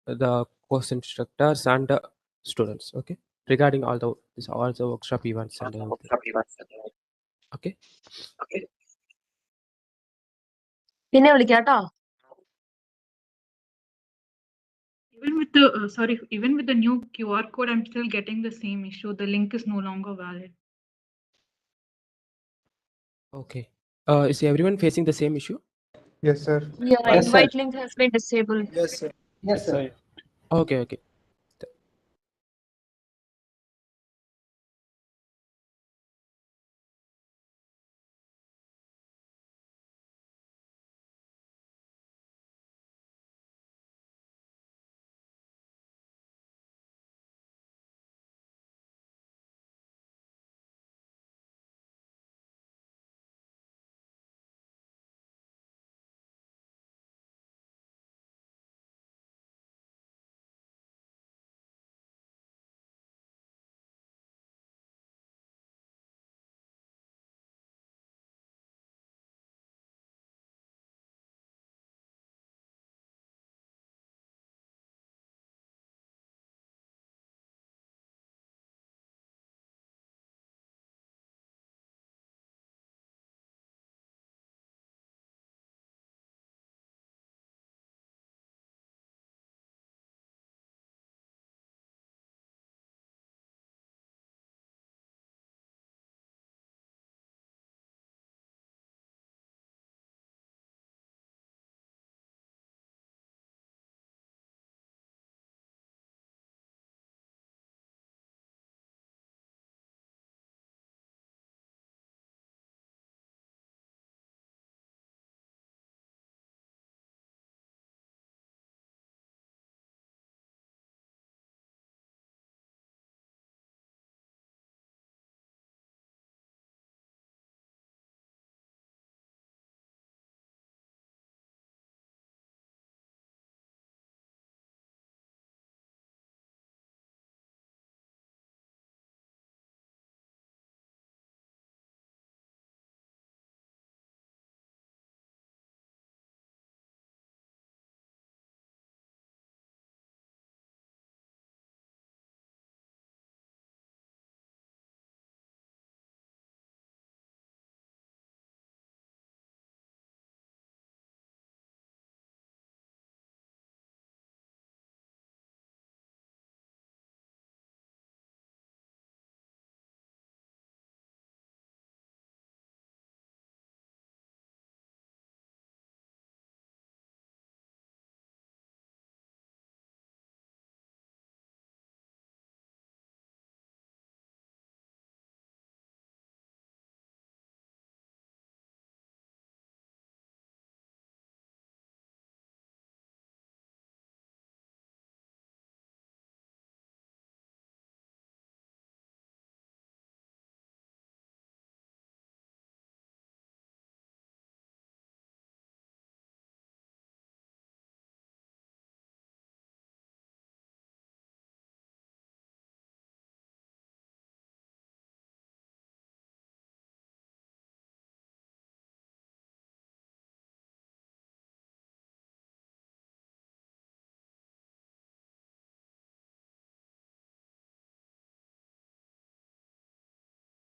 the course instructors and the students. Okay, regarding all the workshop events and everything. Okay. പിന്നെ വിളിക്കാട്ടോ. Even with the even with the new QR code, I'm still getting the same issue. The link is no longer valid. Okay. Is everyone facing the same issue? Yes, sir. Yeah, Yes, invite sir. link has been disabled. Yes, sir. Yes, sir. Okay. Okay.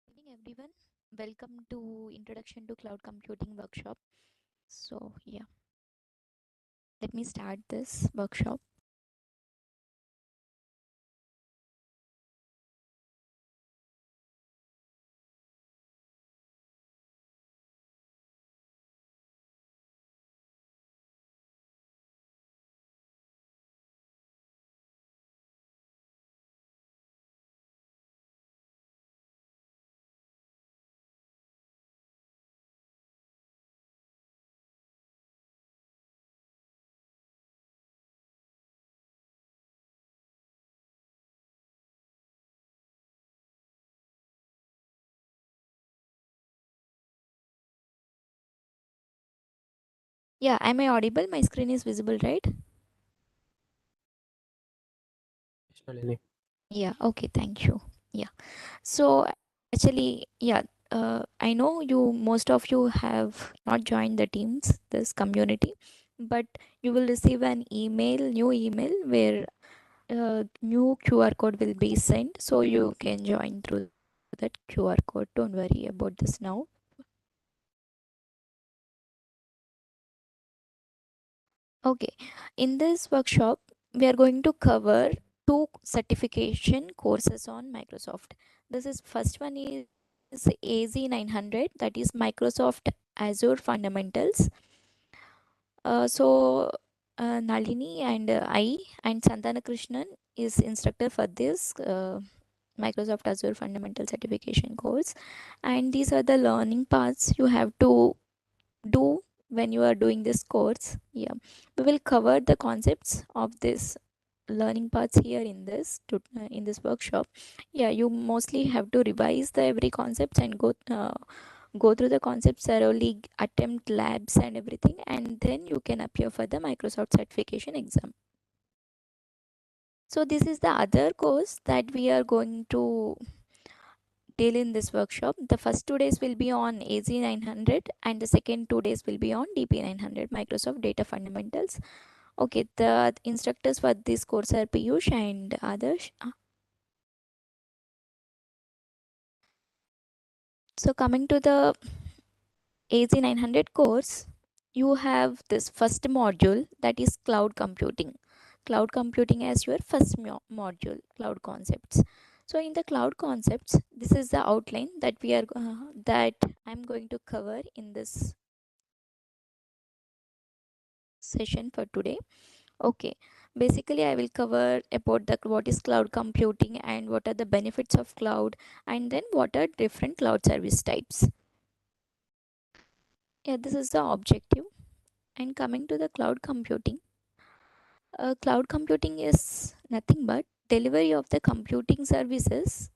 Good evening, everyone. Welcome to Introduction to Cloud Computing workshop. So yeah, let me start this workshop. Yeah, am I audible? My screen is visible, right? Yeah, okay, thank you. Yeah, so actually, yeah, I know most of you have not joined the teams, this community, but you will receive an new email where new QR code will be sent, so you can join through that QR code. Don't worry about this now. Okay, in this workshop, we are going to cover two certification courses on Microsoft. This is first one is AZ900, that is Microsoft Azure Fundamentals. Nalini and I and Santana Krishnan is instructor for this Microsoft Azure Fundamental Certification course, and these are the learning paths you have to do when you are doing this course. Yeah, we will cover the concepts of this learning paths here in this workshop. Yeah, you mostly have to revise the every concepts and go through the concepts thoroughly, attempt labs and everything, and then you can appear for the Microsoft certification exam. So this is the other course that we are going to deal in this workshop. The first 2 days will be on AZ900 and the second 2 days will be on DP900, Microsoft Data Fundamentals. Okay, the instructors for this course are Piyush and Adarsh. So coming to the AZ900 course, you have this first module, that is cloud computing. Cloud computing as your first module, cloud concepts. So in the cloud concepts, this is the outline that we are that I'm going to cover in this session for today. Okay, basically I will cover about the what is cloud computing and what are the benefits of cloud, and then what are different cloud service types. Yeah, this is the objective. And coming to the cloud computing, cloud computing is nothing but delivery of the computing services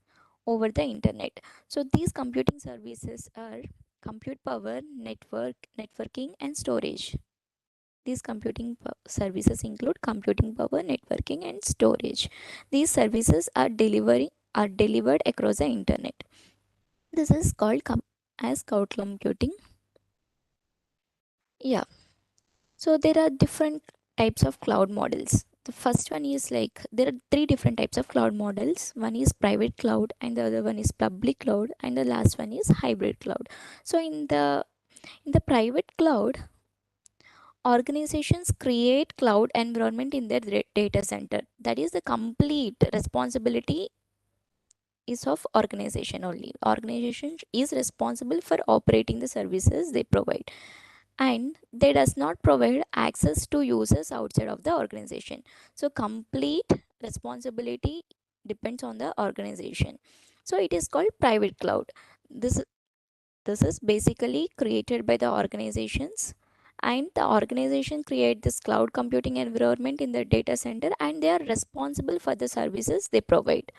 over the internet. So these computing services are compute power, networking and storage. These computing services include computing power, networking and storage. These services are delivered across the internet. This is called as cloud computing. Yeah. So there are different types of cloud models. The first one is like there are three different types of cloud models. One is private cloud and the other one is public cloud and the last one is hybrid cloud. So in the private cloud, organizations create cloud environment in their data center. That is the complete responsibility is of organization only. Organization is responsible for operating the services they provide, and they does not provide access to users outside of the organization. So complete responsibility depends on the organization. So it is called private cloud. This is basically created by the organizations, and the organization create this cloud computing environment in the data center, and they are responsible for the services they provide.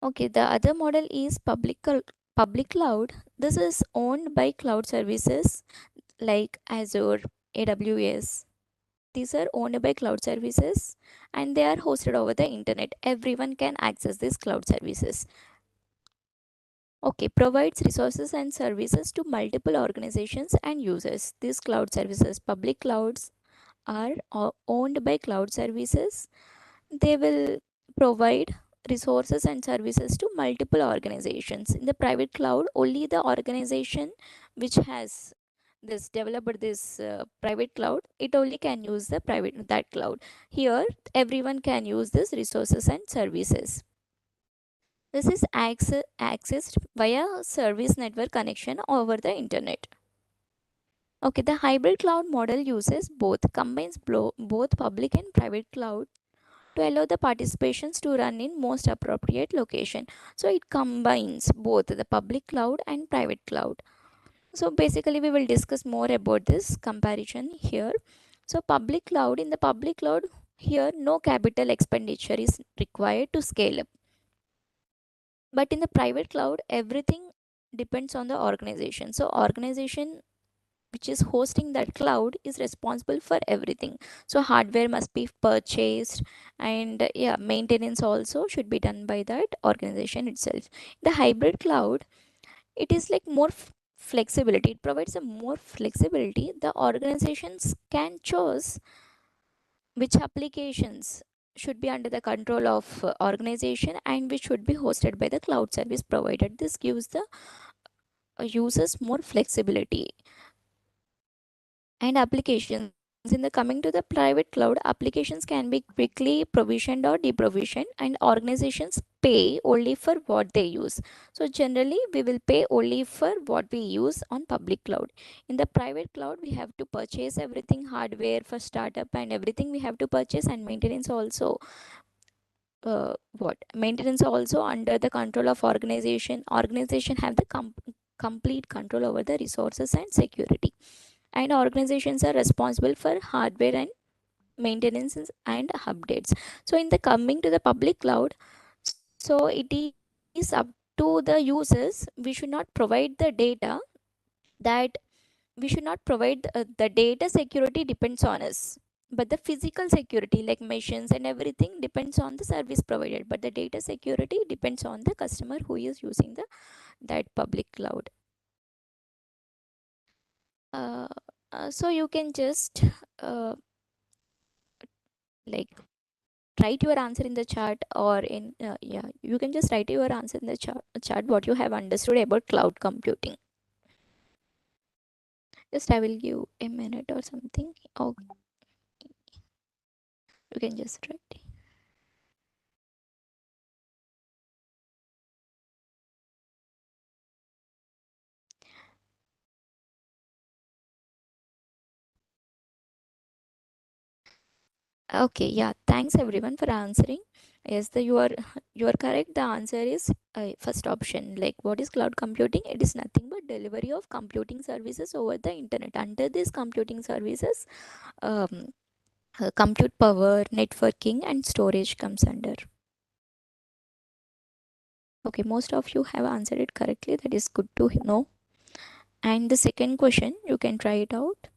Okay, the other model is public cloud. This is owned by cloud services like Azure, AWS. These are owned by cloud services and they are hosted over the internet. Everyone can access these cloud services. Okay, provides resources and services to multiple organizations and users. These cloud services, public clouds, are owned by cloud services. They will provide resources and services to multiple organizations. In the private cloud, only the organization which has this developed this private cloud, it only can use the that cloud. Here everyone can use this resources and services. This is accessed via service network connection over the internet. Okay, the hybrid cloud model uses combines both public and private cloud to allow the participations to run in most appropriate location. So it combines both the public cloud and private cloud. So basically we will discuss more about this comparison here. So in the public cloud, here no capital expenditure is required to scale up. But in the private cloud, everything depends on the organization. So organization which is hosting that cloud is responsible for everything. So hardware must be purchased, and yeah, maintenance also should be done by that organization itself. The hybrid cloud, it is like more flexibility. It provides a more flexibility. The organizations can choose which applications should be under the control of organization and which should be hosted by the cloud service provider. This gives the users more flexibility. And applications, in the coming to the private cloud, applications can be quickly provisioned or deprovisioned, and organizations pay only for what they use. So generally we will pay only for what we use on public cloud. In the private cloud, we have to purchase everything, hardware for startup and everything we have to purchase, and maintenance also maintenance also under the control of organization have the complete control over the resources and security, and organizations are responsible for hardware and maintenance and updates. So in the coming to the public cloud, so it is up to the users. We should not provide the data that we should not provide the data security depends on us, but the physical security like machines and everything depends on the service provided, but the data security depends on the customer who is using the that public cloud. uh, so you can just like write your answer in the chat, or in yeah, you can just write your answer in the chat what you have understood about cloud computing. Just I will give a minute or something. Oh, you can just write. Okay, yeah, thanks everyone for answering. Yes, you are correct. The answer is first option. Like, what is cloud computing? It is nothing but delivery of computing services over the internet. Under these computing services, um, compute power, networking, and storage comes under. Okay, most of you have answered it correctly. That is good to know. And the second question, you can try it out.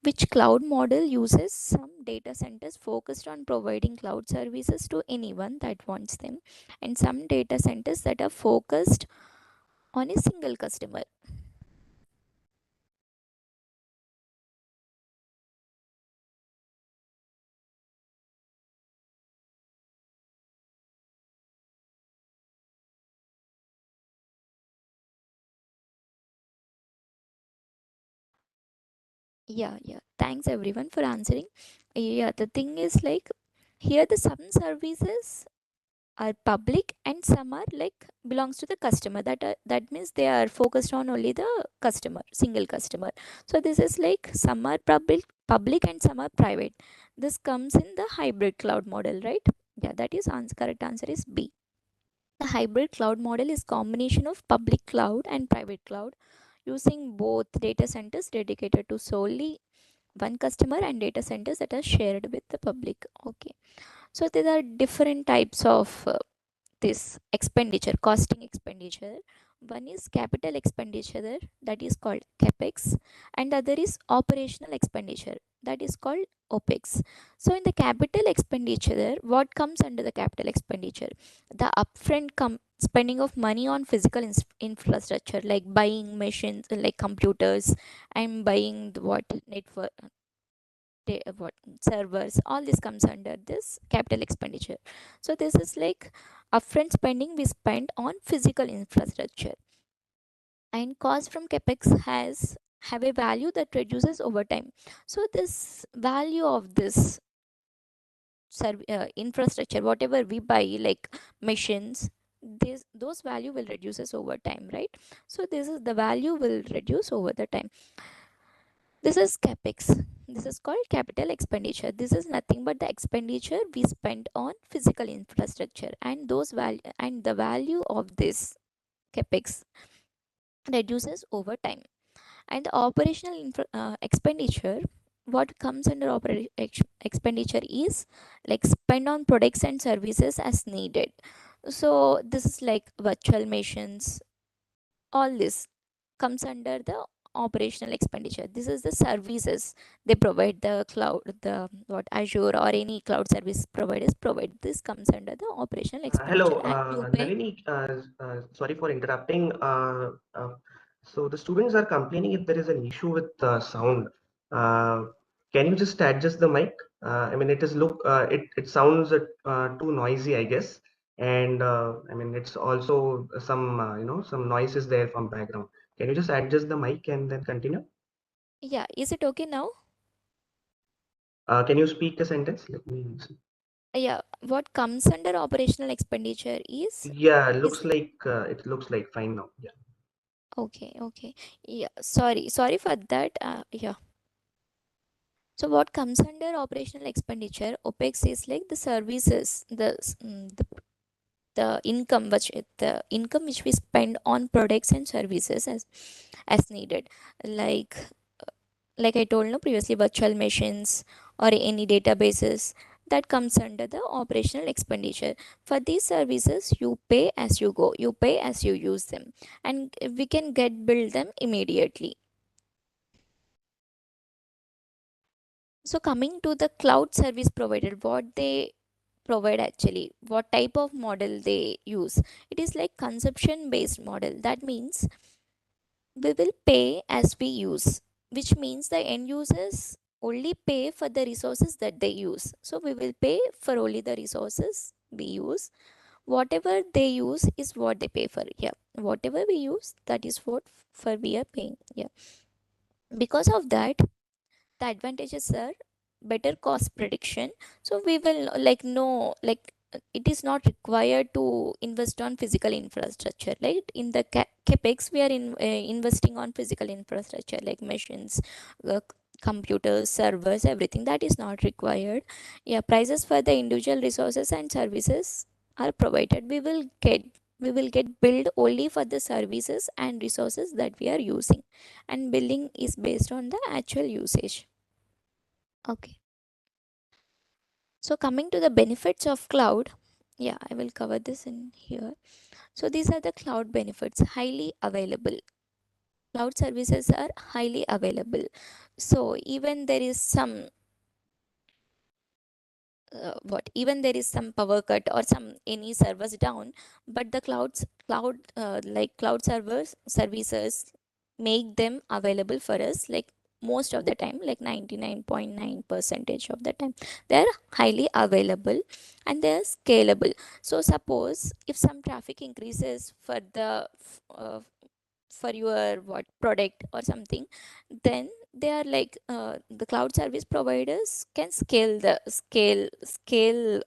Which cloud model uses some data centers focused on providing cloud services to anyone that wants them, and some data centers that are focused on a single customer? Yeah, thanks everyone for answering. Yeah, the thing is like, here the some services are public and some are like belongs to the customer, that means they are focused on only the customer, single customer. So this is like some are public and some are private. This comes in the hybrid cloud model, right? Yeah, that is correct answer is B. The hybrid cloud model is combination of public cloud and private cloud, using both data centers dedicated to solely one customer and data centers that are shared with the public. Okay, so there are different types of this expenditure, costing expenditure. One is capital expenditure, that is called capex, and the other is operational expenditure, that is called opex. So in the capital expenditure, what comes under the capital expenditure? The upfront spending of money on physical infrastructure, like buying machines like computers, and buying the what network, what servers, all this comes under this capital expenditure. So this is like upfront spending we spend on physical infrastructure, and cost from capex have a value that reduces over time. So this value of this infrastructure, whatever we buy like machines, this those value will reduces over time, right? So this is the value will reduce over the time. This is capex. This is called capital expenditure. This is nothing but the expenditure we spend on physical infrastructure, and those value and the value of this capex reduces over time. And the operational expenditure, what comes under expenditure is like spend on products and services as needed. So this is like virtual machines. All this comes under the operational expenditure. This is the services they provide, the cloud, the what Azure or any cloud service providers provide. This comes under the operational expenditure. Hello, And you pay. Nalini. Sorry for interrupting. So the students are complaining if there is an issue with sound. Uh, can you just adjust the mic? I mean, it sounds too noisy, I guess, and I mean it's also some some noise is there from background. Can you just adjust the mic and then continue? Yeah, is it okay now? Can you speak a sentence? Let me see. Yeah, what comes under operational expenditure Yeah, is it looks like fine now. Yeah. okay. Yeah, sorry for that. Yeah. So what comes under operational expenditure, OPEX, is like the services, the income which we spend on products and services as needed, like I told no previously, virtual machines or any databases, that comes under the operational expenditure. For these services, you pay as you go, you pay as you use them, and we can build them immediately. So coming to the cloud service provider, what they provide, actually what type of model they use, it is like consumption based model. That means we will pay as we use, which means the end users only pay for the resources that they use. So we will pay for only the resources we use. Whatever they use is what they pay for. Yeah, whatever we use, that is what for we are paying. Yeah, because of that, the advantages are better cost prediction. So we will like know, like it is not required to invest on physical infrastructure. Like in the capex, we are investing on physical infrastructure like machines, uh, computers, servers, everything. That is not required. Yeah, prices for the individual resources and services are provided. We will get billed only for the services and resources that we are using, and billing is based on the actual usage. Okay. So coming to the benefits of cloud, yeah, I will cover this in here. So these are the cloud benefits: highly available. Cloud services are highly available. So even there is some even there is some power cut or some any servers down, but the cloud servers services make them available for us, like most of the time, like 99.9 percentage of the time they're highly available, and they're scalable. So suppose if some traffic increases for your what product or something, then they are like the cloud service providers can scale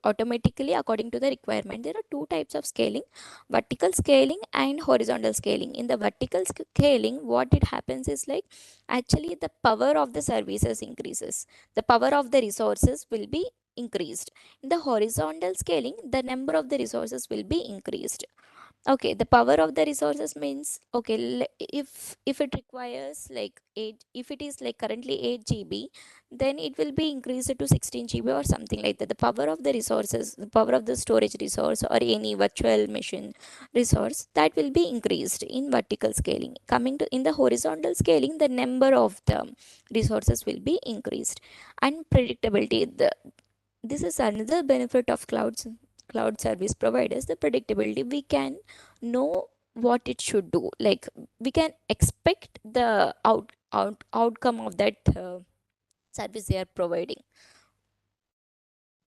automatically according to the requirement. There are two types of scaling: vertical scaling and horizontal scaling. In the vertical scaling, what it happens is like actually the power of the services increases, the power of the resources will be increased. In the horizontal scaling, the number of the resources will be increased. Okay, the power of the resources means, okay, if it requires like 8, if it is like currently 8 GB, then it will be increased to 16 GB or something like that. The power of the resources, the power of the storage resource or any virtual machine resource, that will be increased in vertical scaling. Coming to in the horizontal scaling, the number of the resources will be increased. And predictability, this is another benefit of cloud service providers, the predictability. We can know what it should do, like we can expect the outcome of that service they are providing.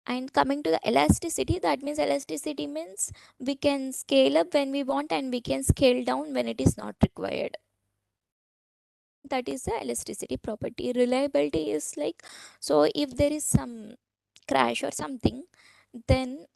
And coming to the elasticity, that means elasticity means we can scale up when we want and we can scale down when it is not required. That is the elasticity property. Reliability is like, so if there is some crash or something, then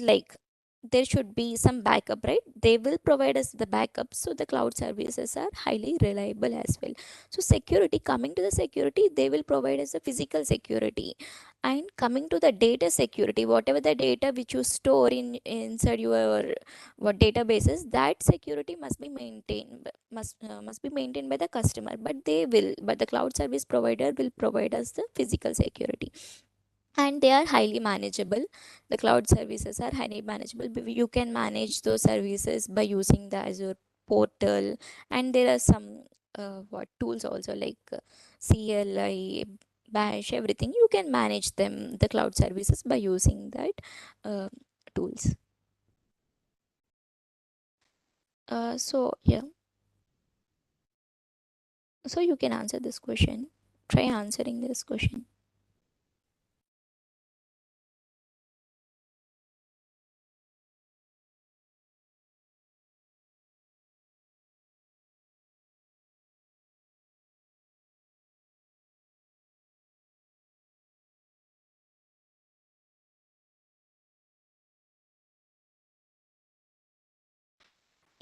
like there should be some backup, right? They will provide us the backup. So the cloud services are highly reliable as well. So security, coming to the security, they will provide us the physical security. And coming to the data security, whatever the data which you store inside your what databases, that security must be maintained, must be maintained by the customer, but the cloud service provider will provide us the physical security. And they are highly manageable. The cloud services are highly manageable. You can manage those services by using the Azure portal, and there are some what tools also, like CLI, Bash, everything. You can manage them, the cloud services, by using that tools. So yeah, so you can answer this question. Try answering this question.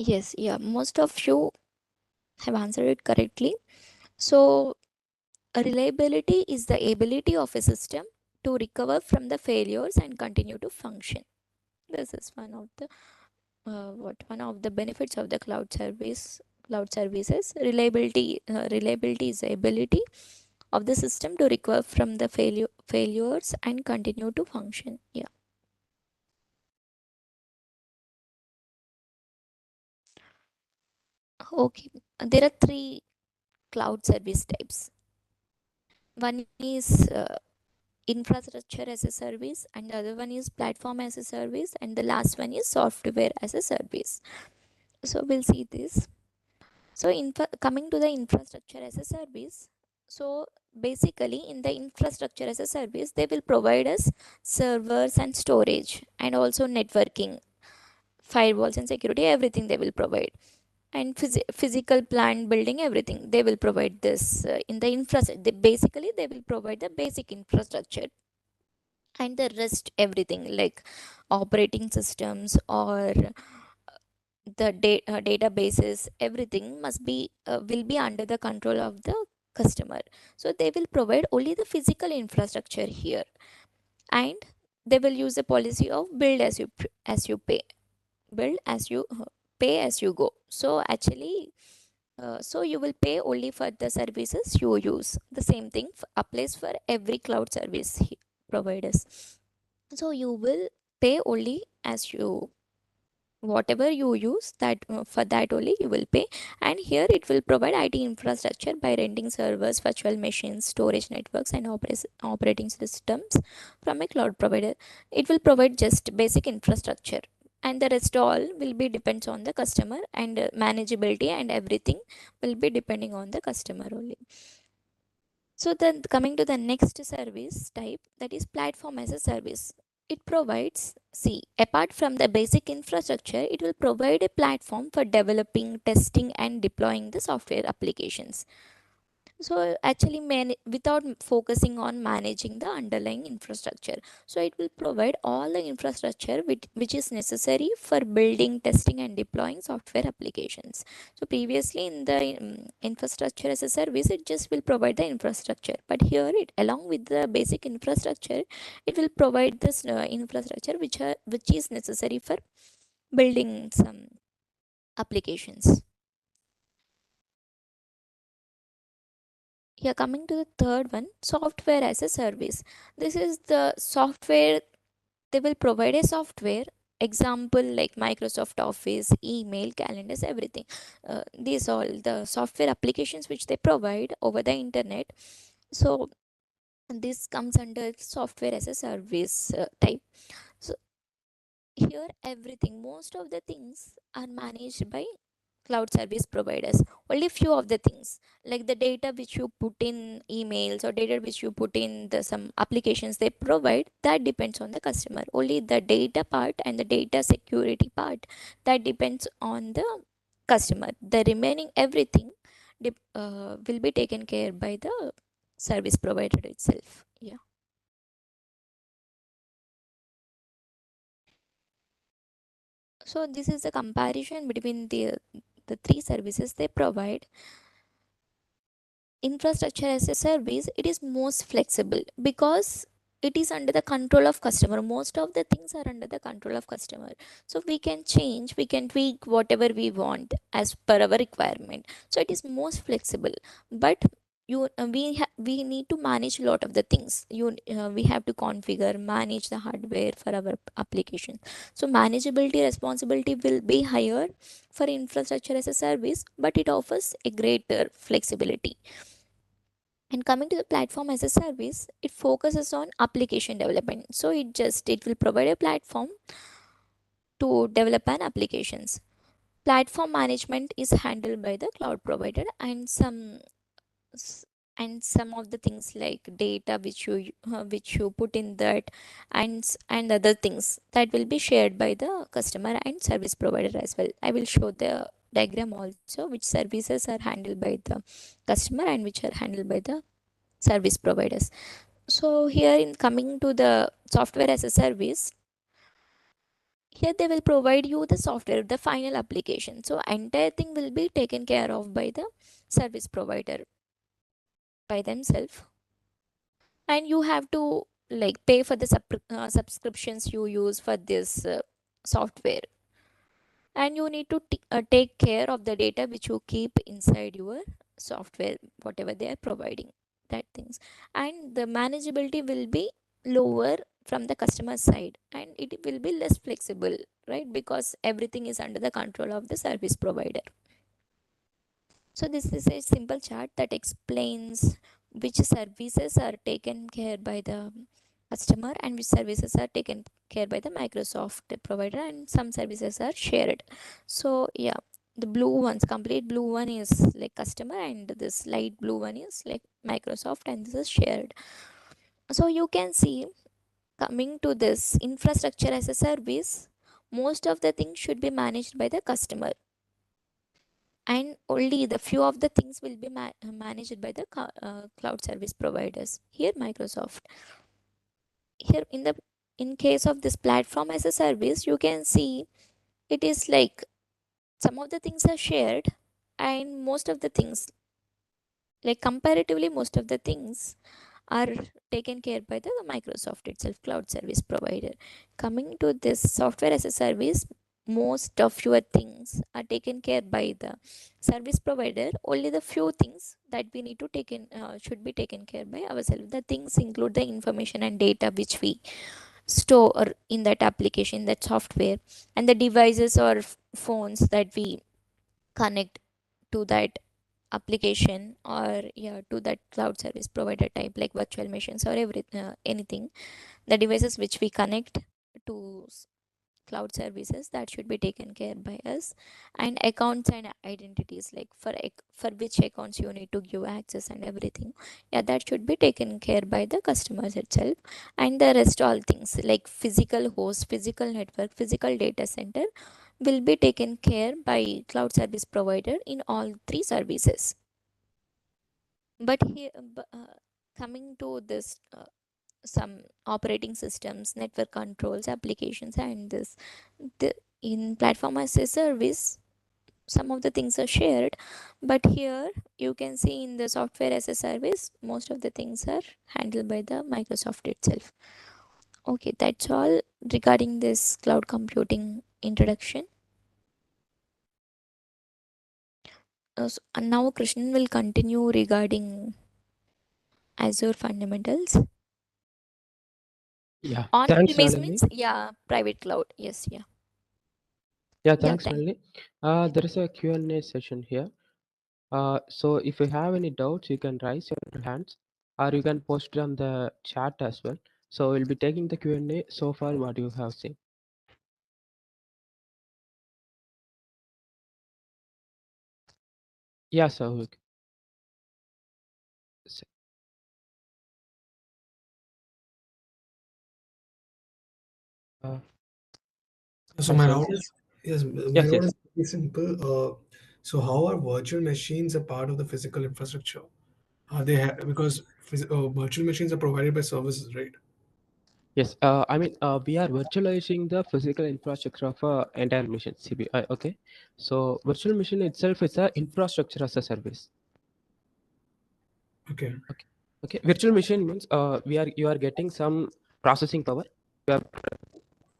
Yes, yeah, most of you have answered it correctly. So reliability is the ability of a system to recover from the failures and continue to function. This is one of the one of the benefits of the cloud services. Reliability is the ability of the system to recover from the failures and continue to function. Yeah. Okay. There are three cloud service types. One is infrastructure as a service, and the other one is platform as a service, and the last one is software as a service. So we'll see this. So coming to the infrastructure as a service, so basically in the infrastructure as a service, they will provide us servers and storage, and also networking, firewalls and security, everything they will provide, and physical plant building, everything they will provide this in the infrastructure. Basically they will provide the basic infrastructure, and the rest everything like operating systems or the databases, everything must be will be under the control of the customer. So they will provide only the physical infrastructure here, and they will use the policy of build as you pay, build as you pay as you go. So actually so you will pay only for the services you use. The same thing applies for every cloud service providers. So you will pay only as you, whatever you use, that for that only you will pay. And here it will provide IT infrastructure by renting servers, virtual machines, storage networks, and operating systems from a cloud provider. It will provide just basic infrastructure, and the rest all will be depends on the customer, and manageability and everything will be depending on the customer only. So then coming to the next service type, that is platform as a service. It provides, see, apart from the basic infrastructure, it will provide a platform for developing, testing, and deploying the software applications. So actually without focusing on managing the underlying infrastructure. So it will provide all the infrastructure which is necessary for building, testing, and deploying software applications. So previously in the infrastructure as a service, it just will provide the infrastructure, but here it, along with the basic infrastructure, it will provide this infrastructure which is necessary for building some applications. Yeah, coming to the third one, software as a service. This is the software, they will provide a software, example like Microsoft Office, email, calendars, everything. These all the software applications which they provide over the internet. So this comes under software as a service type. So here everything, most of the things are managed by cloud service providers. Only few of the things, like the data which you put in emails or data which you put in the some applications they provide, that depends on the customer. Only the data part and the data security part, that depends on the customer. The remaining everything will be taken care by the service provider itself. Yeah. So this is the comparison between the three services they provide. Infrastructure as a service, it is most flexible because it is under the control of customer. Most of the things are under the control of customer, so we can change, we can tweak whatever we want as per our requirement. So it is most flexible, but we need to manage a lot of the things. We have to configure, manage the hardware for our application. So manageability responsibility will be higher for infrastructure as a service, but it offers a greater flexibility. And coming to the platform as a service, it focuses on application development. So it will provide a platform to develop an applications. Platform management is handled by the cloud provider, and s- some of the things like data which you put in that, and other things that will be shared by the customer and service provider as well. I will show the diagram also, which services are handled by the customer and which are handled by the service providers. So here, in coming to the software as a service, here they will provide you the software, the final application. So entire thing will be taken care of by the service provider by themselves, and you have to like pay for the subscriptions you use for this software, and you need to take care of the data which you keep inside your software, whatever they are providing, that things. And the manageability will be lower from the customer side, and it will be less flexible, right? Because everything is under the control of the service provider. So this is a simple chart that explains which services are taken care by the customer and which services are taken care by the Microsoft provider, and some services are shared. So yeah, the blue ones, complete blue one is like customer, and this light blue one is like Microsoft, and this is shared. So you can see, coming to this infrastructure as a service, most of the things should be managed by the customer, and only the few of the things will be managed by the cloud service providers, here Microsoft. Here in case of this platform as a service, you can see it is like some of the things are shared, and most of the things, like comparatively most of the things, are taken care by the Microsoft itself, cloud service provider. Coming to this software as a service, most of your things are taken care by the service provider. Only the few things that we need to take in should be taken care by ourselves. The things include the information and data which we store in that application, that software, and the devices or phones that we connect to that application, or yeah, to that cloud service provider type, like virtual machines or anything. The devices which we connect to cloud services, that should be taken care by us. And accounts and identities, like for which accounts you need to give access and everything, yeah, that should be taken care by the customers itself. And the rest all things like physical host, physical network, physical data center will be taken care by cloud service provider in all three services. But here, coming to this, some operating systems, network controls, applications, and this, the in platform as a service, some of the things are shared. But here you can see in the software as a service, most of the things are handled by the Microsoft itself. Okay, that's all regarding this cloud computing introduction. And now Krishnan will continue regarding Azure fundamentals. Yeah, On thanks, premise Nalini. means, yeah, private cloud. Yes, yeah. Yeah, Yeah, thanks, thank. Nalini. There is a Q&A session here. So if you have any doubts, you can raise your hands, or you can post it on the chat as well. So we'll be taking the Q&A so far what you have seen. Yeah, so uh, So my so route is yes, my yes, route yes. is pretty simple. So how are virtual machines a part of the physical infrastructure? Are they because virtual machines are provided by services, right? Yes, I mean, we are virtualizing the physical infrastructure of a entire machine, CBI. Okay, so virtual machine itself is a infrastructure as a service. Okay. Okay, okay. Virtual machine means you are getting some processing power, you are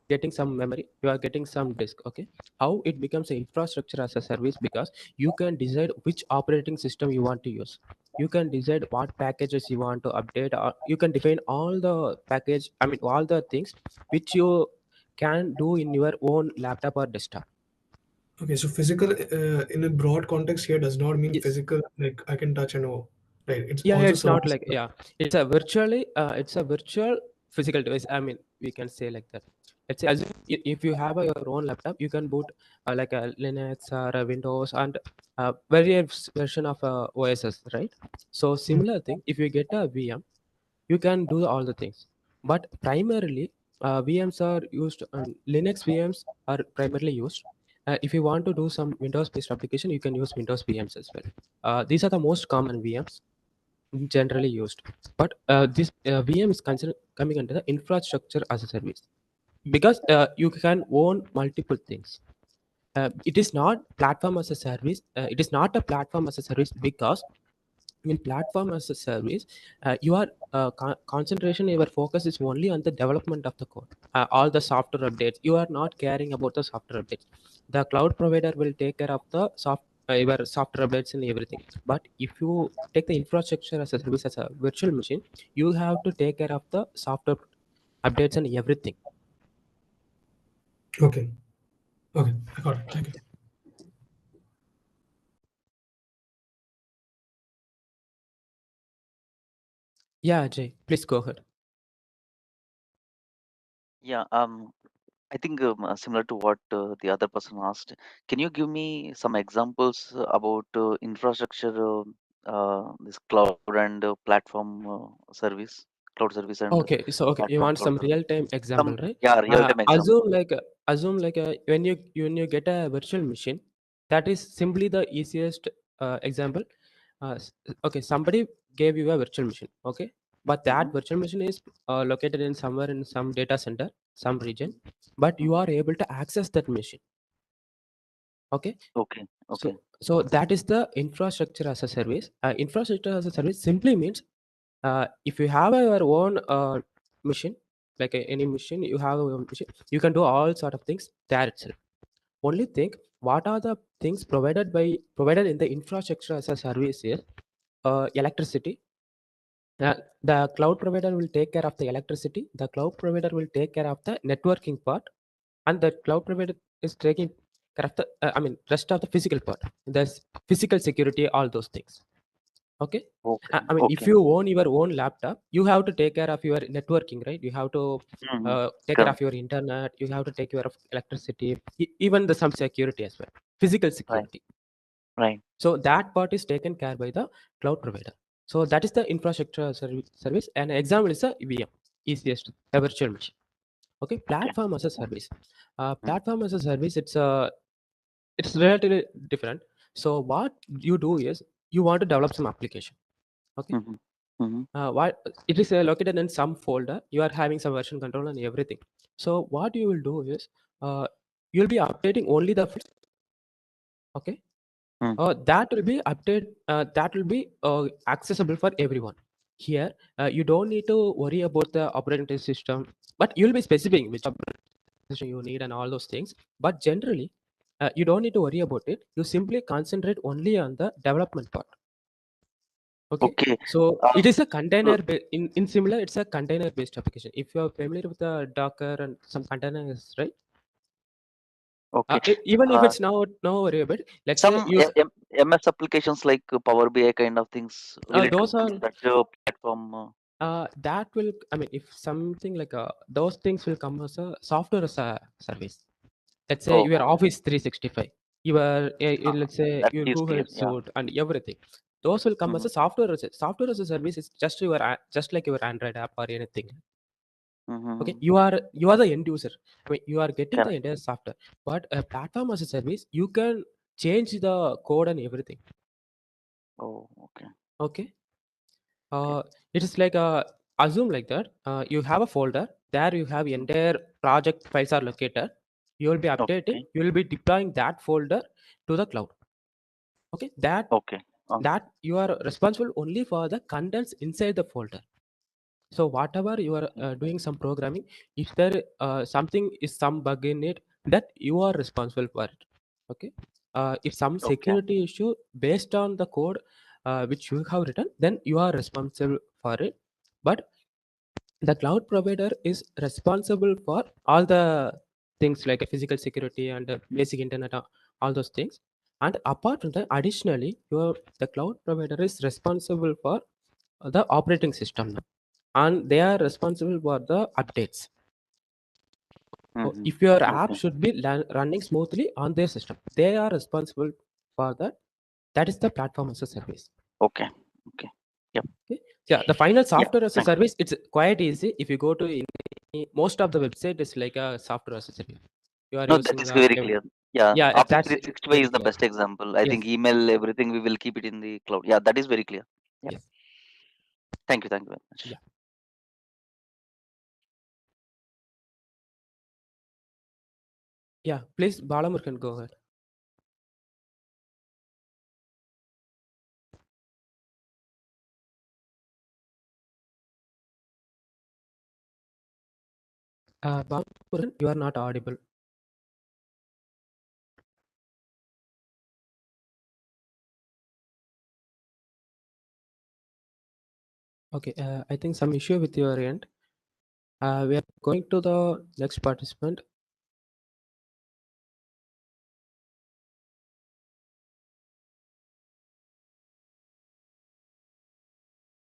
getting some memory, you are getting some disk. Okay, how it becomes an infrastructure as a service, because you can decide which operating system you want to use. you can decide what packages you want to update, or you can define all the package, I mean all the things which you can do in your own laptop or desktop. Okay, so physical in a broad context here does not mean Yes. physical, like I can touch and know, right? It's Yeah, also it's not service. like, yeah, it's a virtually it's a virtual physical device, I mean we can say like that. Let's say if you have your own laptop, you can boot like a Linux or a Windows and various version of OSs, right? So similar thing, if you get a VM, you can do all the things, but primarily VMs are used, Linux VMs are primarily used. If you want to do some Windows based application, you can use Windows VMs as well. These are the most common VMs generally used, but this VM is considered coming under the infrastructure as a service, because you can own multiple things. It is not platform as a service, it is not a platform as a service, because in platform as a service, your concentration, your focus is only on the development of the code, all the software updates. You are not caring about the software updates. The cloud provider will take care of the your software updates and everything. But if you take the infrastructure as a service, as a virtual machine, you have to take care of the software updates and everything. Okay. Okay, I got it. Thank you. Yeah, Jay, please go ahead. Yeah, I think similar to what the other person asked, can you give me some examples about infrastructure, this cloud and platform service, cloud service and Okay, so okay, you platform want cloud some service? real-time example, Some, right? yeah, real-time example. Assume like when you get a virtual machine, that is simply the easiest example. Okay, somebody gave you a virtual machine, okay, but that virtual machine is located in somewhere in some data center, some region, but you are able to access that machine, okay. Okay, okay. So that is the infrastructure as a service. Infrastructure as a service simply means if you have your own machine, like any machine, you have your own machine, you can do all sort of things there itself. Only think what are the things provided in the infrastructure as a service here. Electricity. The cloud provider will take care of the electricity. The cloud provider will take care of the networking part, and the cloud provider is taking care of the rest of the physical part. There's physical security, all those things. Okay. Okay, I mean, if okay. you own your own laptop, you have to take care of your networking, right? You have to take care Correct. of your internet. You have to take care of electricity, even the some security as well, physical Right, security. right. So that part is taken care by the cloud provider. So that is the infrastructure service. And example is a VM, easiest, a virtual machine. Okay, Okay. platform as a service. Mm, Platform as a service, it's relatively different. So what you do is you want to develop some application. Okay. mhm, mhm. Why it is located in some folder, you are having some version control and everything. So what you will do is you'll be updating only the okay. Mm. That will be update, that will be accessible for everyone. Here you don't need to worry about the operating system, but you'll be specifying which operating system you need and all those things. But generally you don't need to worry about it. You simply concentrate only on the development part. Okay, Okay. so Uh, it is a uh, in similar, it's a container based application. If you are familiar with the Docker and some containers, right? okay. Even if Uh, it's now worry about it, let's say some use MS applications like Power BI kind of things, will it those come are in that platform? that will, I mean, if something like those things will come as a software as a service. Let's say Oh, your okay. Office 365, your let's say That your is Google clear. Yeah. suite and everything. Those will come as Mm-hmm. a software as a service. Is just your just like your Android app or anything. Okay, Mm-hmm. you are the end user. I mean, you are getting the Correct. entire software, but a platform as a service, you can change the code and everything. Oh, okay. Okay. Okay. It is like assume like that. You have a folder there. You have Mm. entire project files are located. You will be updating. Okay. You will be deploying that folder to the cloud. Okay, Okay. that you are responsible only for the contents inside the folder. So whatever you are doing some programming, if there something is some bug in it, that you are responsible for it. Okay. If some Okay. security issue based on the code, which you have written, then you are responsible for it. But the cloud provider is responsible for all the things like physical security and basic internet, all those things. And apart from that, additionally, the cloud provider is responsible for the operating system now, and they are responsible for the updates. So Mhm. if your app Okay. should be running smoothly on their system, they are responsible for that. That is the platform as a service. Okay. Okay. Yep. Okay. Yeah, the final Yeah. software as a Thanks. service, it's quite easy. If you go to most of the website is like a software as a service. You are No, that using is very clear. Yeah. yeah, Office that's 365 very is the clear. best example. I Yes. think email, everything, we will keep it in the cloud. Yeah, that is very clear. Yeah. Yes. Thank you. Thank you very much. Yeah. Yeah, please, Balamur can go ahead. Balamur, you are not audible. Okay, I think some issue with your end. We are going to the next participant.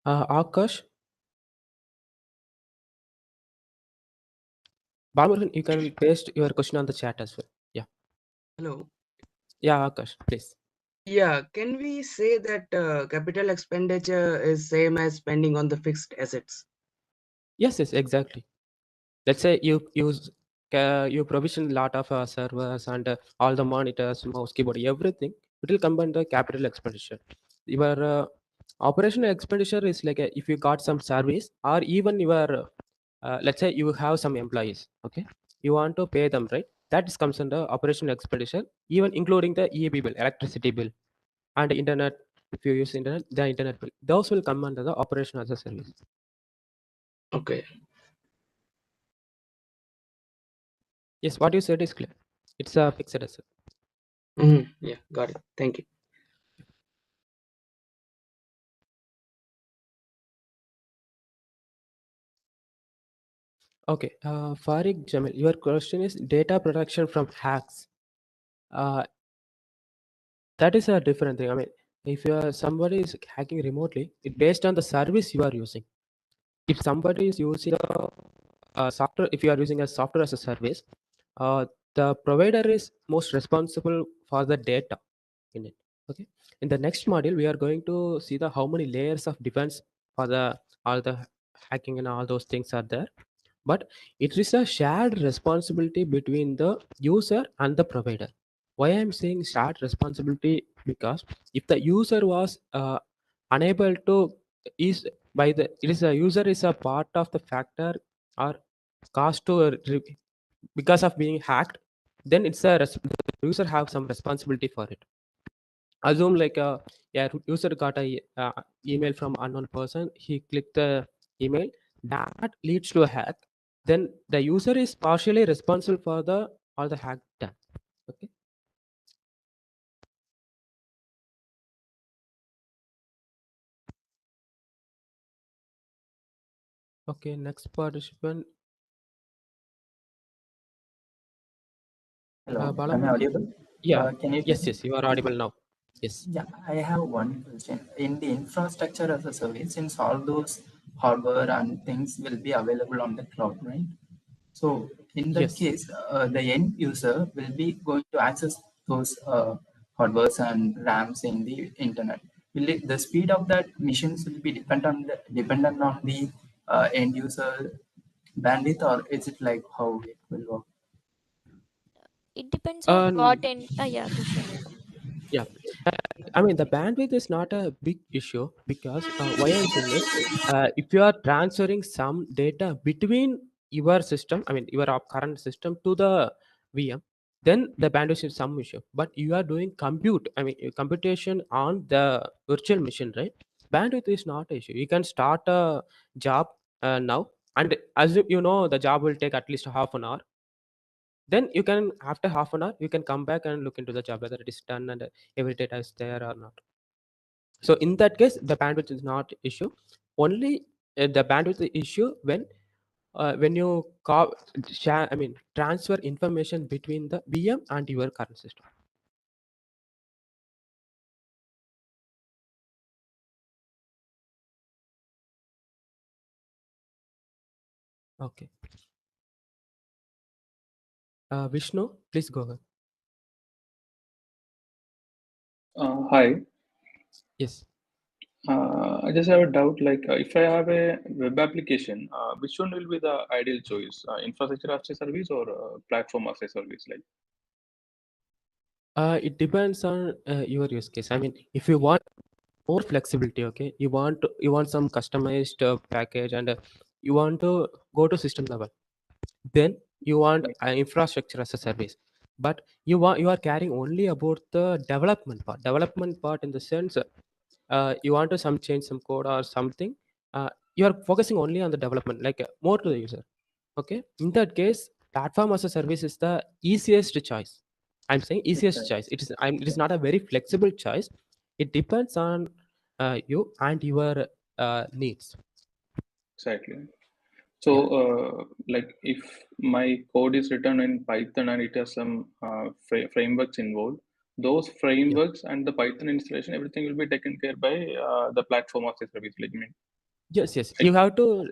Akash. Balamur, you can paste your question on the chat as well. Yeah. Hello. Yeah, Akash, please. Yeah, can we say that capital expenditure is same as spending on the fixed assets? Yes, yes, exactly. Let's say you provision a lot of servers and all the monitors, mouse, keyboard, everything. It will come under capital expenditure. Your operational expenditure is like if you got some service, or even your let's say you have some employees. Okay, you want to pay them, right? That is comes under operational expenditure, even including the EAB bill, electricity bill, and internet. If you use internet, the internet bill, those will come under the operation as a service. Okay. Yes, what you said is clear. It's a fixed asset. Yeah, got it. Thank you. Okay, Farid Jamil, your question is data protection from hacks. Uh, that is a different thing. I mean, if you are somebody is hacking remotely, it based on the service you are using. If somebody is using a software, if you are using a software as a service, the provider is most responsible for the data in it. Okay. In the next module, we are going to see the how many layers of defense for the all the hacking and all those things are there. But it is a shared responsibility between the user and the provider. Why I'm saying shared responsibility, because if the user was unable to is by the it is a user is a part of the factor or cost to because of being hacked, then it's the user have some responsibility for it. Assume like yeah, user got a email from unknown person, he clicked the email, that leads to a hack, then the user is partially responsible for the all the hack done. Okay. Okay, next participant. Hello, am I Balamurthy? audible? Yeah. Can you hear Yes, me? yes, you are audible now. Yes. Yeah, I have one question. In the infrastructure as a service, since all those hardware and things will be available on the cloud, right? So in that Yes. case, the end user will be going to access those hardwares and RAMs in the internet. Will it, the speed of that machines will be dependent on the end user bandwidth, or is it like how it will work? It depends on um what and yeah, Tushar. yeah, I mean, the bandwidth is not a big issue, because why I'm saying is, if you are transferring some data between your system, I mean, your current system to the VM, then the bandwidth is some issue. But you are doing compute, I mean, computation on the virtual machine, right? Bandwidth is not an issue. You can start a job now, and as you know, the job will take at least half an hour. Then you can, after half an hour, you can come back and look into the job whether it is done and every data is there or not. So in that case, the bandwidth is not issue. Only the bandwidth is issue when you share, transfer information between the VM and your current system. Okay. Vishnu, please go ahead. Hi. Yes. I just have a doubt. Like, if I have a web application, which one will be the ideal choice? Infrastructure as a service or platform as a service? Like, It depends on your use case. I mean, if you want more flexibility, okay, you want some customized package, and you want to go to system level, then you want infrastructure as a service. But you are caring only about the development part, in the sense you want to some change some code or something. You are focusing only on the development, like more to the user. Okay, in that case, platform as a service is the easiest choice. I'm saying easiest choice. It is not a very flexible choice. It depends on you and your needs. exactly. So, like, if my code is written in Python and it has some frameworks involved, those Yeah. frameworks and the Python installation, everything will be taken care by the platform as a service. Like, I mean, Yes. You have to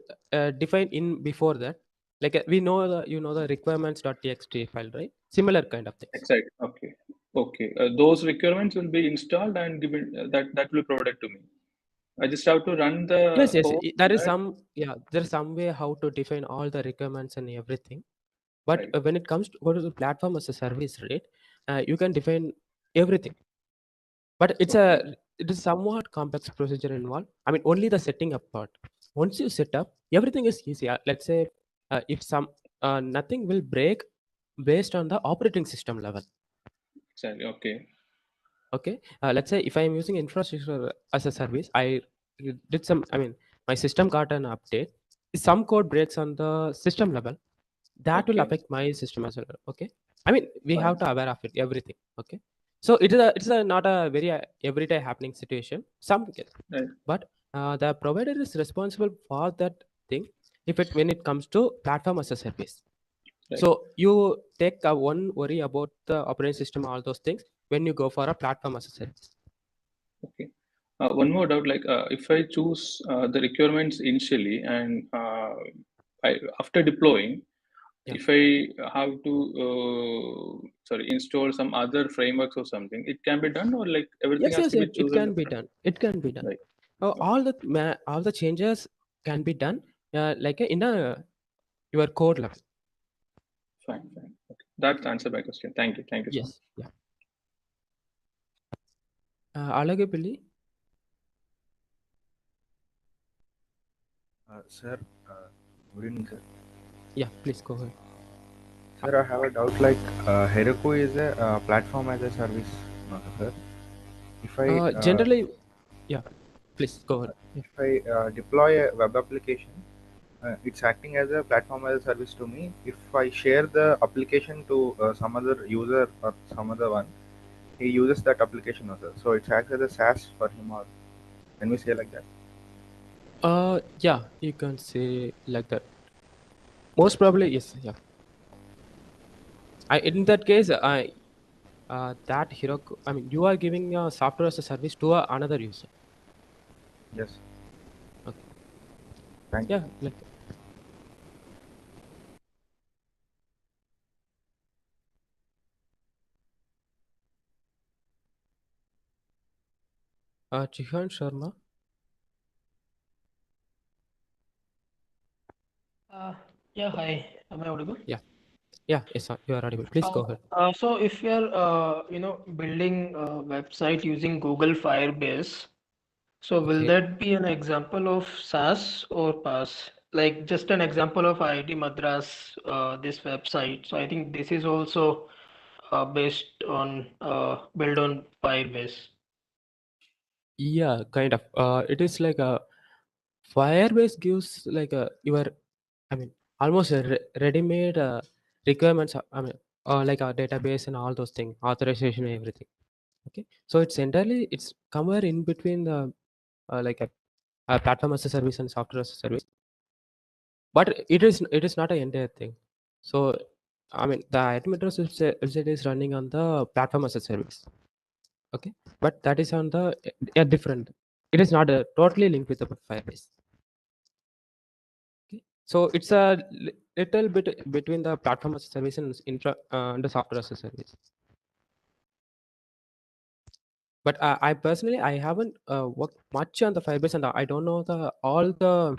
define in before that. Like we know the requirements.txt file, right? Similar kind of things. exactly. Okay. Those requirements will be installed and given that will be provided to me. I just have to run the Yes. code. There's some way how to define all the requirements and everything. But Right. when it comes to go to the platform as a service, right? You can define everything. But it is somewhat complex procedure involved. I mean, only the setting up part. Once you set up, everything is easy. Let's say if nothing will break based on the operating system level. Exactly. Okay. Okay. Let's say if I am using infrastructure as a service, I did some. I mean, my system got an update. If some code breaks on the system level, that will Okay. affect my system as well. Okay. I mean, we Fine. have to aware of it, everything. Okay. So it's a not a very everyday happening situation. Some case, Right. but the provider is responsible for that thing. When it comes to platform as a service. Right. So you take one worry about the operating system, all those things, when you go for a platform as a service. Okay. One more doubt, like if I choose the requirements initially and after deploying, Yeah. if I have to install some other frameworks or something, it can be done, or like everything has Yes. to be It chosen can be done. It can be done. right. All the changes can be done like in your code level. Fine. Okay. That answered my question. Thank you. Thank you so much. Yes. Yeah. Alage Billy. Sir, good evening, sir. Yeah, please go ahead. Sir, I have a doubt. Like, Heroku is a platform as a service, sir. If I Generally, yeah, please go ahead. Yeah. if I deploy a web application, it's acting as a platform as a service to me. If I share the application to some other user or some other one, he uses that application also. So it acts as a SaaS for him, or can we say like that? Yeah, you can say like that. Most probably, yes. Yeah. In that case, that Heroku, I mean, you are giving software as a service to another user. Yes. Okay. Thank you. Yeah, like that. Chihan Sharma. Yeah, hi. Am I audible? Yeah. Yes, you are audible. Please go ahead. So if we are, building a website using Google Firebase, so will Okay. that be an example of SaaS or PaaS? Like just an example of IIT Madras, this website. So I think this is also based on built on Firebase. Yeah, kind of. It is like a Firebase gives like I mean, almost a ready-made requirements. I mean, like a database and all those things, authorization and everything. Okay, so it's somewhere in between the like a platform as a service and software as a service, but it is not an entire thing. So I mean the item address website is running on the platform as a service. Okay, but that is on the different. It is not totally linked with the Firebase. Okay, so it's a little bit between the platform as a service and and the software as a service. But I personally I haven't worked much on the Firebase, and I don't know all the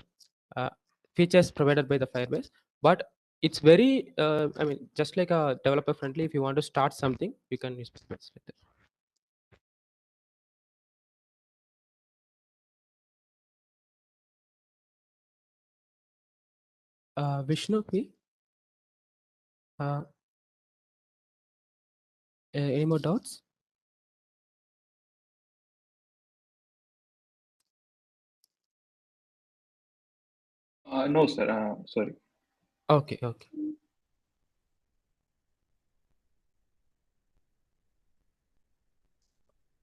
uh, features provided by the Firebase. But it's very I mean just like a developer friendly. If you want to start something, you can use Firebase with it. Vishnu P. Any more doubts? No, sir. Sorry. Okay, okay.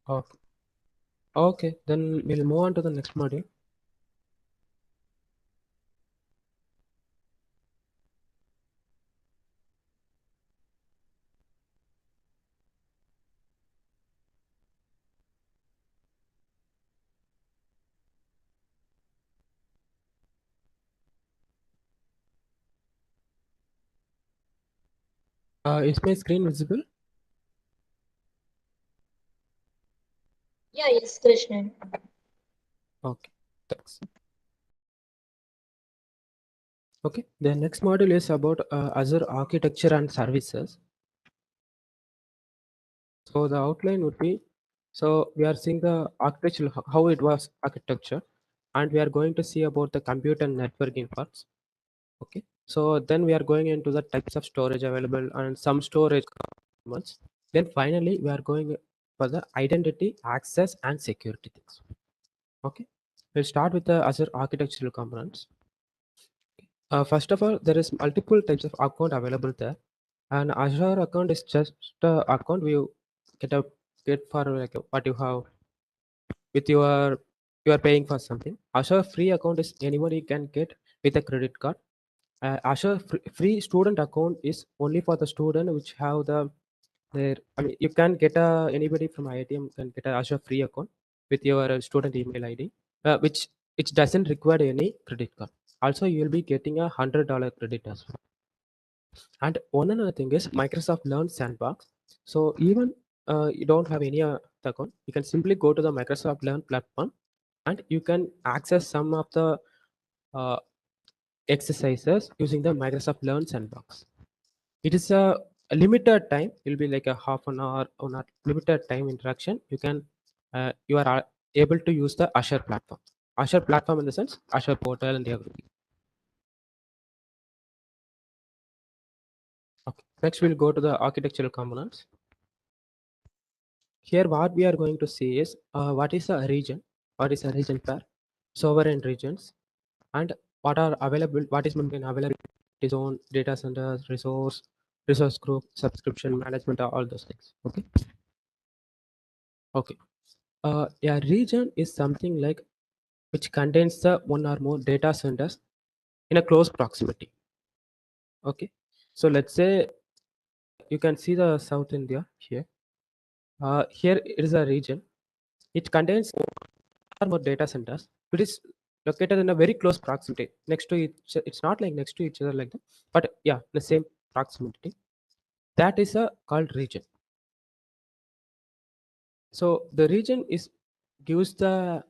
Okay. Okay, then we'll move on to the next module. Is my screen visible? Yeah, yes, Krishnan. Okay, thanks. Okay, the next module is about Azure Architecture and Services. So the outline would be, so we are seeing the architecture, how it was architecture, and we are going to see about the compute and networking parts. Okay, so then we are going into the types of storage available and some storage components. Then finally, we are going for the identity, access, and security things. Okay, we'll start with the Azure architectural components. First of all, there is multiple types of account available there. An Azure account is just a account you get for like what you have with you are paying for something. Azure free account is anybody can get with a credit card. Azure free student account is only for the student which have their. I mean, you can get anybody from IITM can get a Azure free account with your student email ID, which doesn't require any credit card. Also, you will be getting $100 credit as well. And one another thing is Microsoft Learn Sandbox. So even you don't have any account, you can simply go to the Microsoft Learn platform and you can access some of the uh, exercises using the Microsoft Learn Sandbox. It is a limited time. It will be like a half an hour or not limited time interaction. You are able to use the Azure platform. Azure platform in the sense Azure portal and everything. Okay. Next, we'll go to the architectural components. Here, what we are going to see is what is a region, what is a region pair, sovereign regions, and what are available, what is maintained available zone, data centers, resource group, subscription management, all those things. Okay. Okay. A region is something like which contains the one or more data centers in a close proximity. Okay. So let's say you can see the South India here. Here it is a region. It contains or more data centers. It is located in a very close proximity next to each. It's not like next to each other like that, but yeah, the same proximity. That is a called region. So the region is gives the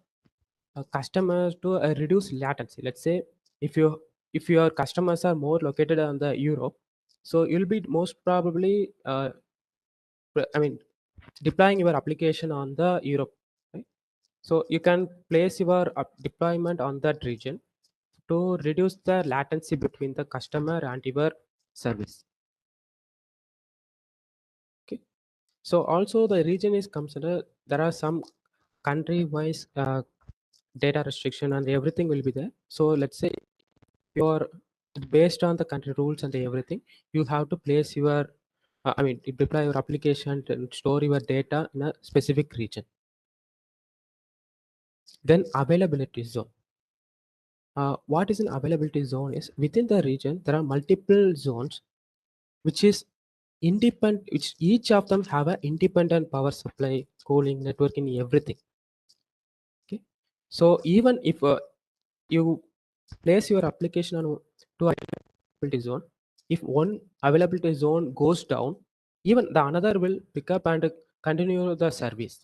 customers to reduce latency. Let's say if your customers are more located on the Europe, so you'll be most probably I mean deploying your application on the Europe, right? So you can place your deployment on that region to reduce the latency between the customer and your service. Okay. So also the region is considered. There are some country-wise data restriction and everything will be there. So let's say you're based on the country rules and everything, you have to place your I mean, it deploy your application and store your data in a specific region. Then availability zone. What is an availability zone is within the region there are multiple zones which is independent, which each of them have an independent power supply, cooling, networking, everything. Okay, so even if you place your application on to availability zone, if one availability zone goes down, even the another will pick up and continue the service.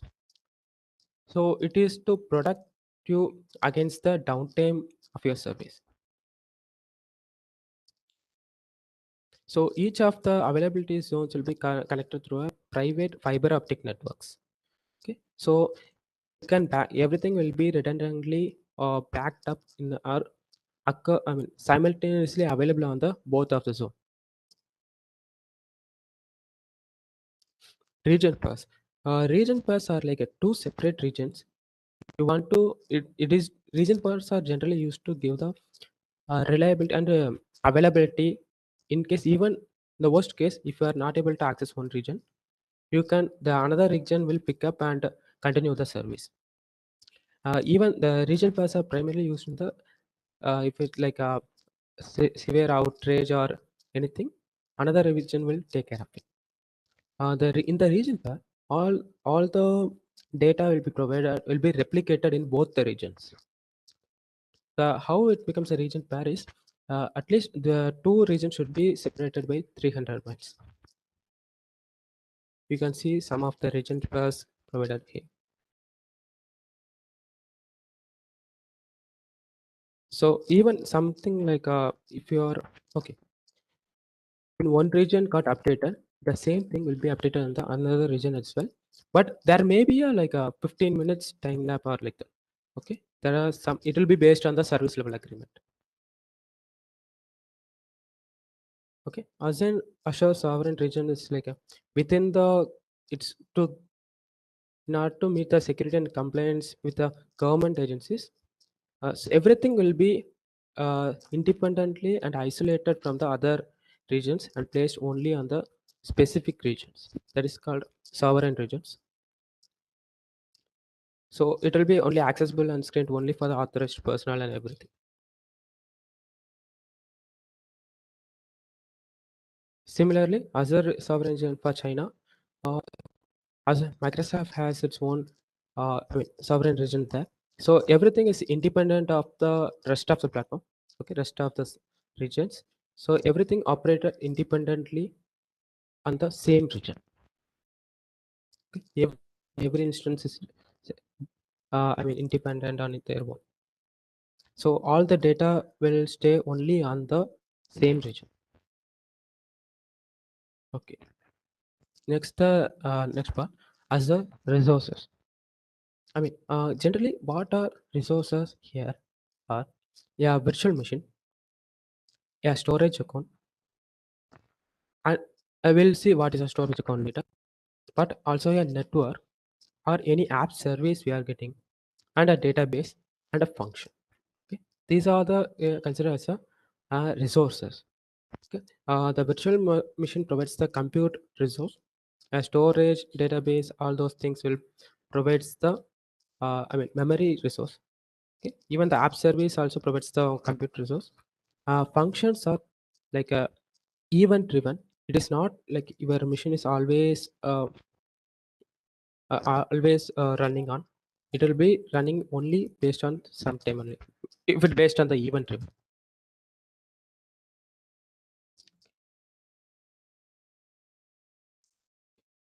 So it is to protect you against the downtime of your service. So each of the availability zones will be connected through a private fiber optic networks. Okay, so it can everything will be redundantly backed up in our simultaneously available on the both of the zone. Region pass. Region pass are like two separate regions. You want to it is region pass are generally used to give the reliability and availability in case even the worst case if you are not able to access one region, you can the another region will pick up and continue the service. Even the region pass are primarily used in the if it's like a severe outrage or anything, another region will take care of it. In the region pair, all the data will be provided will be replicated in both the regions. The how it becomes a region pair is at least the two regions should be separated by 300 miles. You can see some of the region pairs provided here. So even something like if you are okay, in one region got updated, the same thing will be updated in the another region as well. But there may be a like a 15 minutes time lap or like that. Okay, there are some. It will be based on the service level agreement. Okay, as in Azure sovereign region is like a within the it's to not to meet the security and compliance with the government agencies. So everything will be independently and isolated from the other regions and placed only on the specific regions. That is called sovereign regions. So it will be only accessible and screened only for the authorized personnel and everything. Similarly, Azure sovereign region for China, as Microsoft has its own sovereign region there. So everything is independent of the rest of the platform. Okay, rest of the regions. So everything operated independently on the same region. Okay? Every instance is independent on their own. So all the data will stay only on the same region. Okay. Next part as the resources. Generally, what are resources here are a virtual machine, a storage account, and I will see what is a storage account later, but also a network or any app service we are getting, and a database and a function. Okay, these are the considered as a resources. Okay, the virtual machine provides the compute resource, a storage, database, all those things will provides the memory resource. Okay, even the app service also provides the compute resource. Functions are like a event driven. It is not like your machine is always running on. It will be running only based on some time only. If it's based on the event driven.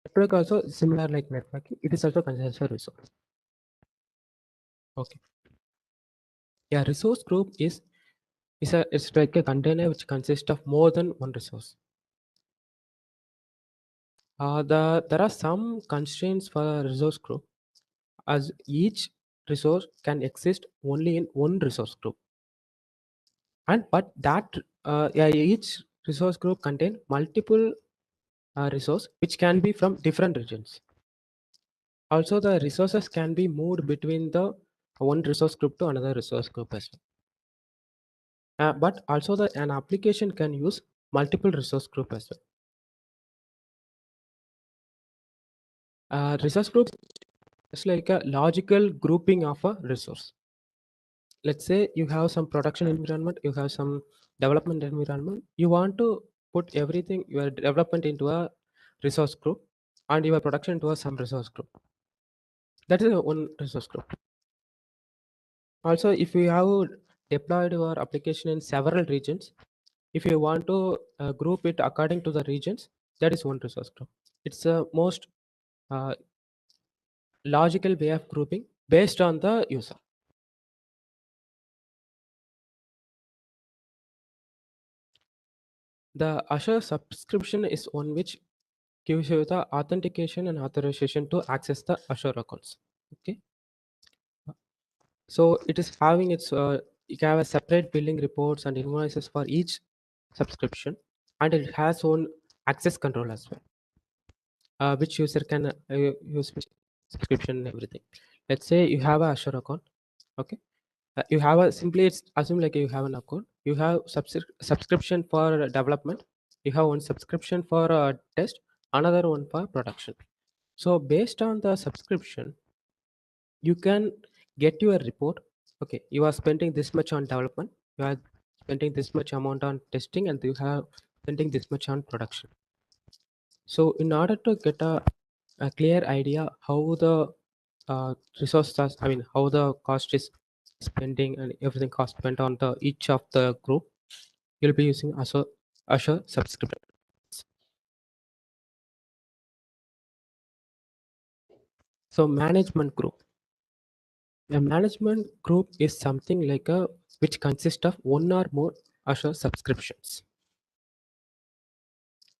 Network also similar like networking. It is also considered as a resource. Okay. Yeah, resource group is it's like a container which consists of more than one resource. There are some constraints for a resource group, as each resource can exist only in one resource group, and but that each resource group contain multiple resource which can be from different regions. Also, the resources can be moved between the one resource group to another resource group as well. But also an application can use multiple resource group as well. Resource group is like a logical grouping of a resource. Let's say you have some production environment, you have some development environment. You want to put everything, your development into a resource group and your production into some resource group. That is one resource group. Also, if you have deployed your application in several regions, if you want to group it according to the regions, that is one resource group. It's the most uh, logical way of grouping based on the user. The Azure subscription is one which gives you the authentication and authorization to access the Azure accounts. Okay, so it is having its you can have a separate billing reports and invoices for each subscription, and it has own access control as well, which user can use which subscription and everything. Let's say you have a Azure account. Okay, you have a simply it's assume like you have an account. You have subscription for development. You have one subscription for test, another one for production. So based on the subscription, you can get your report. Okay, you are spending this much on development, you are spending this much amount on testing, and you have spending this much on production. So in order to get a clear idea how the resources, I mean how the cost is spending and everything cost spent on the each of the group, you'll be using Azure subscription. So management group. A management group is something like a which consists of one or more Azure subscriptions.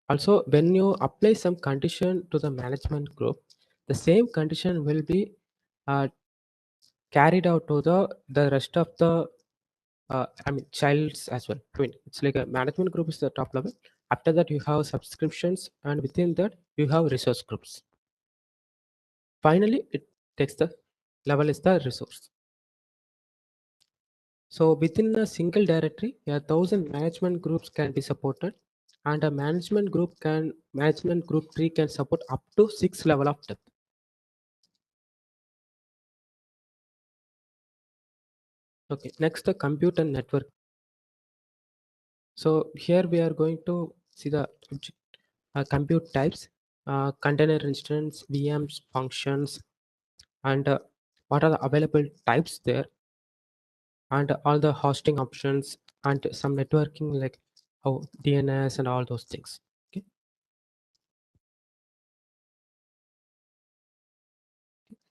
Also, when you apply some condition to the management group, the same condition will be carried out to the rest of the I mean childs as well. I mean it's like a management group is the top level. After that you have subscriptions, and within that you have resource groups. Finally, it takes the level is the resource. So within a single directory, 1,000 management groups can be supported, and a management group tree can support up to 6 level of depth. Okay, next the compute and network. So here we are going to see the compute types, container instance, VMs, functions, and what are the available types there, and all the hosting options, and some networking like how DNS and all those things. Okay.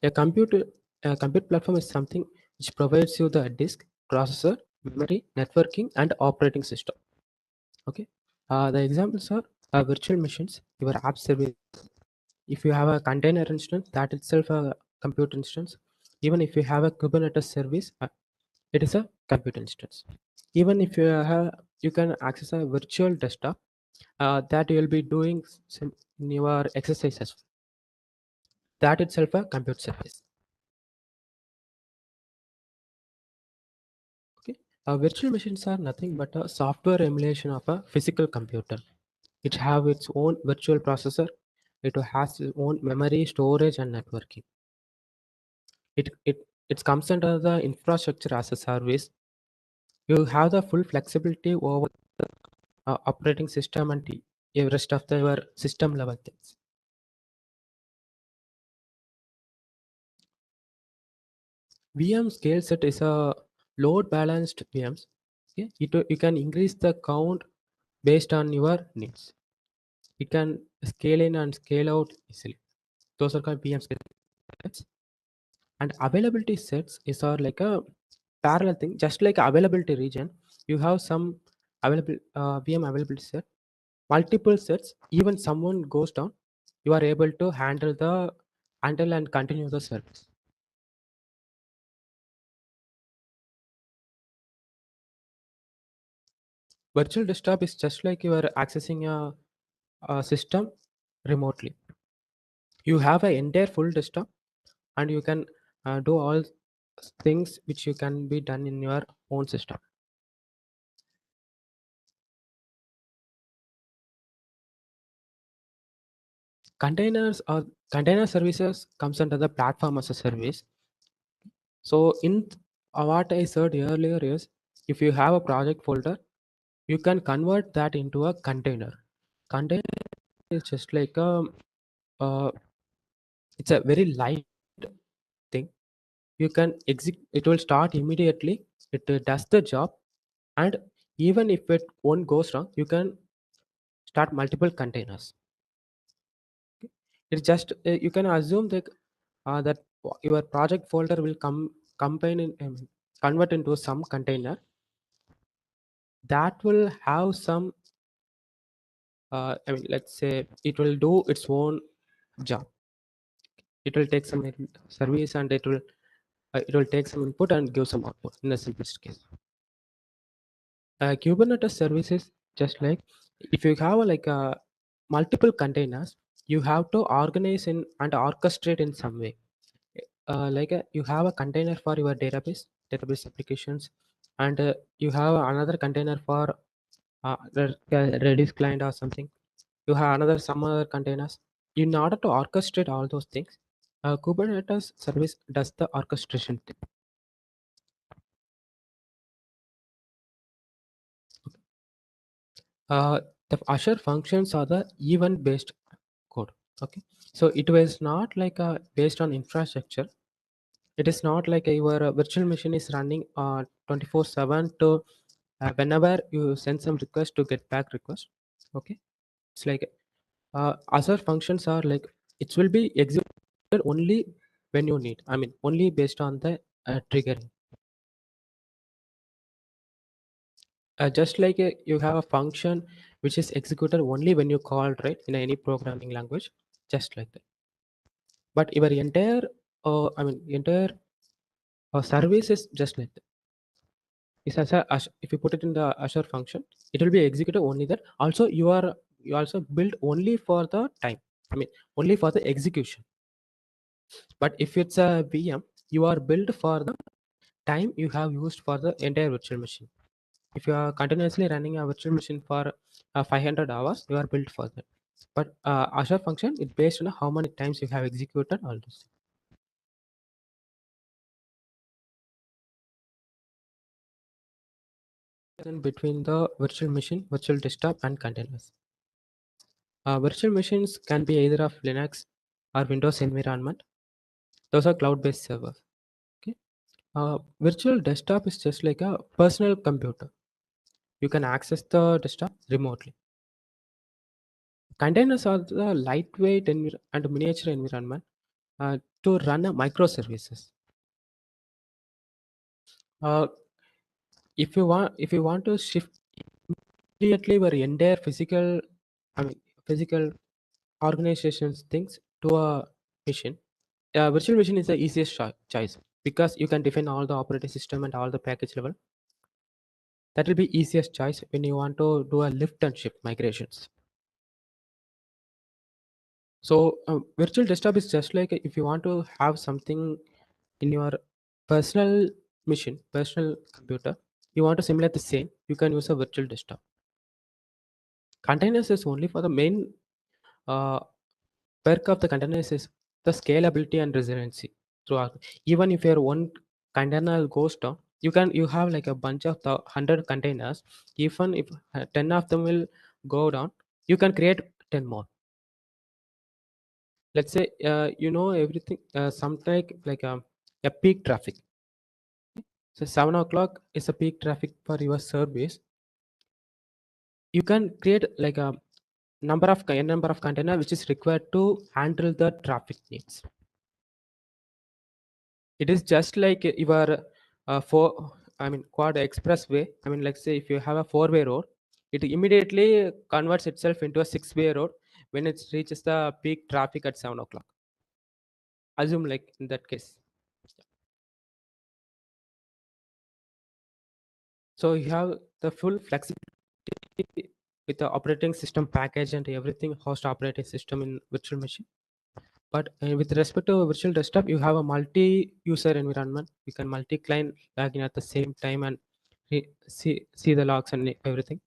A compute platform is something which provides you the disk, processor, memory, networking, and operating system. Okay. The examples are virtual machines, your app service. If you have a container instance, that itself a compute instance. Even if you have a Kubernetes service, it is a compute instance. Even if you can access a virtual desktop, that you will be doing in your exercises. That itself a compute service. Okay, virtual machines are nothing but a software emulation of a physical computer. It have its own virtual processor. It has its own memory, storage, and networking. It comes under the infrastructure as a service. You have the full flexibility over the operating system and the rest of your system level things. VM scale set is a load balanced VMs. Okay? You can increase the count based on your needs. It can scale in and scale out easily. Those are called VM scale sets. And availability sets is like a parallel thing. Just like availability region, you have some available VM availability set, multiple sets. Even someone goes down, you are able to handle and continue the service. Virtual desktop is just like you are accessing a system remotely. You have an entire full desktop, and you can do all things which you can be done in your own system. Container services comes under the platform as a service. So in what I said earlier is, if you have a project folder, you can convert that into a container. Container is just like it's a very light thing. You can exit, it will start immediately. It does the job, and even if it one goes wrong, you can start multiple containers. It's just you can assume that your project folder will combine in convert into some container that will have some let's say it will do its own job. It will take some service, and it will take some input and give some output in the simplest case. Kubernetes services, just like if you have multiple containers, you have to organize in and orchestrate in some way. You have a container for your database applications, and you have another container for Redis client or something. You have some other containers. In order to orchestrate all those things, Kubernetes service does the orchestration thing. The Azure functions are the event-based code. Okay, so it was not like based on infrastructure. It is not like your virtual machine is running 24/7 to whenever you send some request to get back request. Okay, it's like Azure functions are like it will be executed only when you need. I mean, only based on the triggering. Just like you have a function which is executed only when you call, right, in any programming language, just like that. But your entire service is just like that. It's if you put it in the Azure function, it will be executed only that. Also, you also build only for the time. I mean, only for the execution. But if it's a VM, you are built for the time you have used for the entire virtual machine. If you are continuously running a virtual machine for 500 hours, you are built for that. But Azure function is based on how many times you have executed all this. Between the virtual machine, virtual desktop, and containers. Virtual machines can be either of Linux or Windows environment. Those are cloud-based servers. Okay. Virtual desktop is just like a personal computer. You can access the desktop remotely. Containers are the lightweight and miniature environment to run a microservices. If you want to shift immediately your entire physical organizations things to a machine, virtual machine is the easiest choice because you can define all the operating system and all the package level. That will be easiest choice when you want to do a lift and shift migrations. So virtual desktop is just like if you want to have something in your personal machine, personal computer, you want to simulate the same, you can use a virtual desktop. Containers is only for the main perk of the containers is the scalability and resiliency. Throughout, even if your one container goes down, you have like a bunch of 100 containers. Even if 10 of them will go down, you can create 10 more. Let's say everything something like a peak traffic. So 7 o'clock is a peak traffic for your service. You can create like a number of container which is required to handle the traffic needs. It is just like your quad expressway. I mean, like say if you have a 4-way road, it immediately converts itself into a 6-way road when it reaches the peak traffic at 7 o'clock. Assume like in that case. So you have the full flexibility with the operating system package and everything, host operating system in virtual machine. But with respect to virtual desktop, you have a multi-user environment. You can multi-client login at the same time and see the logs and everything.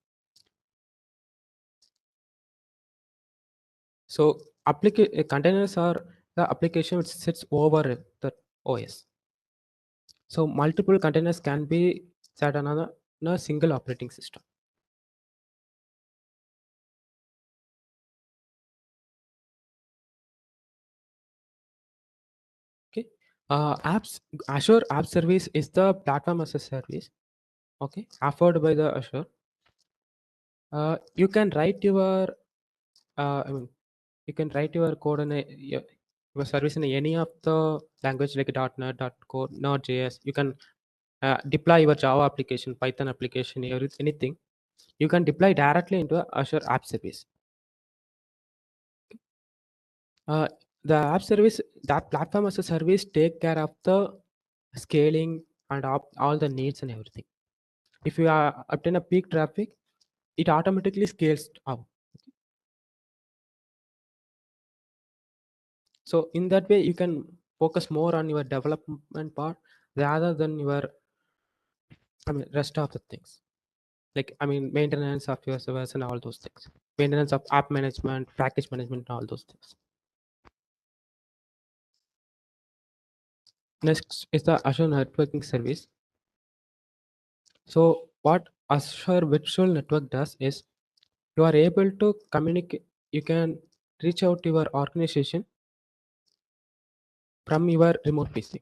So containers are the application which sits over the OS. So multiple containers can be set on a single operating system. Okay. Azure App Service is the platform as a service. Okay, offered by the Azure. You can write your you can write your code in your service in any of the language like .NET, .Core, Node.js. You can deploy your Java application, Python application, anything. You can deploy directly into Azure App Service. The app service, that platform as a service, take care of the scaling and all the needs and everything. If you obtain a peak traffic, it automatically scales out. So in that way, you can focus more on your development part rather than your rest of the things. Like maintenance of your servers and all those things. Maintenance of app management, package management, all those things. Next is the Azure Networking Service. So what Azure Virtual Network does is you are able to communicate. You can reach out to your organization from your remote PC.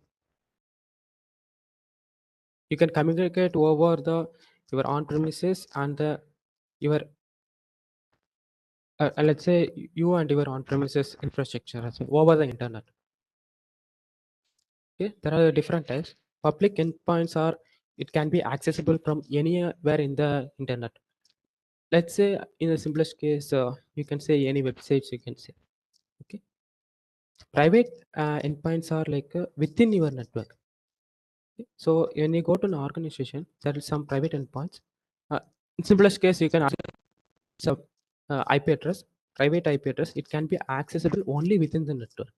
You can communicate over your on-premises and your let's say you and your on-premises infrastructure as well, over the internet. Okay, there are different types. Public endpoints are it can be accessible from anywhere in the internet. Let's say in the simplest case, you can say any websites you can say. Okay, private endpoints are like within your network. Okay? So when you go to an organization, there is some private endpoints. In simplest case, you can access IP address, private IP address. It can be accessible only within the network.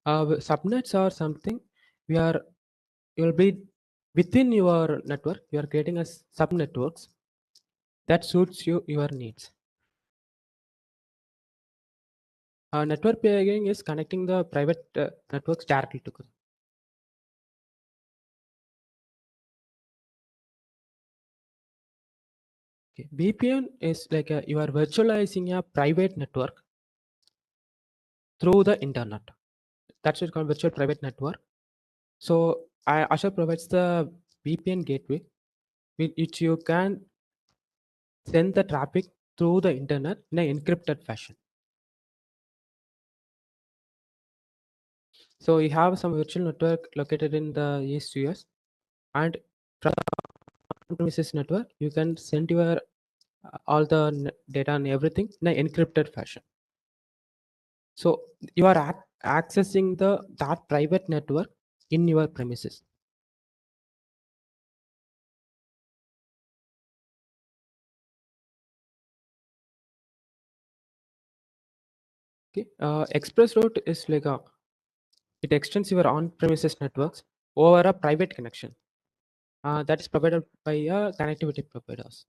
Subnets are something we are you will be within your network. You are creating a subnetworks that suits your needs. Network peering is connecting the private networks directly together. Okay. VPN is like you are virtualizing a private network through the internet. That's it called virtual private network. So Azure provides the VPN gateway with which you can send the traffic through the internet in an encrypted fashion. So you have some virtual network located in the East US, and from the on-premises network, you can send your all the data and everything in an encrypted fashion. So you are accessing that private network in your premises. Okay, express route is like it extends your on-premises networks over a private connection that is provided by connectivity providers.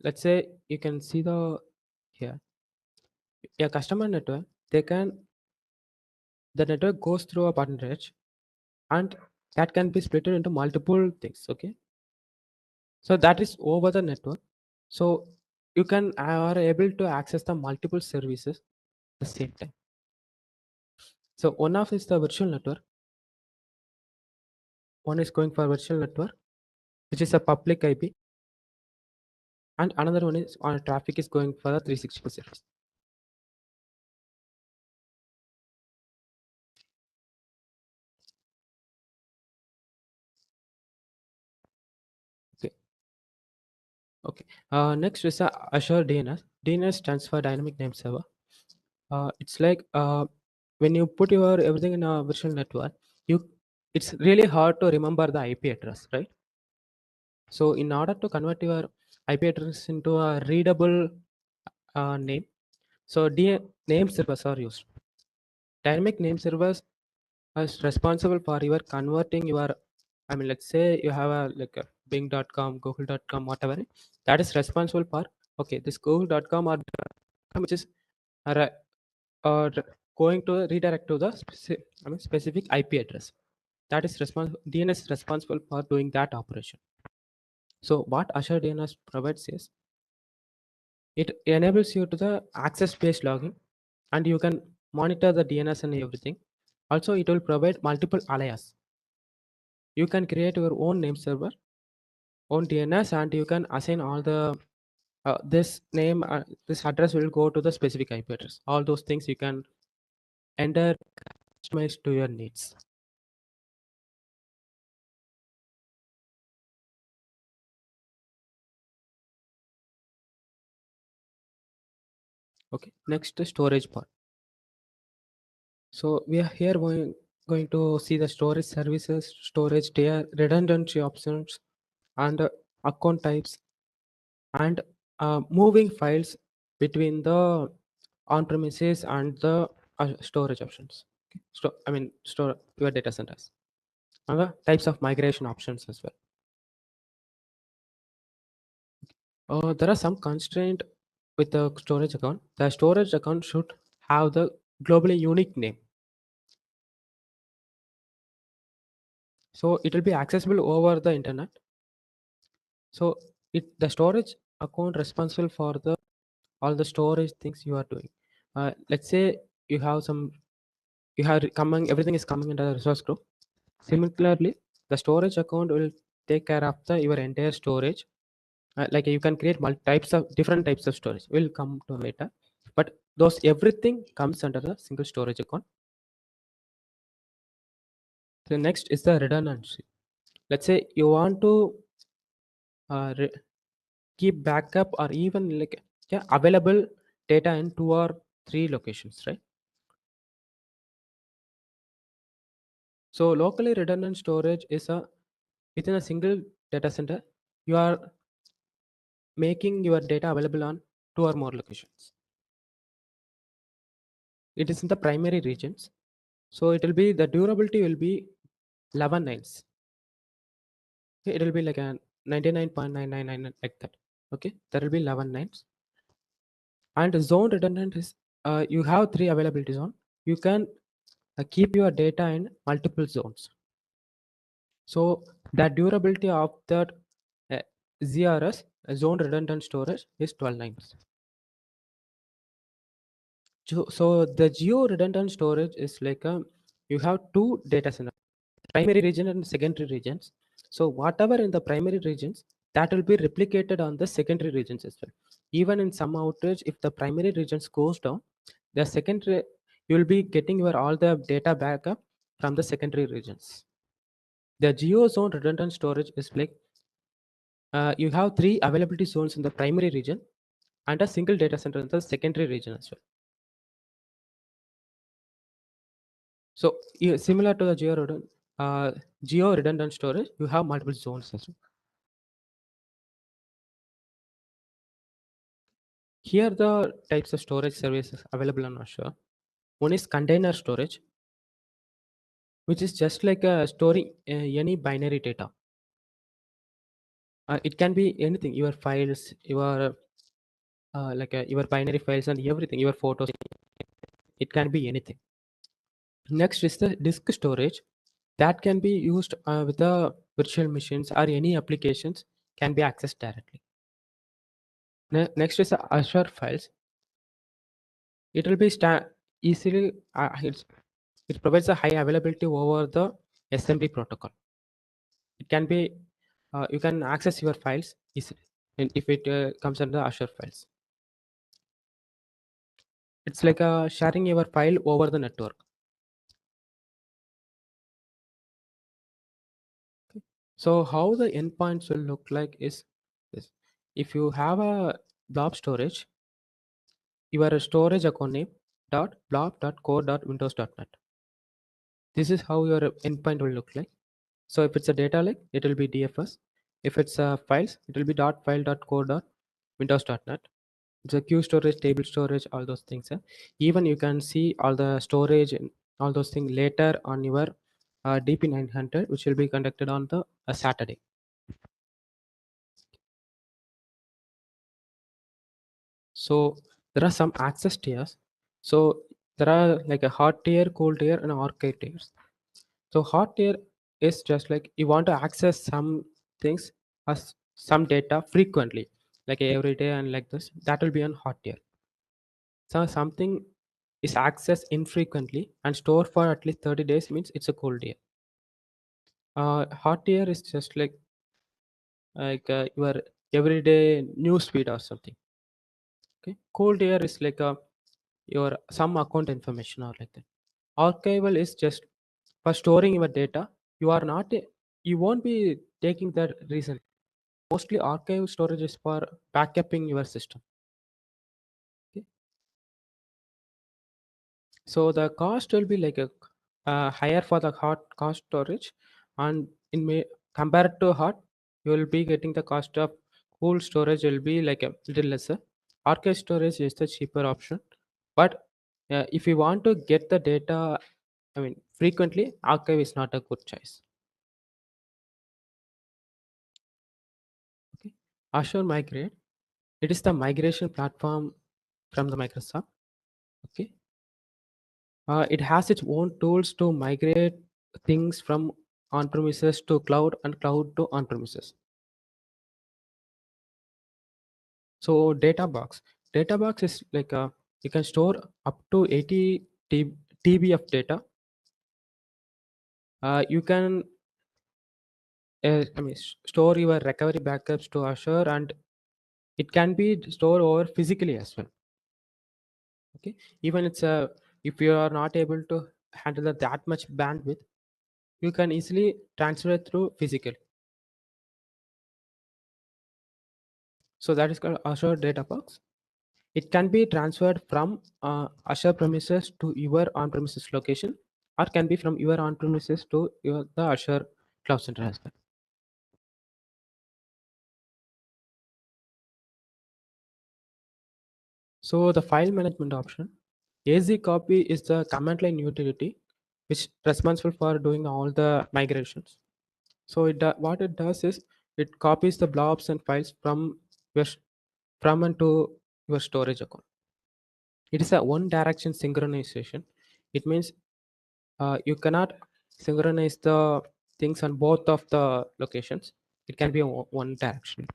Let's say you can see here a customer network. The network goes through a partner edge, and that can be split into multiple things. Okay, so that is over the network. So you are able to access the multiple services at the same time. So one of is the virtual network. One is going for virtual network, which is a public IP, and another one is on traffic is going for the 360 service. Okay. Okay. Next is Azure DNS. DNS stands for Dynamic Name Server. It's like when you put your everything in a virtual network, it's really hard to remember the IP address, right? So in order to convert your IP address into a readable name, so name servers are used. Dynamic name servers is responsible for your converting your, let's say you have a Bing.com, Google.com, whatever, that is responsible for okay, this google.com or which is going to redirect to the specific IP address. That is DNS is responsible for doing that operation. So what Azure DNS provides is it enables you to the access-based logging, and you can monitor the DNS and everything. Also, it will provide multiple alias. You can create your own name server, own DNS, and you can assign all the this name, this address will go to the specific IP address. All those things you can enter, customize to your needs. Okay, next the storage part. So we are here going to see the storage services, storage tier, redundancy options, and account types, and moving files between the on-premises and the storage options. Okay. Store your data centers. And the types of migration options as well. There are some constraint with the storage account. The storage account should have the globally unique name. So it will be accessible over the internet. So the storage account responsible for the all the storage things you are doing. Let's say you have everything is coming into the resource group. Similarly, the storage account will take care of your entire storage. Like you can create different types of storage. We'll come to later, but everything comes under the single storage account. The next is the redundancy. Let's say you want to keep backup or even available data in 2 or 3 locations, right? So locally redundant storage is within a single data center. You are making your data available on 2 or more locations. It is in the primary regions. So it will be, the durability will be 11 nines. Okay, it will be like a 99.999 like that. Okay, there will be 11 nines. And zone redundant is you have 3 availability zone. You can keep your data in multiple zones. So the durability of that ZRS zone redundant storage is 12 nines. So the geo redundant storage is like you have 2 data centers, primary region and secondary regions. So whatever in the primary regions, that will be replicated on the secondary regions as well. Even in some outage, if the primary regions goes down, the secondary, you will be getting your all the data backup from the secondary regions. The geo zone redundant storage is like you have 3 availability zones in the primary region and a single data center in the secondary region as well. So similar to the geo redundant storage, you have multiple zones as well. Here the types of storage services available on Azure. One is container storage, which is just like storing any binary data. It can be anything, your files, your your binary files and everything, your photos. It can be anything. Next is the disk storage. That can be used with the virtual machines or any applications can be accessed directly. Next is the Azure files. It will be easily, it provides a high availability over the SMB protocol. It can be, you can access your files easily and if it comes under Azure files. It's like sharing your file over the network. Okay. So how the endpoints will look like is this. If you have a blob storage, your storage account name .blob.core.windows.net. This is how your endpoint will look like. So if it's a data lake, it will be DFS. If it's files, it will be .file.core.windows.net. It's a queue storage, table storage, all those things. Even you can see all the storage and all those things later on your DP900, which will be conducted on the Saturday. So there are some access tiers. So there are like a hot tier, cold tier, and archive tiers. So hot tier is just like you want to access some things as some data frequently, like every day and like this. That will be on hot tier. So something is accessed infrequently and stored for at least 30 days means it's a cold tier. Hot tier is just like your everyday news feed or something. Okay, cold tier is like your some account information or like that. Archival is just for storing your data. You are not you won't be taking that reason. Mostly archive storage is for backupping your system. Okay. So the cost will be like a higher for the hot cost storage, and in may compared to hot, you will be getting the cost of cool storage will be like a little lesser. Archive storage is the cheaper option, but if you want to get the data, I mean frequently, archive is not a good choice. Okay. Azure Migrate, it is the migration platform from the Microsoft. Okay. It has its own tools to migrate things from on-premises to cloud and cloud to on-premises. So data box is like you can store up to 80 TB of data. You can store your recovery backups to Azure, and it can be stored over physically as well. Okay, even it's a if you are not able to handle that much bandwidth, you can easily transfer it through physical. So that is called Azure Data Box. It can be transferred from Azure premises to your on-premises location, or can be from your on-premises to the Azure Cloud Center as well. So the file management option, AZ copy is the command line utility which is responsible for doing all the migrations. So what it does is it copies the blobs and files from and to your storage account. It is a one direction synchronization. It means you cannot synchronize the things on both of the locations. It can be one direction.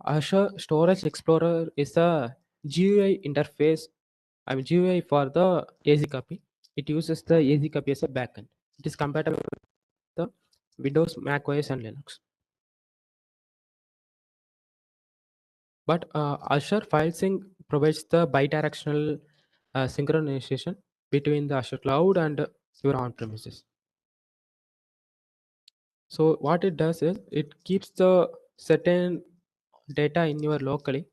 Azure Storage Explorer is a GUI interface. I mean GUI for the AZ copy. It uses the AZ copy as a backend. It is compatible with the Windows, Mac OS, and Linux. But Azure File Sync provides the bidirectional synchronization between the Azure cloud and your on-premises. So what it does is it keeps the certain data in your locally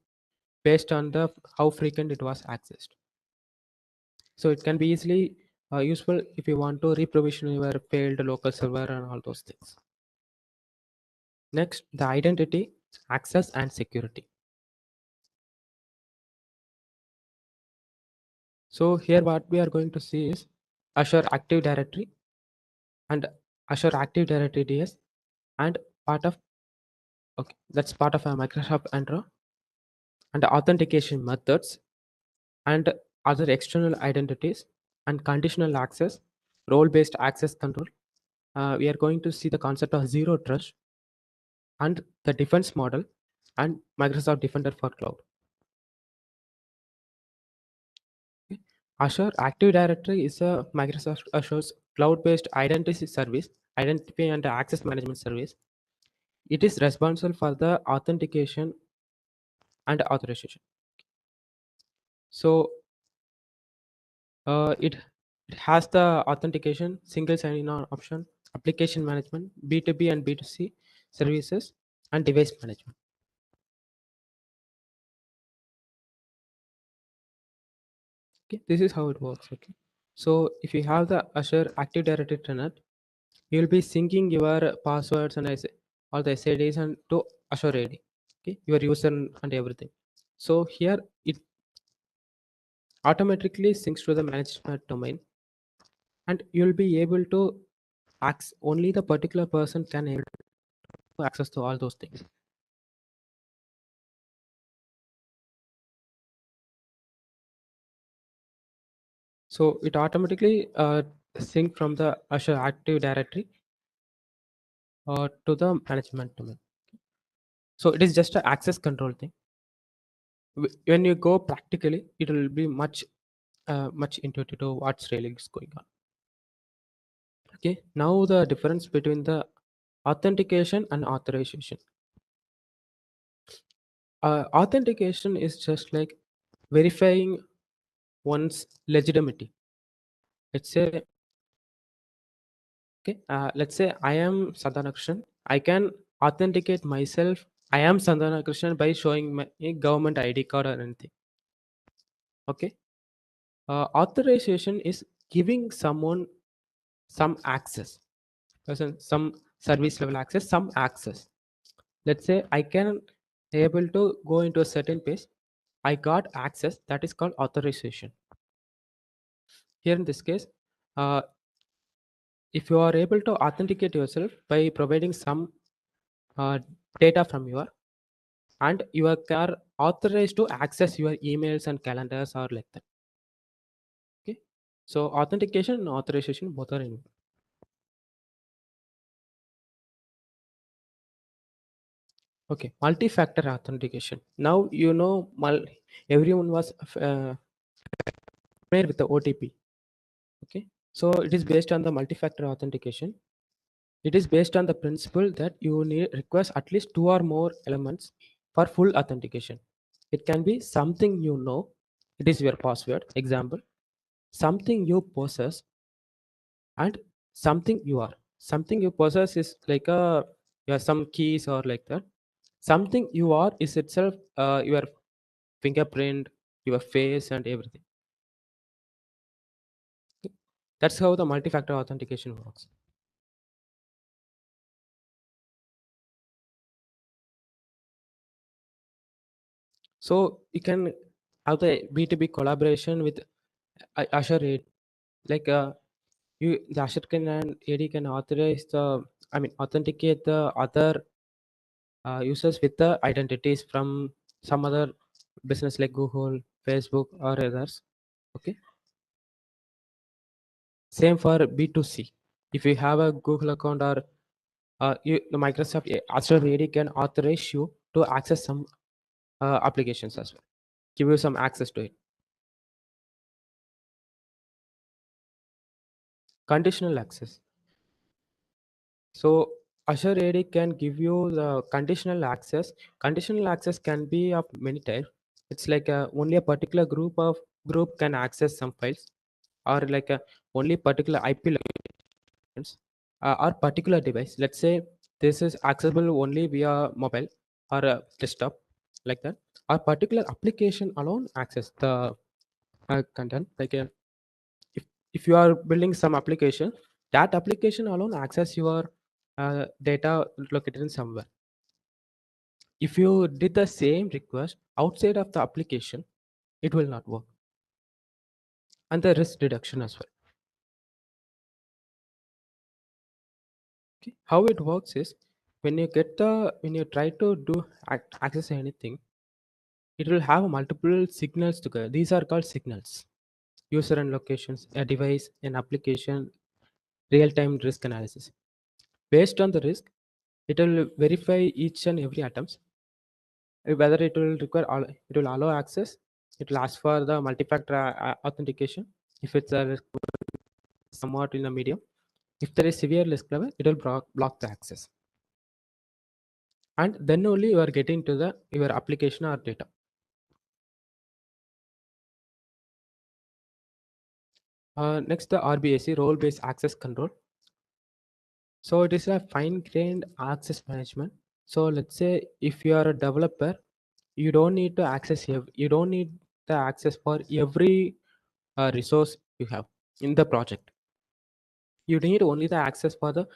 based on the how frequent it was accessed. So it can be easily useful if you want to reprovision your failed local server and all those things. Next, the identity, access, and security. So here what we are going to see is Azure Active Directory and Azure Active Directory DS, and part of that's part of a Microsoft Entra, and authentication methods and other external identities and conditional access, role-based access control. We are going to see the concept of zero trust and the defense model and Microsoft Defender for Cloud. Okay. Azure Active Directory is a Microsoft Azure's cloud-based identity service, identity and access management service. It is responsible for the authentication and authorization. So it has the authentication, single sign-on option, application management, B2B and B2C services, and device management. Okay, this is how it works. Okay, so if you have the Azure Active Directory tenant, you will be syncing your passwords and all the SIDs and to Azure AD. Okay, your user and everything. So here it automatically syncs to the management domain, and you will be able to access only the particular person can able to access to all those things. So it automatically sync from the Azure Active Directory to the management domain. So it is just an access control thing. When you go practically, it will be much intuitive to what's really is going on. Okay, now the difference between the authentication and authorization. Authentication is just like verifying one's legitimacy. Let's say, okay, let's say I am Sadhana Krishnan. I can authenticate myself. I am Sadhana Krishnan by showing my government ID card or anything. Okay, authorization is giving someone some access, some service level access, some access. Let's say I can able to go into a certain page. I got access, that is called authorization. Here in this case, if you are able to authenticate yourself by providing some data from your, and you are authorized to access your emails and calendars or like that. Okay, so authentication and authorization both are in. Okay, multi-factor authentication. Now you know everyone was familiar with the OTP. Okay, so it is based on the multi-factor authentication. It is based on the principle that you need request at least 2 or more elements for full authentication. It can be something you know, it is your password, example, something you possess, and something you are. Something you possess is like some keys or like that. Something you are is itself your fingerprint, your face, and everything. That's how the multi-factor authentication works. So you can have the B2B collaboration with Azure AD. Like the Azure can and AD can authorize authenticate the other users with the identities from some other business like Google, Facebook, or others. Okay. Same for B2C. If you have a Google account or the Microsoft Azure AD can authorize you to access some applications as well, give you some access to it. Conditional access. So Azure AD can give you the conditional access. Conditional access can be of many types. It's like only a particular group can access some files, or like only particular IP locations, or particular device. Let's say this is accessible only via mobile or desktop, like that, or particular application alone access the content. Like if you are building some application, that application alone access your data located in somewhere. If you did the same request outside of the application, it will not work. And the risk reduction as well. Okay. How it works is when you try to do access anything, it will have multiple signals together. These are called signals: user and locations, a device, an application, real-time risk analysis. Based on the risk, it will verify each and every items, whether it will require it will allow access. It will ask for the multi-factor authentication if it's a risk somewhat in a medium. If there is severe risk level, it will block the access, and then only you are getting to your application or data. Next, the RBAC, role-based access control. So it is a fine-grained access management. So let's say if you are a developer, you don't need to access you don't need the access for every resource you have in the project. You need only the access for the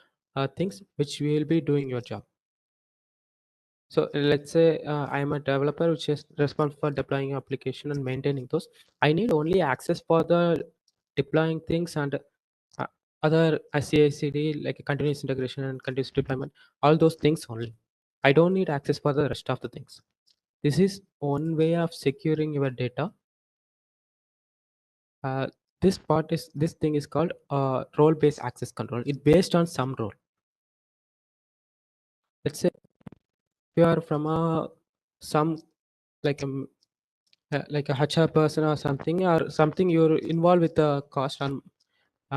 things which will be doing your job. So let's say I am a developer which is responsible for deploying application and maintaining those. I need only access for the deploying things and other CI/CD like continuous integration and continuous deployment, all those things only. I don't need access for the rest of the things. This is one way of securing your data. this thing is called role-based access control. It's based on some role. Let's say you are from some like a HR person or something you're involved with the cost and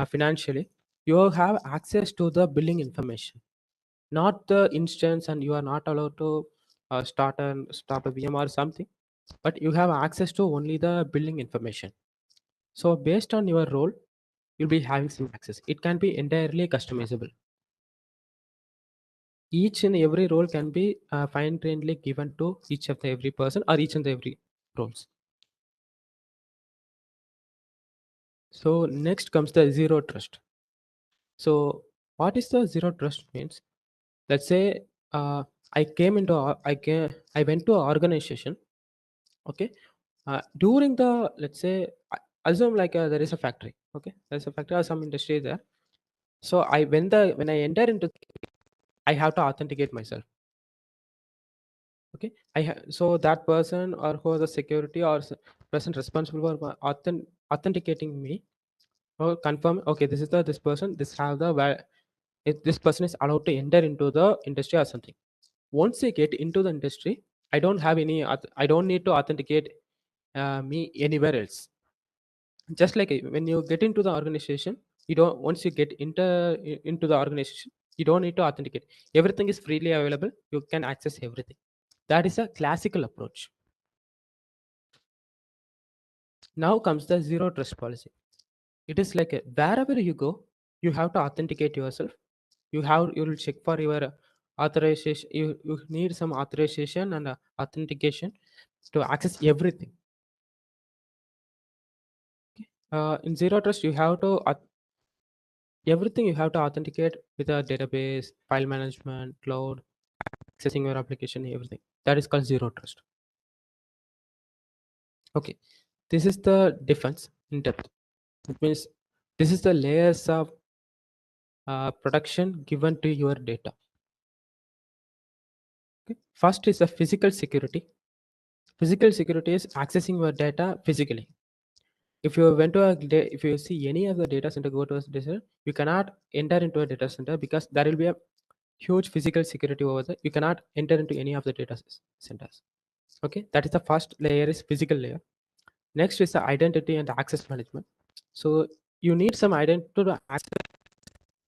financially, you have access to the billing information, not the instance, and you are not allowed to start and stop a VM or something, but you have access to only the billing information. So based on your role, you'll be having some access. It can be entirely customizable. Each and every role can be fine-grainedly given to each of the every person or each and every roles. So next comes the zero trust. So what is the zero trust means? Let's say I went to an organization. Okay, during the, let's say, assume like there is a factory. Okay, there's a factory or some industry there. So when I enter into, I have to authenticate myself. Okay, so that person or who is the security or person responsible for authenticating me or confirm, okay, this is this person, this have the if this person is allowed to enter into the industry or something. Once they get into the industry, I don't have any I don't need to authenticate me anywhere else. Just like when you get into the organization, you don't, once you get into the organization, you don't need to authenticate. Everything is freely available, you can access everything. That is a classical approach. Now comes the zero trust policy. It is like wherever you go, you have to authenticate yourself. You will check for your authorization. You need some authorization and authentication to access everything. In zero trust, you have to everything you have to authenticate with a database, file management, cloud, accessing your application, everything. That is called zero trust. Okay, this is the defense in depth. It means this is the layers of protection given to your data. Okay. First is the physical security. Physical security is accessing your data physically. If you went to if you see any of the data center, go to a data center, you cannot enter into a data center because there will be a huge physical security over there. You cannot enter into any of the data centers. Okay, that is the first layer, is physical layer. Next is the identity and access management. So you need some identity to access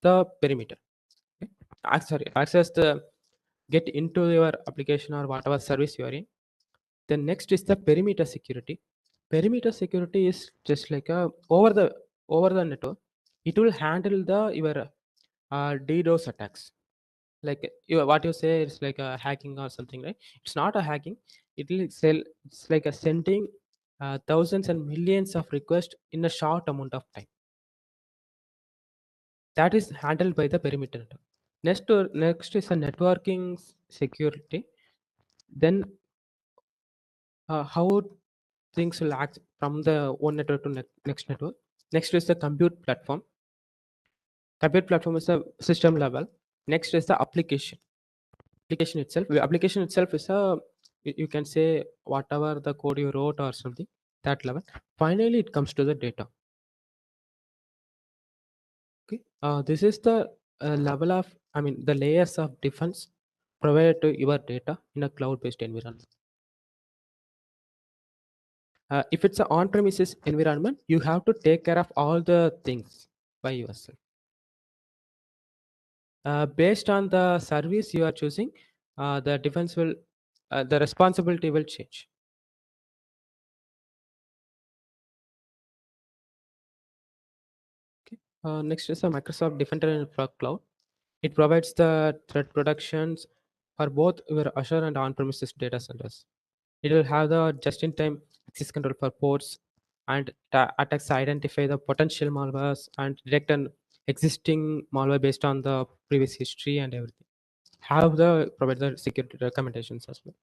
the perimeter. Okay? Access the get into your application or whatever service you are in. Then next is the perimeter security. Perimeter security is just like a over the network. It will handle the your DDoS attacks. Like what you say is like a hacking or something, right? It's not a hacking. It will sell. It's like a sending thousands and millions of requests in a short amount of time. That is handled by the perimeter network. Next is a networking security. Then how things will act from the one network to next network. Next is the compute platform. Compute platform is a system level. Next is the application. Application itself. The application itself is a, you can say whatever the code you wrote or something, that level. Finally, it comes to the data. Okay. This is the level of, I mean, the layers of defense provided to your data in a cloud-based environment. If it's an on-premises environment, you have to take care of all the things by yourself. Based on the service you are choosing, the defense will, the responsibility will change. Okay. Next is the Microsoft Defender Infra Cloud. It provides the threat protections for both your Azure and on-premises data centers. It will have the just-in-time access control for ports, and attacks identify the potential malwares and detect an existing malware based on the previous history and everything. Have the provide the security recommendations as well.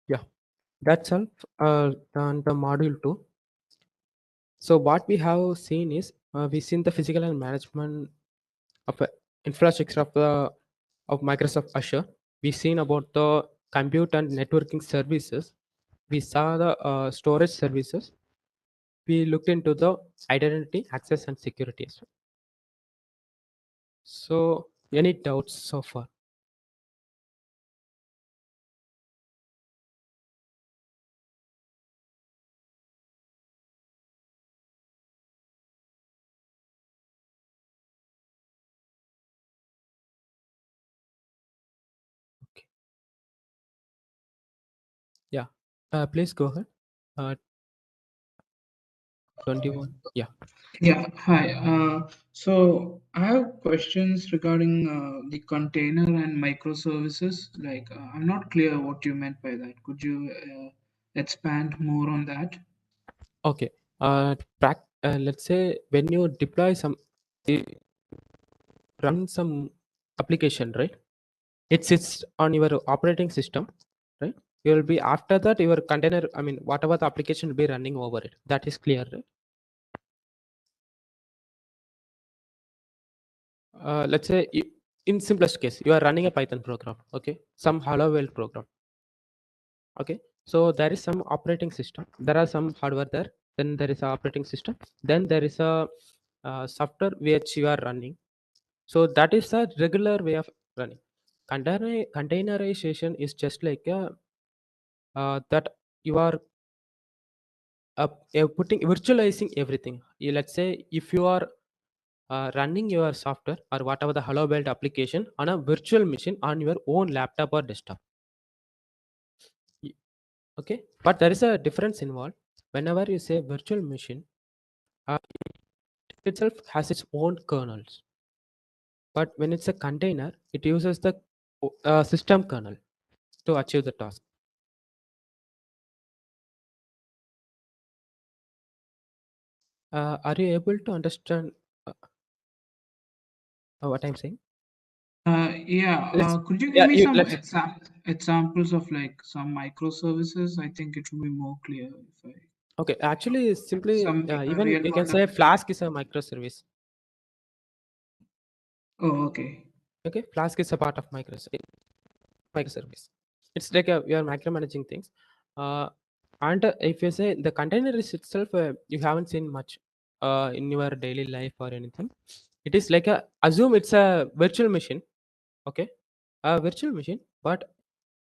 Yeah, that's all on the module 2. So what we have seen is we've seen the physical and management of infrastructure of Microsoft Azure. We've seen about the compute and networking services. we saw the storage services. We looked into the identity, access, and security as well. So, any doubts so far? Okay. Yeah. Please go ahead. 21. Yeah. Yeah, hi. So I have questions regarding the container and microservices. Like, I'm not clear what you meant by that. Could you expand more on that? Okay. Let's say when you deploy you run some application, right? It sits on your operating system, right? You will be after that your container. I mean, whatever the application will be running over it. That is clear, right? Let's say in simplest case, you are running a Python program. Okay, some Hello World program. Okay, so there is some operating system. There are some hardware there. Then there is a operating system. Then there is a software which you are running. So that is a regular way of running. Containerization is just like a that you are putting virtualizing everything. Let's say if you are running your software or whatever the Hello World application on a virtual machine on your own laptop or desktop. Okay, but there is a difference involved. Whenever you say virtual machine, it itself has its own kernels. But when it's a container, it uses the system kernel to achieve the task. Are you able to understand what I'm saying? Could you give Yeah, me some let's. examples of like some microservices? I think it would be more clear if I Okay, actually, simply some even real you can world say application. Flask is a microservice. Oh, okay. Okay, Flask is a part of microservice. It's like you are micromanaging things. And if you say the container is itself, you haven't seen much in your daily life or anything. It is like assume it's a virtual machine. Okay, a virtual machine, but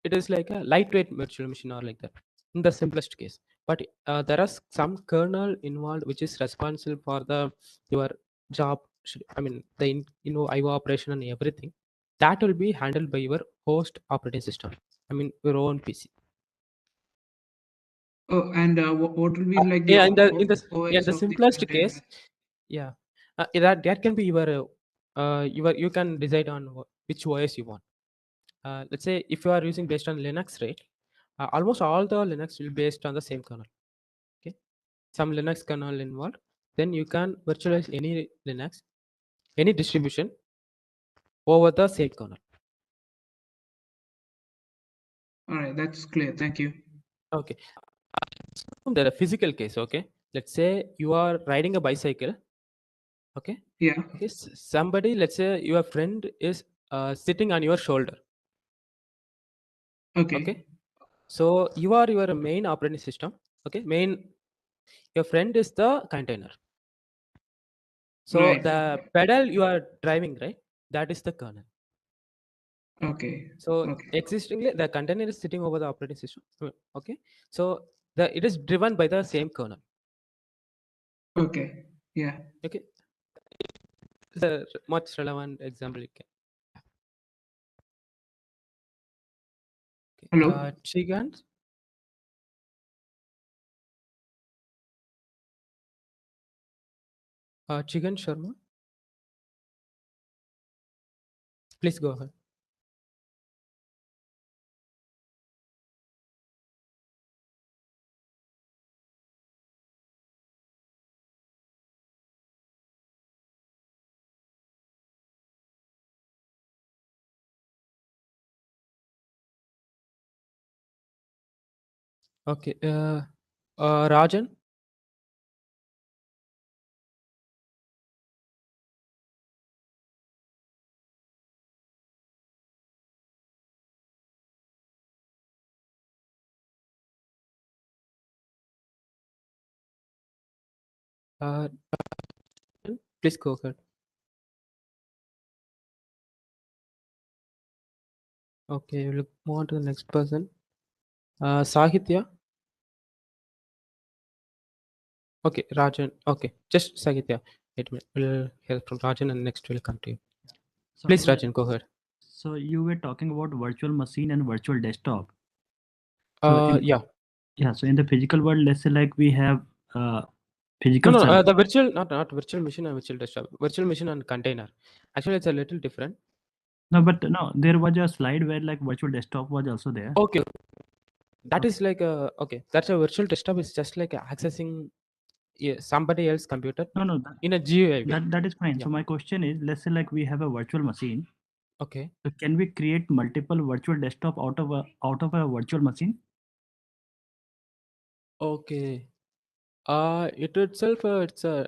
it is like a lightweight virtual machine or like that in the simplest case. But there are some kernel involved which is responsible for the your job. I mean the IO operation and everything that will be handled by your host operating system. I mean your own PC. Oh, and what will be like the Yeah, in OS the of the simplest case, container? yeah, that can be your you can decide on which OS you want. Let's say if you are using based on Linux, right? Almost all the Linux will be based on the same kernel. Okay, some Linux kernel involved. Then you can virtualize any Linux, any distribution over the same kernel. All right, that's clear. Thank you. Okay. The physical case. Okay. Let's say you are riding a bicycle. Okay. Yeah. Okay. Somebody, let's say your friend is sitting on your shoulder. Okay. Okay. So you are your main operating system. Okay. Your friend is the container. So Right. the pedal you are driving, right? That is the kernel. Okay. So Okay. existingly, the container is sitting over the operating system. Okay. So it is driven by the same kernel. Okay. Yeah. Okay. It's a much relevant example you can. Okay. Hello. Chigant. Chigant Sharma. Please go ahead. Okay. Rajan. Please go ahead. Okay, we'll move on to the next person. Sahitya. Okay, Rajan. Okay, just Sahitya. Wait a minute. We'll hear from Rajan and next we'll come to you. So Please, Rajan, go ahead. So you were talking about virtual machine and virtual desktop. So Yeah. So in the physical world, let's say like we have physical No, server. the virtual, not virtual machine and virtual desktop. Virtual machine and container. Actually, it's a little different. No, but no, there was a slide where like virtual desktop was also there. Okay. That is like a, okay. That's a virtual desktop is just like accessing somebody else's computer. No, in a GUI way. That is fine. Yeah. So my question is, let's say like we have a virtual machine. Okay. So can we create multiple virtual desktop out of a virtual machine? Okay. It itself, it's a,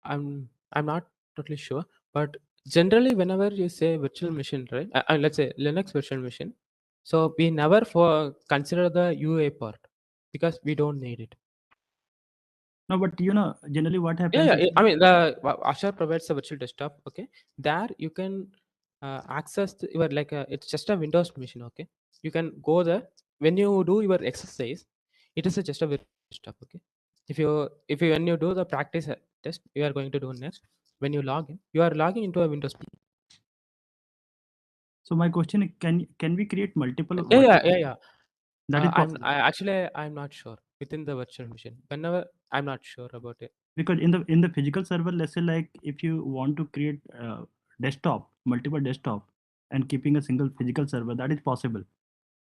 I'm not totally sure, but generally whenever you say virtual machine, right? Let's say Linux virtual machine. So we never consider the UA part because we don't need it. No, but generally what happens? Yeah. I mean, the Azure provides a virtual desktop. Okay, there you can access your it's just a Windows machine. Okay, you can go there when you do your exercise. It is just a virtual desktop. Okay, if you when you do the practice test, you are going to do next. When you log in, you are logging into a Windows PC. So my question is, can we create multiple? Yeah. That is possible. I'm not sure within the virtual machine. Whenever I'm not sure about it. Because in the physical server, let's say like if you want to create multiple desktop and keeping a single physical server, that is possible.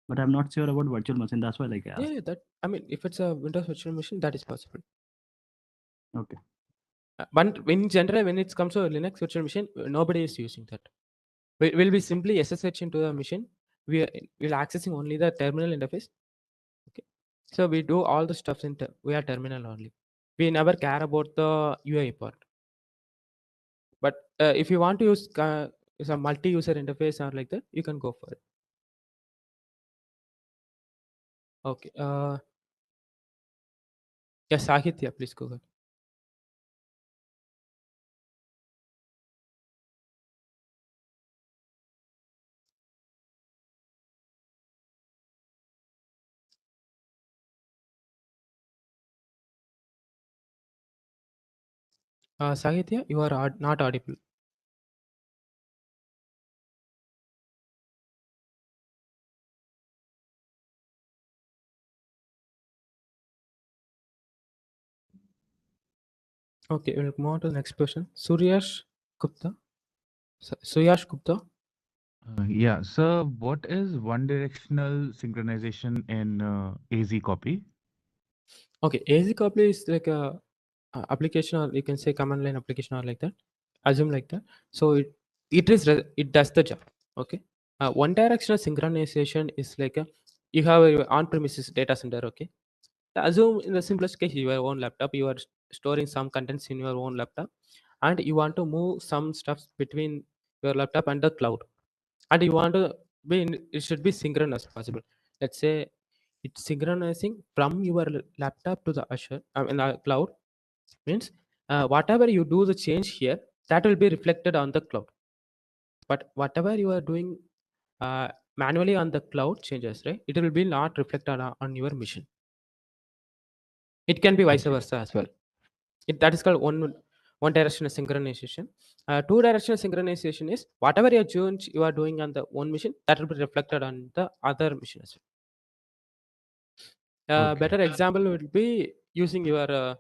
But I'm not sure about virtual machine. That's why like I asked. Yeah, that, I mean, if it's a Windows virtual machine, that is possible. Okay. But in general, when it comes to Linux virtual machine, nobody is using that. We'll be simply SSH into the machine. We'll accessing only the terminal interface. Okay, so we do all the stuff in via terminal only. We never care about the UI part. But if you want to use a multi-user interface or like that, you can go for it. Okay. Yeah, Sahitya, please go ahead. Sahitya, you are not audible. Okay, we'll move on to the next person. Suryash Gupta. Suyash Gupta. Yeah, so what is one directional synchronization in AZ copy? Okay, AZ copy is like a application, or you can say command line application or like that. Assume like that. So it does the job. Okay. One directional synchronization is like you have a on-premises data center. Okay. Assume in the simplest case, your own laptop, you are storing some contents in your own laptop, and you want to move some stuff between your laptop and the cloud, and you want to it should be synchronous possible. Let's say it's synchronizing from your laptop to the Azure, in the cloud. Means whatever you do the change here, that will be reflected on the cloud. But whatever you are doing manually on the cloud changes, right? It will be not reflected on your machine. It can be vice versa as well. That is called one directional synchronization. Two directional synchronization is whatever you are doing on the one machine, that will be reflected on the other machine as well. Better example would be using your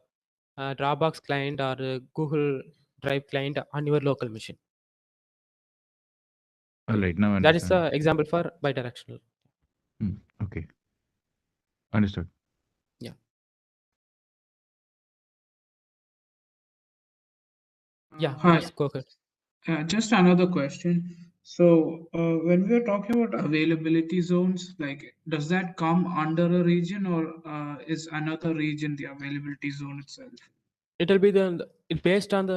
Dropbox client or Google Drive client on your local machine. All right, now I That is understand. the example for bidirectional. Okay, understood. Yeah. Yeah, Hi. please go ahead. Just another question. So, when we are talking about availability zones, like, does that come under a region, or is another region the availability zone itself? It will be based on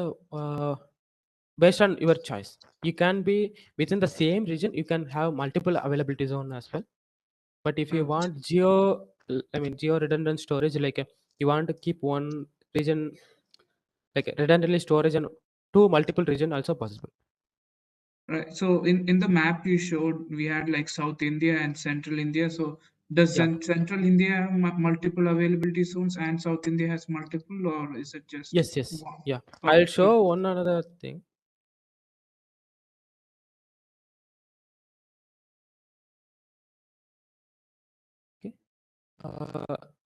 your choice. You can be within the same region. You can have multiple availability zone as well. But if you want geo redundant storage, like you want to keep one region like redundantly storage and two multiple region also possible. Right. So in the map you showed, we had like South India and Central India. So does Yeah. Central India have multiple availability zones and South India has multiple, or is it just Yes. one? Yeah. Okay. I'll show one another thing. Okay.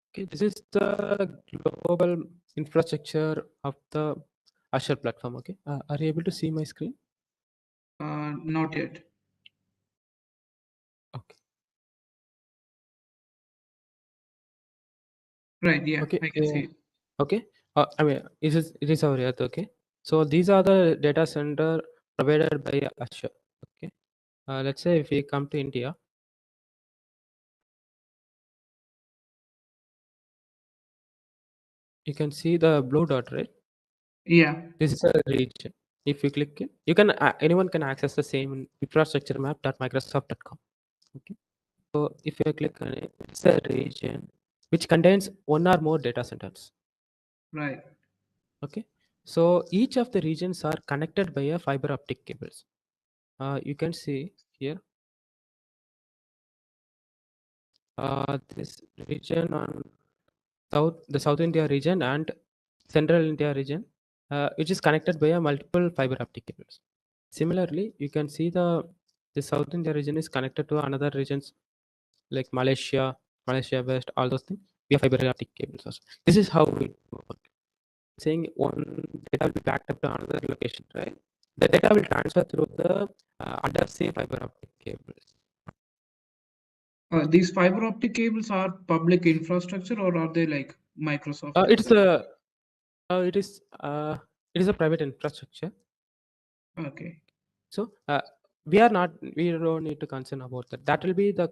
Okay. This is the global infrastructure of the Azure platform. Okay. Are you able to see my screen? Not yet. Okay. Right. Yeah. Okay. I can see it. Okay. I mean, it is our Earth. Okay. So these are the data center provided by Azure. Okay. Let's say if we come to India, you can see the blue dot, right? Yeah. This is a region. If you click it, you can anyone can access the same infrastructure map.microsoft.com. Okay. So if you click on it, it's a region which contains one or more data centers. Right. Okay. So each of the regions are connected by a fiber optic cables. You can see here this region on the South India region and Central India region, which is connected by a multiple fiber optic cables. Similarly, you can see the South India region is connected to another regions like Malaysia, Malaysia West, all those things. We have fiber optic cables also. This is how we work. Saying one data will be backed up to another location, right? The data will transfer through the undersea fiber optic cables. These fiber optic cables are public infrastructure, or are they like Microsoft? It is a private infrastructure. Okay. So we don't need to concern about that. That will be the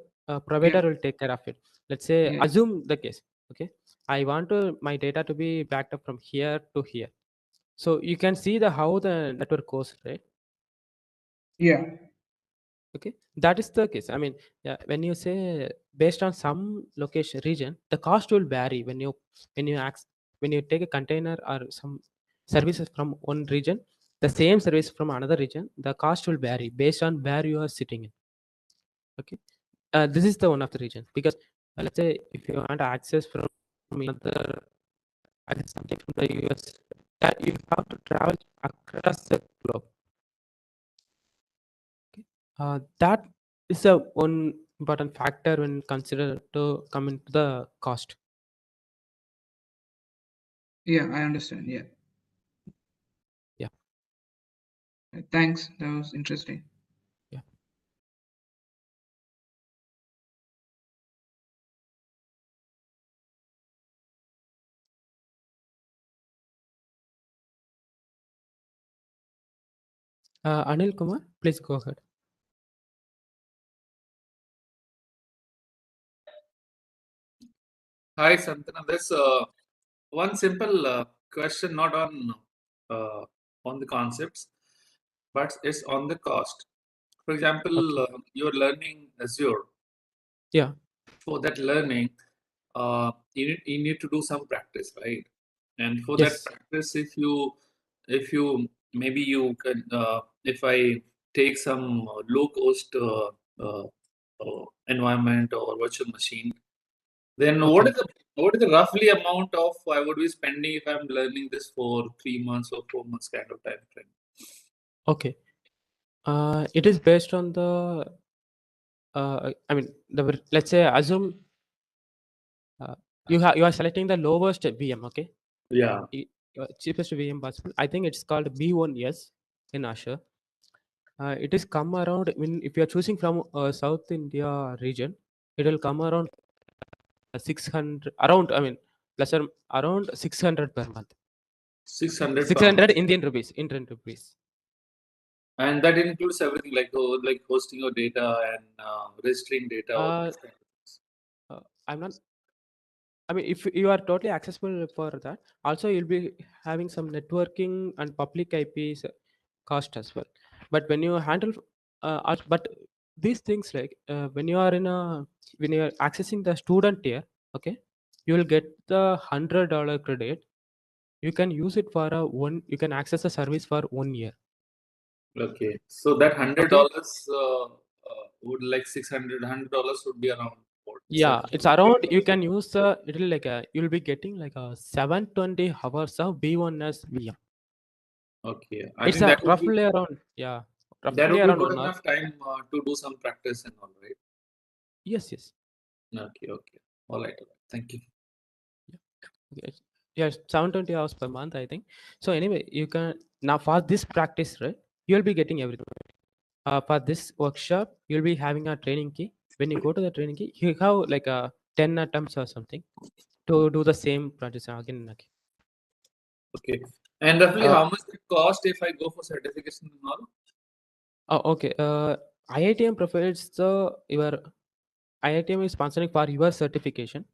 provider will take care of it. Let's say Yeah. assume the case. Okay, I want my data to be backed up from here to here. So you can see how the network goes, right? Yeah. Okay, that is the case. I mean, yeah, when you say based on some location region, the cost will vary when you take a container or some services from one region, the same service from another region, the cost will vary based on where you are sitting in. Okay, this is the one of the region because let's say if you want access from another access something from the US, that you have to travel across the globe. That is a one important factor when considered to come into the cost. Yeah, I understand. Yeah. Yeah. Thanks. That was interesting. Yeah. Anil Kumar, please go ahead. Hi, Santana. There's one simple question, not on the concepts, but it's on the cost. For example, Okay. you're learning Azure. Yeah. For that learning, you need to do some practice, right? And for that Yes. practice, if you maybe you can if I take some low cost environment or virtual machine, then Okay. what is the roughly amount of I would be spending if I'm learning this for 3 months or 4 months kind of time frame? Okay. It is based on the I mean let's say assume you are selecting the lowest VM. Okay. Yeah. Cheapest VM possible. I think it's called B1S in Azure. It is come around if you are choosing from South India region, it will come around 600 around. I mean, plus or around 600 per month. 600 per 600 month. Indian rupees. Indian rupees. And that includes everything like hosting your data and registering data. All these kind of things. I'm not. I mean, if you are totally accessible for that, also you'll be having some networking and public IPs cost as well. But when you handle, but these things like when you are when you are accessing the student tier, okay, you will get the $100 credit you can use it for you can access the service for 1 year. Okay, so that $100 would like $600 would be around what? Yeah, it's around, you can use it'll like you'll be getting like a 720 hours of B1S VM. Okay, I It's think that would be roughly around, yeah, roughly around 1 good hour. enough time to do some practice and all, right? Yes, yes. Okay, okay. All right. Thank you. Okay. Yeah, 720 hours per month, I think. So anyway, you can now for this practice, right? You'll be getting everything. For this workshop, you'll be having a training key. When you go to the training key, you have like a 10 attempts or something to do the same practice again and again. Okay. And roughly how much it cost if I go for certification and all? Oh, okay. IITM provides your IITM is sponsoring for your certification.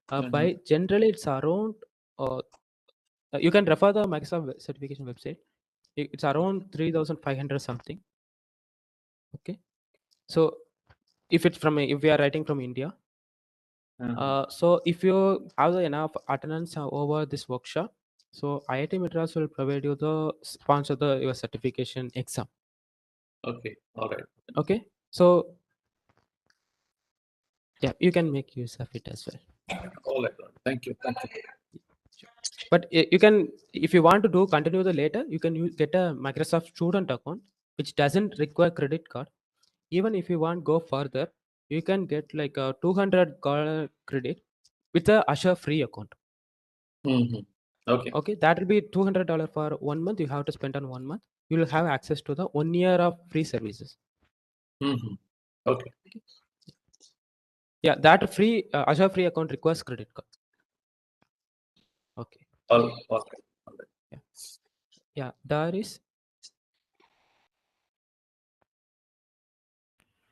By generally, it's around. You can refer the Microsoft certification website. It's around 3,500 something. Okay. So if it's from if we are writing from India, so if you have enough attendance over this workshop, so IIT Madras will provide you the sponsor your certification exam. Okay. All right. Okay. So yeah, you can make use of it as well. All right. Thank you. Thank you. But you can, if you want to continue the later, you can get a Microsoft student account, which doesn't require credit card. Even if you want go further, you can get like a $200 credit with a Azure free account. Okay. Okay, that will be $200 for 1 month. You have to spend on 1 month. You will have access to the 1 year of free services. Okay. Yeah, that free Azure free account requires credit card. Okay. All right. Yeah. Yeah, there is.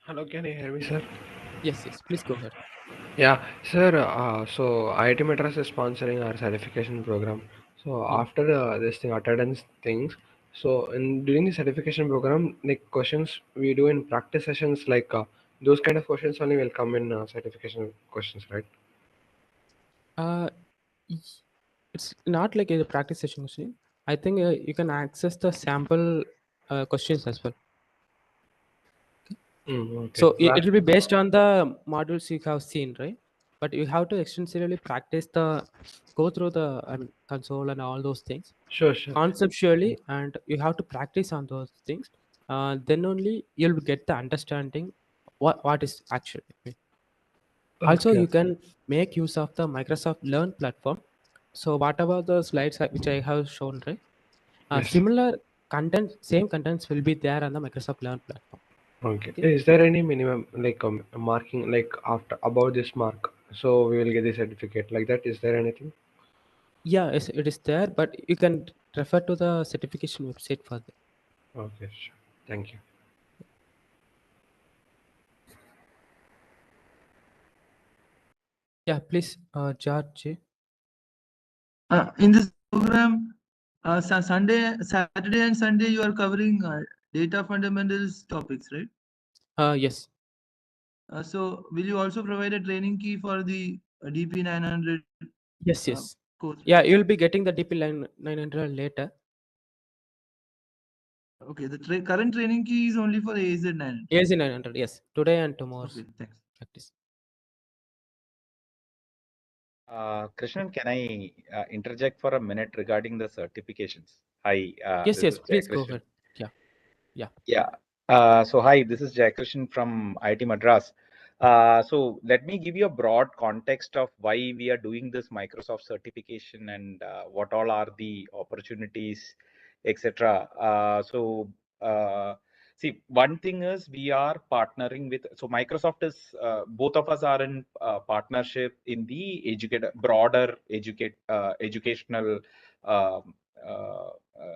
Hello, can you hear me, sir? Yes, yes. Please go ahead. Yeah, sir. So IIT Madras is sponsoring our certification program. So after this thing, attendance things. So during the certification program, like questions we do in practice sessions, like those kind of questions only will come in certification questions, right? It's not like a practice session machine. I think you can access the sample questions as well. Okay. So it will be based on the modules you have seen, right? But you have to extensively practice go through the console and all those things. Sure. Conceptually, and you have to practice on those things. Then only you'll get the understanding what is actually. Also, Okay. you can make use of the Microsoft Learn platform. So whatever the slides which I have shown, right? Yes. Similar content, same contents will be there on the Microsoft Learn platform. Okay. Is there any minimum like marking like after above this mark, so we will get the certificate like that? Is there anything? Yeah, it is there, but you can refer to the certification website for that. Okay, sure. Thank you. Yeah, please, George. In this program, Saturday and Sunday, you are covering data fundamentals topics, right? Yes. So will you also provide a training key for the DP 900? Yes. Course? Yeah, you'll be getting the DP 900 later. Okay, the current training key is only for AZ 900. AZ 900, yes. Today and tomorrow. Okay, thanks. Practice. Krishnan, can I interject for a minute regarding the certifications? Hi, Yes, this is please go Jayakrishan. ahead. Yeah. So hi, this is Jayakrishan from IIT Madras. So let me give you a broad context of why we are doing this Microsoft certification and what all are the opportunities, etc. See, one thing is we are partnering with, so Microsoft is, both of us are in partnership in the broader educational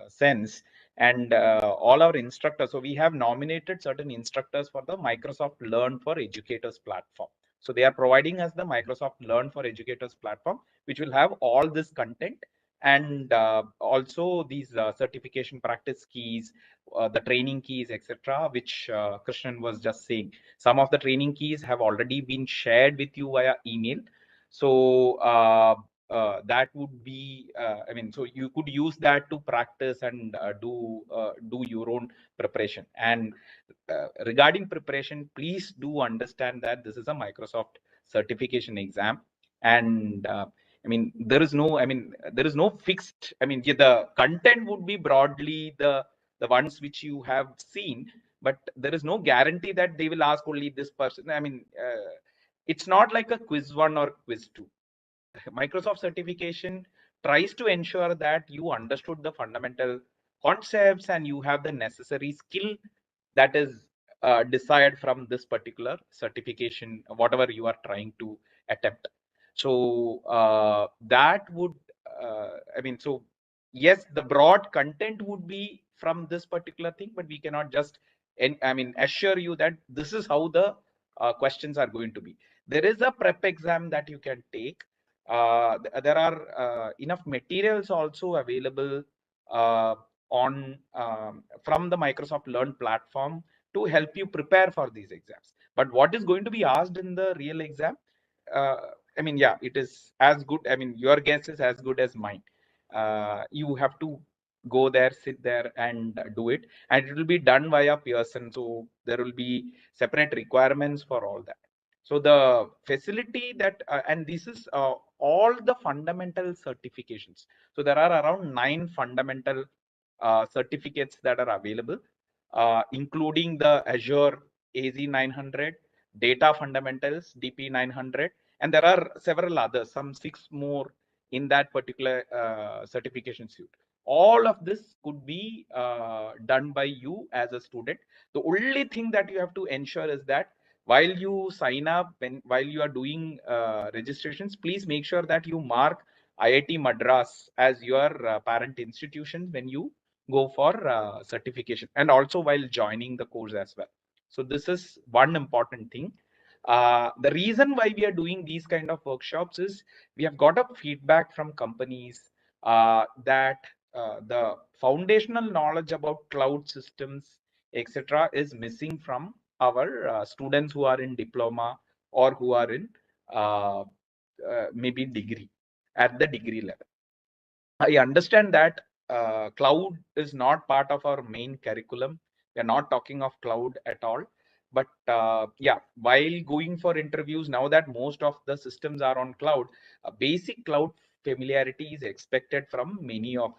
sense. And all our instructors, so we have nominated certain instructors for the Microsoft Learn for Educators platform. So they are providing us the Microsoft Learn for Educators platform, which will have all this content and also these certification practice keys, the training keys, etc., which Krishnan was just saying. Some of the training keys have already been shared with you via email. So that would be, I mean, so you could use that to practice and do your own preparation. And regarding preparation, please do understand that this is a Microsoft certification exam, and I mean, there is no fixed, I mean, yeah, the content would be broadly the ones which you have seen, but there is no guarantee that they will ask only this person. I mean, it's not like a quiz 1 or quiz 2. Microsoft certification tries to ensure that you understood the fundamental concepts and you have the necessary skill that is desired from this particular certification, whatever you are trying to attempt. So that would, I mean, so yes, the broad content would be from this particular thing, but we cannot just, I mean, assure you that this is how the questions are going to be. There is a prep exam that you can take. There are enough materials also available on from the Microsoft Learn platform to help you prepare for these exams. But what is going to be asked in the real exam? I mean, yeah, it is as good. I mean, your guess is as good as mine. You have to go there, sit there, and do it, and it will be done via Pearson. So there will be separate requirements for all that. So the facility that, and this is all the fundamental certifications. So there are around 9 fundamental certificates that are available, including the Azure AZ900, Data Fundamentals, DP900, and there are several others, some 6 more in that particular certification suite. All of this could be done by you as a student. The only thing that you have to ensure is that while you sign up, while you are doing registrations, please make sure that you mark IIT Madras as your parent institution when you go for certification, and also while joining the course as well. So this is one important thing. The reason why we are doing these kind of workshops is we have got a feedback from companies that the foundational knowledge about cloud systems, etc., is missing from our students who are in diploma or who are in maybe degree, at the degree level. I understand that cloud is not part of our main curriculum. We are not talking of cloud at all. But yeah, while going for interviews, now that most of the systems are on cloud, basic cloud familiarity is expected from many of,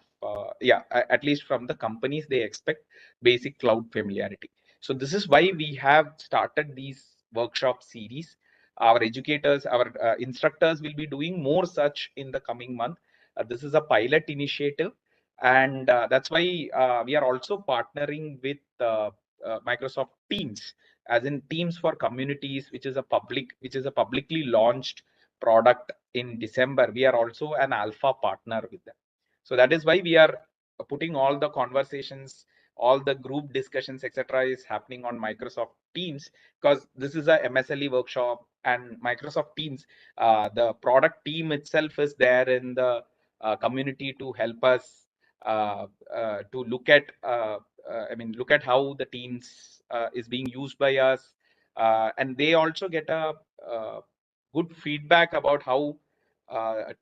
at least from the companies, they expect basic cloud familiarity. So this is why we have started these workshop series. Our educators, our instructors will be doing more such in the coming month. This is a pilot initiative, and that's why we are also partnering with Microsoft Teams, as in Teams for Communities, which is a publicly launched product in December. We are also an alpha partner with them. So that is why we are putting all the conversations, all the group discussions, etc., is happening on Microsoft Teams, because this is a MSLE workshop, and Microsoft Teams, the product team itself is there in the community to help us to look at look at how the Teams is being used by us, and they also get a good feedback about how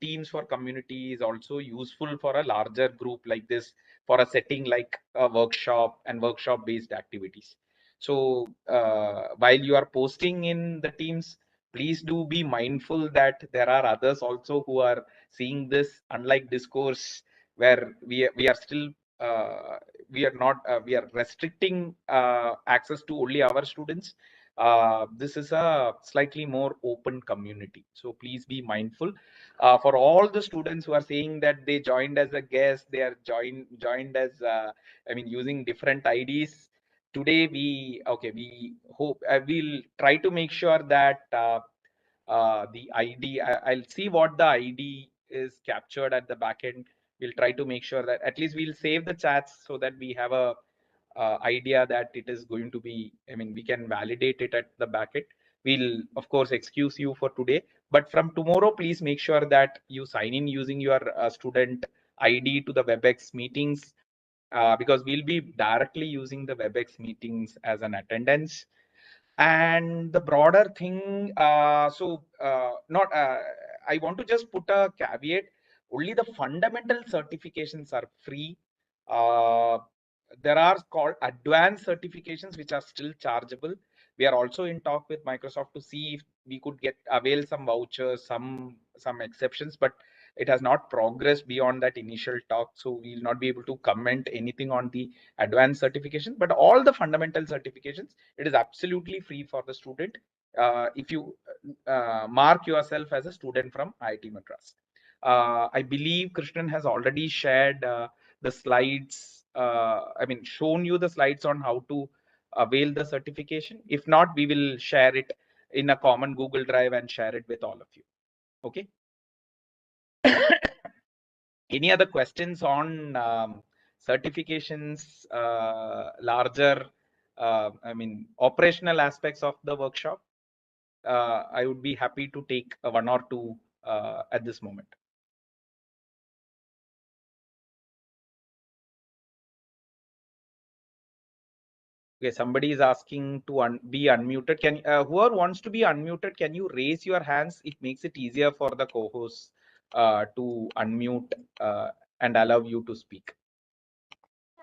Teams for Community is also useful for a larger group like this, for a setting like a workshop and workshop based activities. So while you are posting in the Teams, please do be mindful that there are others also who are seeing this, unlike discourse where we are still we are restricting access to only our students. This is a slightly more open community, so please be mindful. For all the students who are saying that they joined as a guest, they are joined as using different IDs. Today we hope we'll try to make sure that the ID, I'll see what the ID is captured at the backend. We'll try to make sure that at least we'll save the chats so that we have a idea that it is going to be, we can validate it at the backend. We'll of course excuse you for today, but from tomorrow, please make sure that you sign in using your student ID to the WebEx meetings, because we'll be directly using the WebEx meetings as an attendance. And the broader thing, not I want to just put a caveat. Only the fundamental certifications are free. There are called advanced certifications which are still chargeable. We are also in talk with Microsoft to see if we could avail some vouchers, some exceptions, but it has not progressed beyond that initial talk. So we will not be able to comment anything on the advanced certification, but all the fundamental certifications, it is absolutely free for the student. If you mark yourself as a student from IIT Madras. I believe Krishnan has already shared the slides, shown you the slides on how to avail the certification. If not, we will share it in a common Google Drive and share it with all of you. Okay. Any other questions on certifications, larger, operational aspects of the workshop? I would be happy to take one or two at this moment. Okay, somebody is asking to be unmuted. Can whoever wants to be unmuted, can you raise your hands? It makes it easier for the co-hosts to unmute and allow you to speak.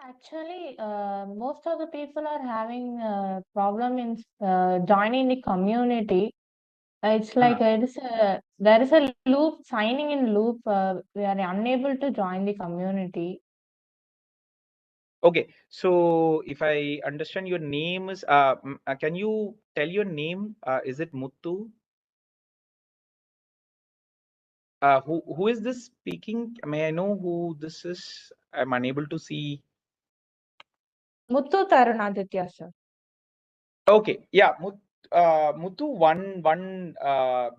Actually, most of the people are having a problem in joining the community. It's like there is a loop, signing in loop. We are unable to join the community. Okay, so if I understand, your name is, can you tell your name? Is it Muthu? Who is this speaking? May I know who this is? I'm unable to see. Muthu Tarunaditya, sir. Okay, yeah, Muthu, one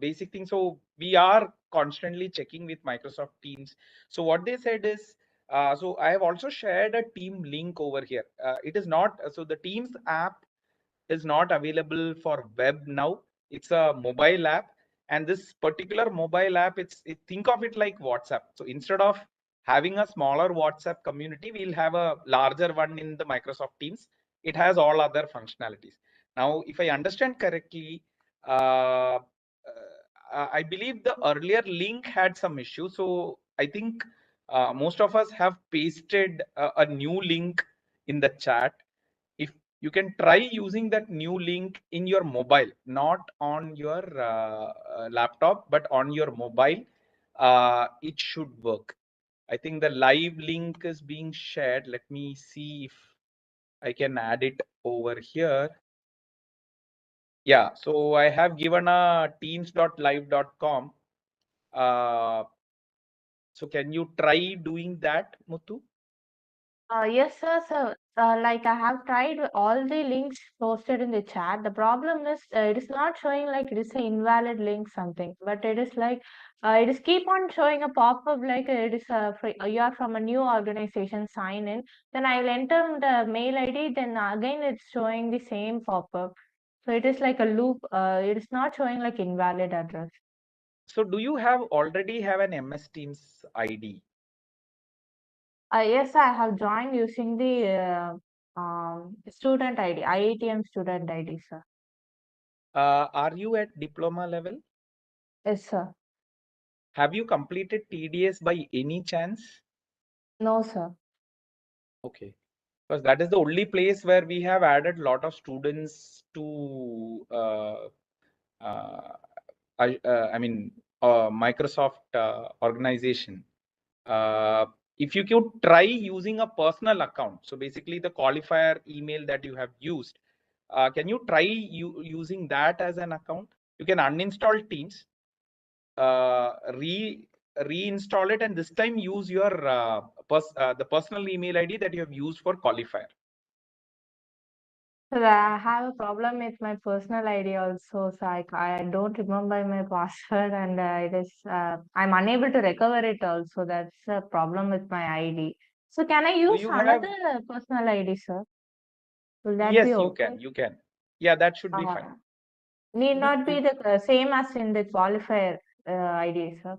basic thing. So we are constantly checking with Microsoft Teams. So what they said is, so I have also shared a team link over here. It is not, so the Teams app is not available for web now. It's a mobile app, and this particular mobile app, think of it like WhatsApp. So instead of having a smaller WhatsApp community, we'll have a larger one in the Microsoft Teams. It has all other functionalities. Now, if I understand correctly, I believe the earlier link had some issue. So I think most of us have pasted a new link in the chat. If you can try using that new link in your mobile, not on your laptop, but on your mobile, it should work. I think the live link is being shared. Let me see if I can add it over here. Yeah, so I have given a teams.live.com. So can you try doing that, Muthu? Yes, sir. So, like I have tried all the links posted in the chat. The problem is it is not showing like it is an invalid link something, but it is like it is keep on showing a pop-up like it is you are from a new organization, sign in. Then I will enter the mail ID. Then again it's showing the same pop-up. So it is like a loop. It is not showing like invalid address. So do you already have an MS Teams ID? Yes, I have joined using the student ID, IATM student ID, sir. Are you at diploma level? Yes, sir. Have you completed TDS by any chance? No, sir. Okay, because that is the only place where we have added a lot of students to Microsoft organization. If you could try using a personal account, so basically the qualifier email that you have used, can you try using that as an account? You can uninstall Teams, reinstall it, and this time use your the personal email ID that you have used for qualifier. So I have a problem with my personal ID also. So I don't remember my password, and it is I'm unable to recover it also. That's a problem with my ID. So can I use another personal ID, sir? Will that Yes, be you okay? can. You can. Yeah, that should be fine. Need not be the same as in the qualifier ID, sir.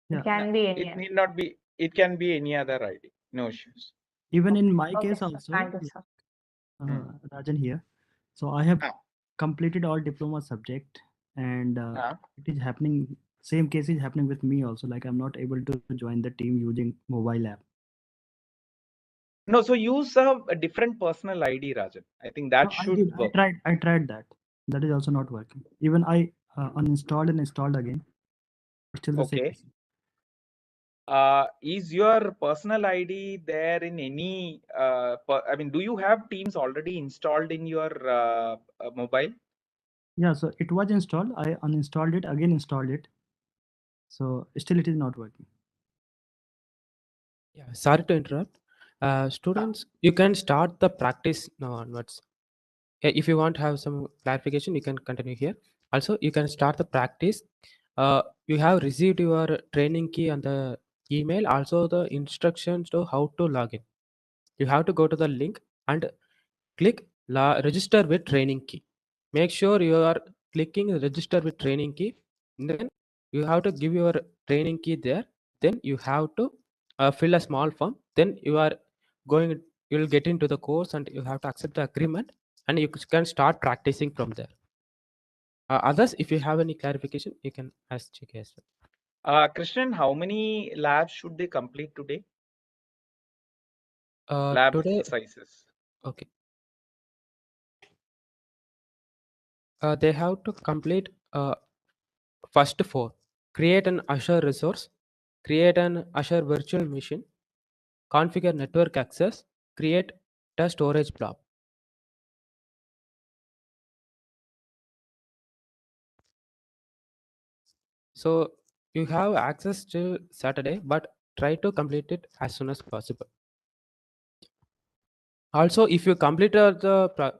It can be any. It need not be. It can be any other ID. No issues. Even in my Okay, case sir. also, Thank you, sir. Rajan here. So I have completed all diploma subject, and it is happening Same case is happening with me also. Like I'm not able to join the team using mobile app. No, so use a different personal ID, Rajan. I think that No, I should did. work. I tried that. That is also not working. Even I uninstalled and installed again. Still the same. Okay. Is your personal ID there in any? I mean, do you have Teams already installed in your mobile? Yeah, so it was installed. I uninstalled it, again installed it. So still it is not working. Yeah, sorry to interrupt. Students, you can start the practice now onwards. If you want to have some clarification, you can continue here. Also, you can start the practice. You have received your training key on the email, also the instructions to how to log in. You have to go to the link and click register with training key. Make sure you are clicking register with training key. Then you have to give your training key there. Then you have to fill a small form. Then you are going. You will get into the course and you have to accept the agreement, and you can start practicing from there. Others, if you have any clarification, you can ask Chike as well. Krishnan, how many labs should they complete today? Lab Today, exercises. okay. They have to complete first 4. Create an Azure resource, create an Azure virtual machine, configure network access, create a storage blob. So you have access till Saturday, but try to complete it as soon as possible. Also, if you complete the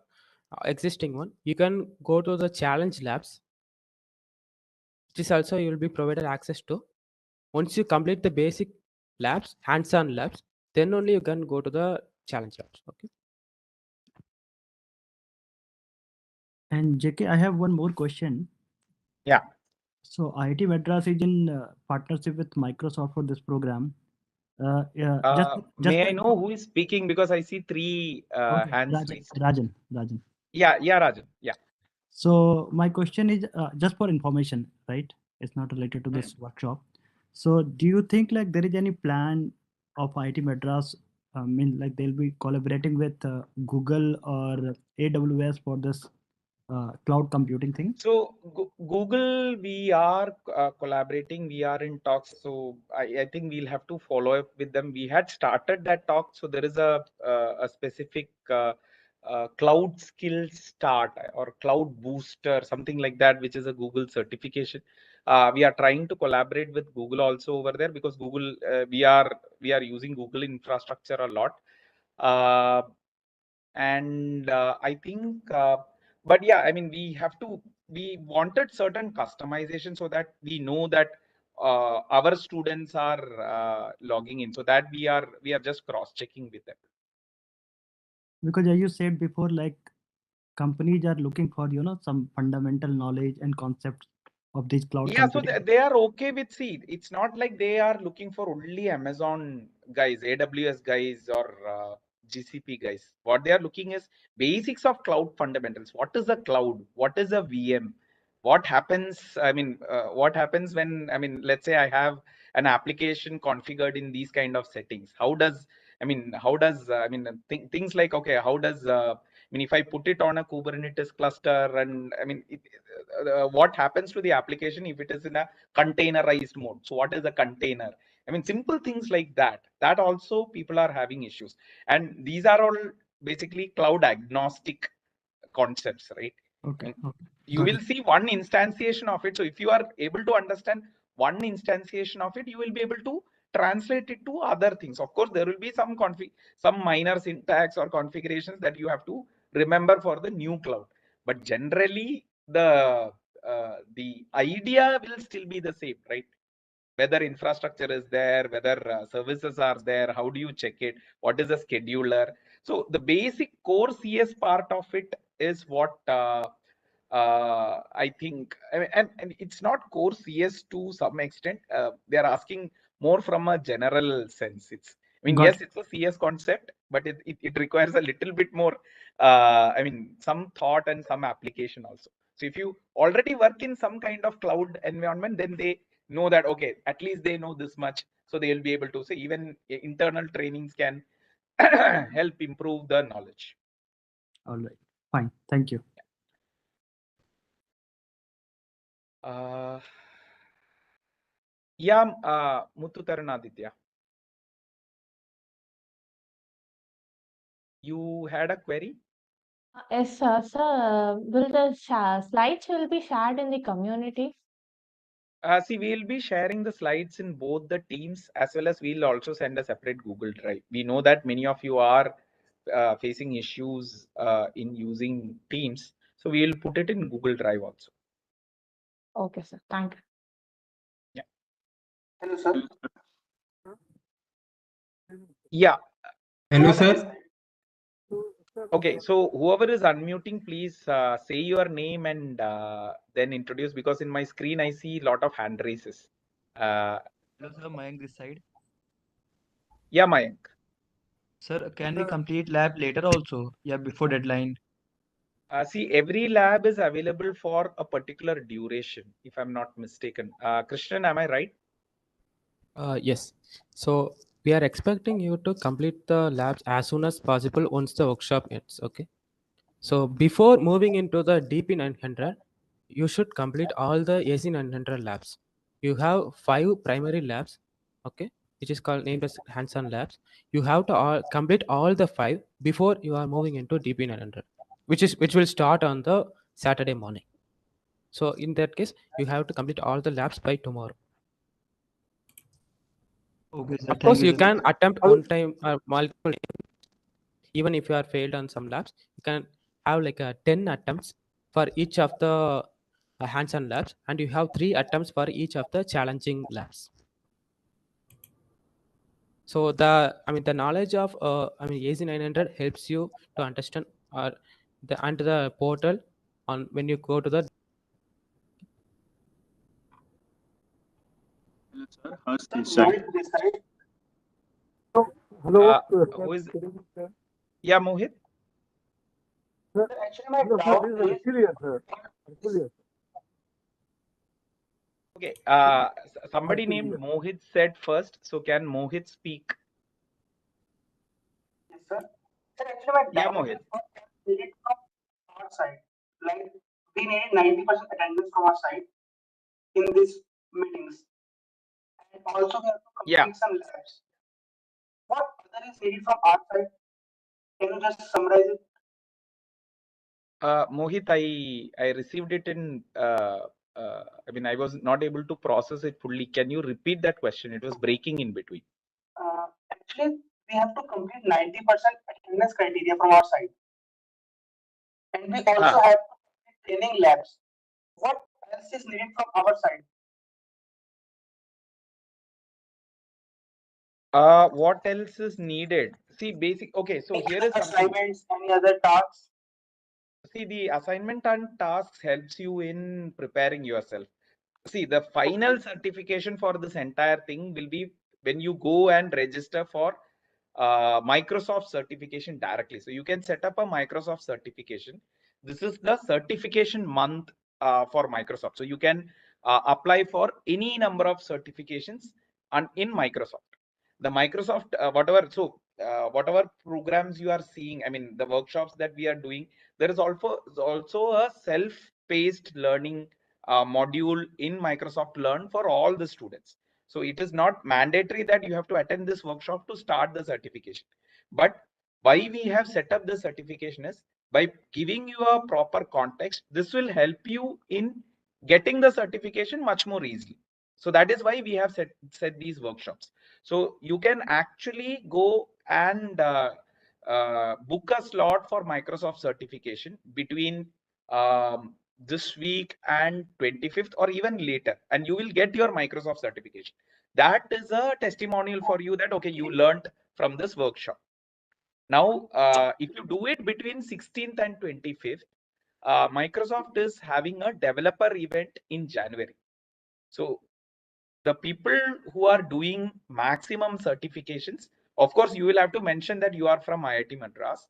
existing one, you can go to the challenge labs. This also you will be provided access to. Once you complete the basic labs, hands-on labs, then only you can go to the challenge labs. Okay. And JK, I have one more question. Yeah. So IIT Madras is in partnership with Microsoft for this program. Yeah, May I know who is speaking, because I see 3 okay, hands raised. Rajan. Yeah, Rajan. Yeah. So my question is just for information, right? It's not related to this workshop. So do you think like there is any plan of IIT Madras? I mean, like they'll be collaborating with Google or AWS for this cloud computing thing? So Google, we are collaborating. We are in talks. So I think we'll have to follow up with them. We had started that talk. So there is a specific cloud skill start or cloud booster, something like that, which is a Google certification. We are trying to collaborate with Google also over there, because Google, we are using Google infrastructure a lot. And I think, but yeah, I mean, we wanted certain customization so that we know that our students are logging in, so that we are just cross checking with them. Because as you said before, like companies are looking for some fundamental knowledge and concepts of this cloud Yeah, so computing. they are okay with, see, it's not like they are looking for only Amazon guys, AWS guys, or GCP guys. What they are looking is basics of cloud fundamentals. What is a cloud? What is a VM? What happens? I mean, what happens when, I mean, let's say I have an application configured in these kind of settings. How does, I mean, things like, okay, how does, I mean, if I put it on a Kubernetes cluster, and I mean, what happens to the application if it is in a containerized mode? So what is a container? I mean, simple things like that. That also people are having issues, and these are all basically cloud agnostic concepts, right? Okay. You will see one instantiation of it. So if you are able to understand one instantiation of it, you will be able to translate it to other things. Of course, there will be some minor syntax or configurations that you have to remember for the new cloud. But generally, the idea will still be the same, right? Whether infrastructure is there, whether services are there, how do you check it, what is a scheduler? So the basic core CS part of it is what I think, and it's not core CS to some extent. They are asking more from a general sense. It's, I mean, yes, it's a CS concept, but it requires a little bit more, I mean, some thought and some application also. So if you already work in some kind of cloud environment, then they know that, okay, at least they know this much. So they will be able to say even internal trainings can help improve the knowledge. All right, fine. Thank you. Yeah, Muthu Taranaditya. You had a query? Yes, sir. Sir, will the slides will be shared in the community? See, we'll be sharing the slides in both the teams, as well as we'll also send a separate Google Drive. We know that many of you are facing issues in using Teams, so we'll put it in Google Drive also. Okay, sir. Thank you. Yeah. Hello, sir. Yeah. Hello, sir. Okay, so whoever is unmuting, please say your name and then introduce, because in my screen I see a lot of hand raises. Hello, sir. Mayank this side. Yeah, Mayank. Sir, can we complete lab later also? Yeah, before deadline. See, every lab is available for a particular duration, if I'm not mistaken. Krishnan, am I right? Yes. So we are expecting you to complete the labs as soon as possible once the workshop ends. Okay. So before moving into the DP900, you should complete all the AC900 labs. You have 5 primary labs, okay, which is called named as hands-on labs. You have to complete all the 5 before you are moving into DP900, which will start on the Saturday morning. So in that case, you have to complete all the labs by tomorrow. Okay, sir. Of course, Thank you, you sir. can attempt one time or multiple. Even if you are failed on some labs, you can have like 10 attempts for each of the hands-on labs, and you have 3 attempts for each of the challenging labs. So the knowledge of AC900 helps you to understand the portal on when you go to the. Hello, sir. How's this side? Hello. Who is? Yeah, Mohit. Sir, actually, my doubt is. Okay. Somebody named Mohit said first. So can Mohit speak? Yes, sir. Sir, actually, my Yeah, doubt Mohit. is from our side. Like, we need 90% attendance from our side in these meetings. And also, we have to complete some labs. What other is needed from our side? Can you just summarize it? Mohit, I received it in. I was not able to process it fully. Can you repeat that question? It was breaking in between. Actually, we have to complete 90% attendance criteria from our side. And we also have to complete training labs. What else is needed from our side? What else is needed? See, basic. Okay, so here is something. Assignments, any other tasks? See, the assignment and tasks helps you in preparing yourself. See, the final certification for this entire thing will be when you go and register for Microsoft certification directly. So you can set up a Microsoft certification. This is the certification month for Microsoft. So you can apply for any number of certifications in Microsoft. The Microsoft, whatever programs you are seeing, I mean, the workshops that we are doing, there is also a self-paced learning module in Microsoft Learn for all the students. So it is not mandatory that you have to attend this workshop to start the certification. But why we have set up the certification is by giving you a proper context. This will help you in getting the certification much more easily. So that is why we have set these workshops. So you can actually go and book a slot for Microsoft certification between this week and 25th or even later, and you will get your Microsoft certification. That is a testimonial for you that, okay, you learned from this workshop. Now, if you do it between 16th and 25th, Microsoft is having a developer event in January. So the people who are doing maximum certifications, of course, you will have to mention that you are from IIT Madras.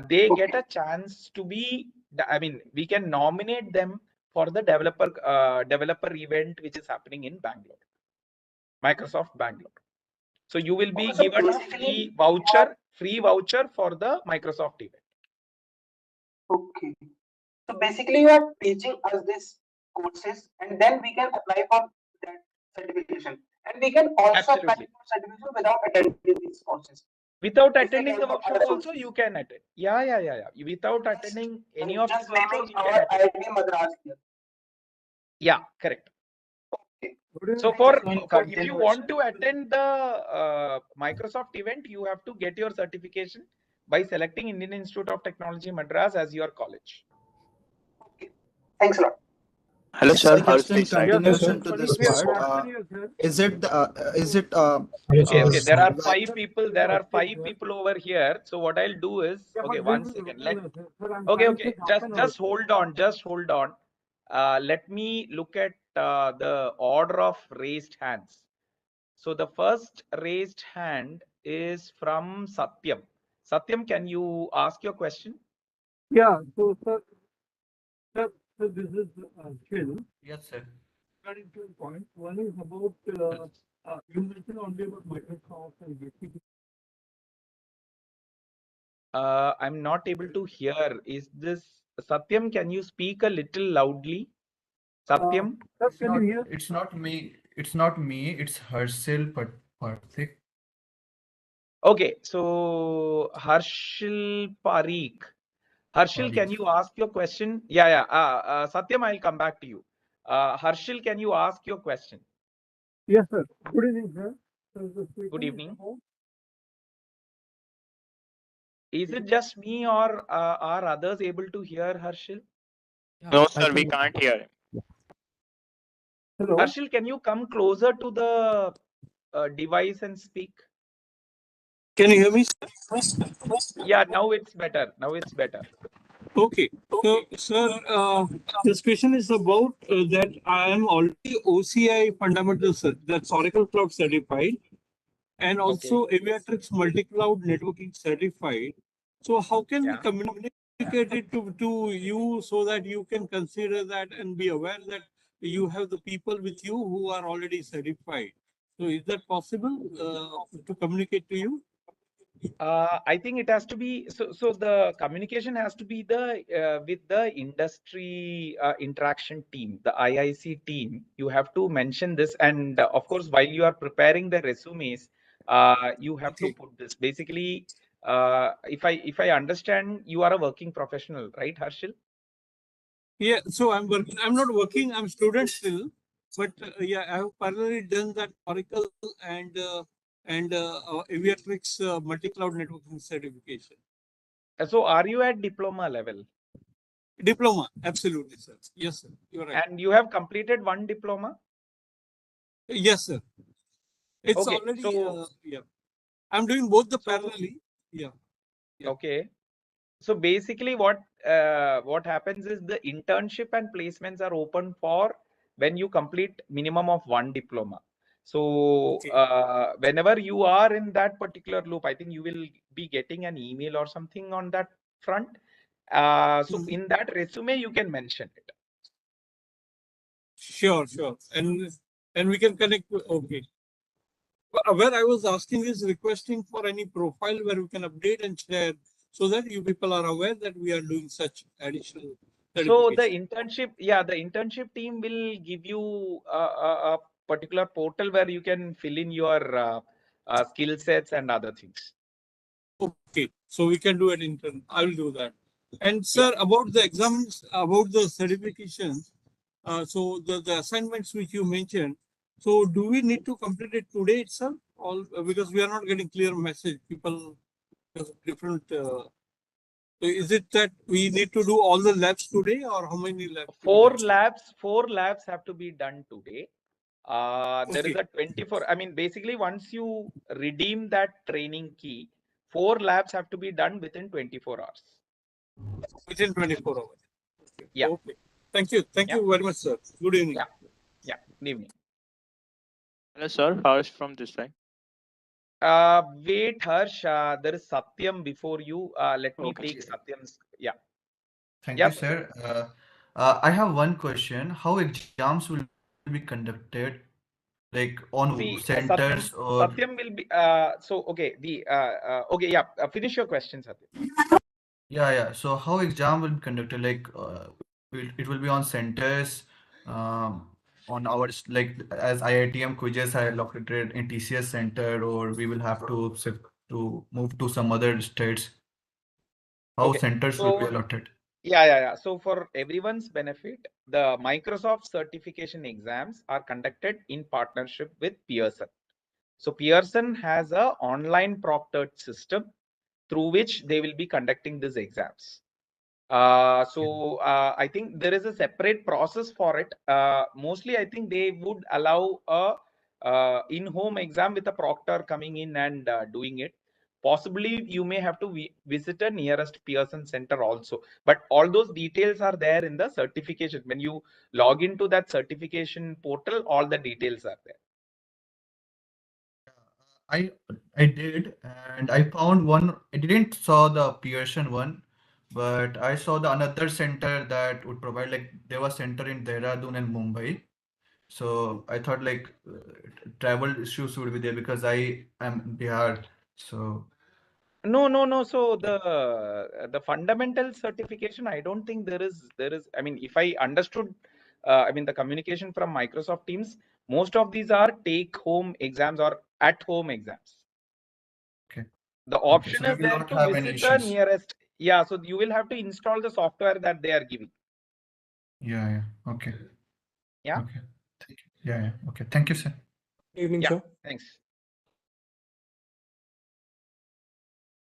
They get a chance to be I mean, we can nominate them for the developer event which is happening in Bangalore, Microsoft Bangalore. So you will be given a free voucher for the Microsoft event. Okay. So basically, you are teaching us these courses, and then we can apply for that certification, and we can also apply Absolutely. for certification without attending these courses. Without Is the attending case the for workshop other also, courses? you can attend. Yeah. Without attending any of Just these workshops, naming you can our attend. IIT Madras here. Yeah, correct. Okay. So if you want to attend the Microsoft event, you have to get your certification by selecting Indian Institute of Technology Madras as your college. Okay. Thanks a lot. Hello, sir. How's Just in this side? continuation to this part, is it Okay. There are 5 people. There are 5 people over here. So what I'll do is, okay, 1 second. Okay. Just hold on. Let me look at the order of raised hands. So the first raised hand is from Satyam. Satyam, can you ask your question? Yeah. So, sir, this is Phil. Yes, sir. Regarding 2 points. One is about you mentioned only about Microsoft and GCP. I'm not able to hear. Is this Satyam? Can you speak a little loudly? Satyam? It's not me. It's not me. It's Harshil Parthik. Okay, so Harshil Parikh. Harshil, can you ask your question? Yeah. Satyam, I'll come back to you. Harshil, can you ask your question? Yes, sir. Good evening, sir. Good evening. Is it just me or are others able to hear Harshil? No, sir, we can't hear him. Hello? Harshil, can you come closer to the device and speak? Can you hear me? Yeah, now it's better. Okay. So, sir, this question is about that I am already OCI fundamental, that's Oracle Cloud certified, and also Aviatrix multi-cloud networking certified. So how can we communicate it to you so that you can consider that and be aware that you have the people with you who are already certified? So is that possible to communicate to you? I think it has to be so the communication has to be with the industry interaction team, the IIC team. You have to mention this, and of course, while you are preparing the resumes, you have to put this. Basically, if I understand, you are a working professional, right, Harshil? Yeah, so I'm working. I'm not working. I'm student still, but yeah, I have parallelly done that Oracle and Aviatrix multi-cloud networking certification. So, are you at diploma level? Diploma, absolutely, sir. Yes, sir. You're right. And you have completed one diploma? Yes, sir. It's Okay, already so yeah. I'm doing both the parallelly. Yeah. Okay. So basically what happens is the internship and placements are open for when you complete minimum of one diploma. So whenever you are in that particular loop, I think you will be getting an email or something on that front. So in that resume, you can mention it. Sure. And we can connect. Okay. Where I was asking is requesting for any profile where we can update and share so that you people are aware that we are doing such additional. So the internship team will give you a particular portal where you can fill in your skill sets and other things. Okay, so we can do it intern. I will do that. And sir, about the exams, about the certifications, so the assignments which you mentioned, so do we need to complete it today itself? All because we are not getting clear message. People have different. So is it that we need to do all the labs today, or how many labs? Four labs have to be done today. There is a 24. I mean, basically, once you redeem that training key, 4 labs have to be done within 24 hours. Within 24 hours. Yeah. Okay. Thank you. Thank you very much, sir. Good evening. Yeah. Good evening. Hello, sir. Harsh from this side. Wait, Harsh. There is Satyam before you. Let me take Satyam's. Yeah. Thank Yeah. you, sir. I have one question. How exams will be conducted? Like on See, centers Satyam, or Satyam will be, so, okay, okay, yeah, finish your question, Satyam. yeah, yeah. So how exam will be conducted? Like it will be on centers, on our like as IITM quizzes are located in TCS center, or we will have to shift to move to some other states. How Okay, centers will be so, allotted? yeah. So for everyone's benefit, the Microsoft certification exams are conducted in partnership with Pearson. So Pearson has a online proctored system through which they will be conducting these exams. I think there is a separate process for it. Mostly, I think they would allow a in-home exam with a proctor coming in and doing it. Possibly, you may have to visit a nearest Pearson center also. But all those details are there in the certification. When you log into that certification portal, all the details are there. I I did, and I found one. I didn't saw the Pearson one, but I saw the another center that would provide, like there was center in Dehradun and Mumbai. So I thought like travel issues would be there because I am in Bihar. So No. So the fundamental certification, I don't think there is. I mean, if I understood, I mean the communication from Microsoft Teams, most of these are take-home exams or at-home exams. okay, The okay. option So we is will there not to have any visit the issues. nearest. Yeah, so you will have to install the software that they are giving. Yeah, yeah. Okay, Yeah. okay. Thank you. Yeah, yeah. Okay. Thank you, sir. Good evening, Yeah. sir. Thanks.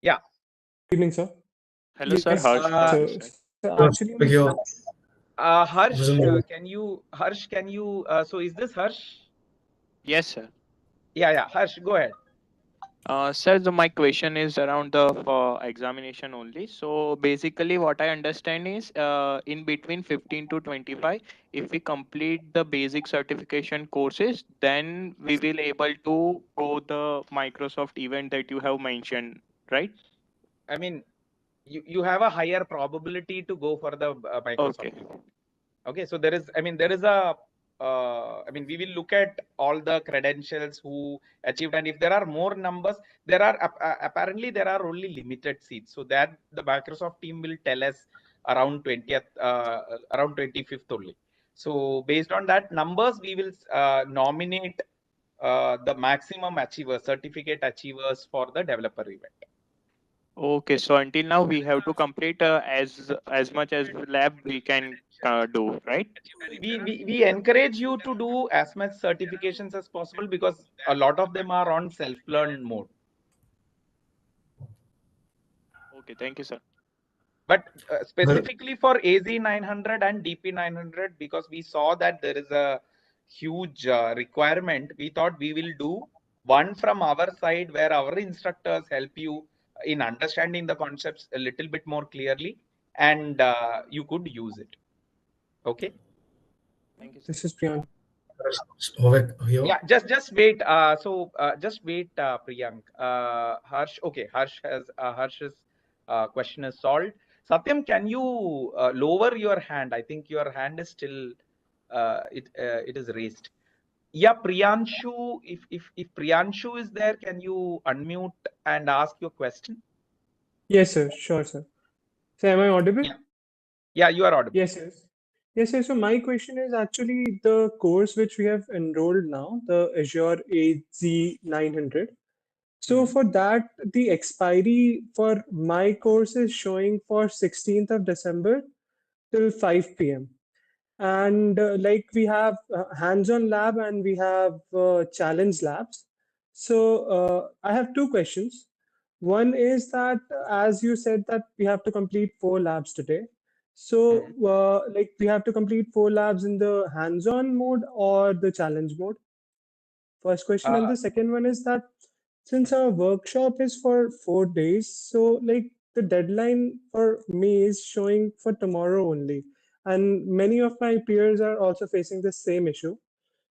Yeah. Good evening, sir. Hello, sir. Yes, Harsh from so, this side. so actually, on this, Harsh, can you, so is this Harsh? Yes, sir. Yeah. Harsh, go ahead. Sir, my question is around the examination only. So basically, what I understand is in between 15 to 25, if we complete the basic certification courses, then we will able to go the Microsoft event that you have mentioned, right? I mean, you have a higher probability to go for the Microsoft. Okay, so there is a, I mean, we will look at all the credentials who achieved, and if there are more numbers, there are apparently there are only limited seats. So that the Microsoft team will tell us around 20th, around 25th only. So based on that numbers, we will nominate the maximum achievers, certificate achievers for the developer event. Okay, so until now we have to complete as much as lab we can do, right? We encourage you to do as much certifications as possible because a lot of them are on self-learn mode. Okay, thank you, sir. But specifically for AZ 900 and DP 900, because we saw that there is a huge requirement, we thought we will do one from our side where our instructors help you in understanding the concepts a little bit more clearly, and you could use it. Okay. Thank you, sir. this is Priyank. Yeah, just wait. Just wait, Priyank. Harsh. Okay, Harsh's question is solved. Satyam, can you lower your hand? I think your hand is still it is raised. Yeah, Priyanshu. If Priyanshu is there, can you unmute and ask your question? Yes, sir. Sure, sir. So, am I audible? Yeah, you are audible. Yes. Yes, sir. So, my question is actually the course which we have enrolled now, the Azure AZ 900. So, for that, the expiry for my course is showing for 16th of December till 5 p.m. And like we have hands-on lab and we have challenge labs. So I have two questions. One is that as you said that we have to complete 4 labs today. So like we have to complete 4 labs in the hands-on mode or the challenge mode. First question. And the second one is that since our workshop is for 4 days, so like the deadline for me is showing for tomorrow only. And many of my peers are also facing the same issue.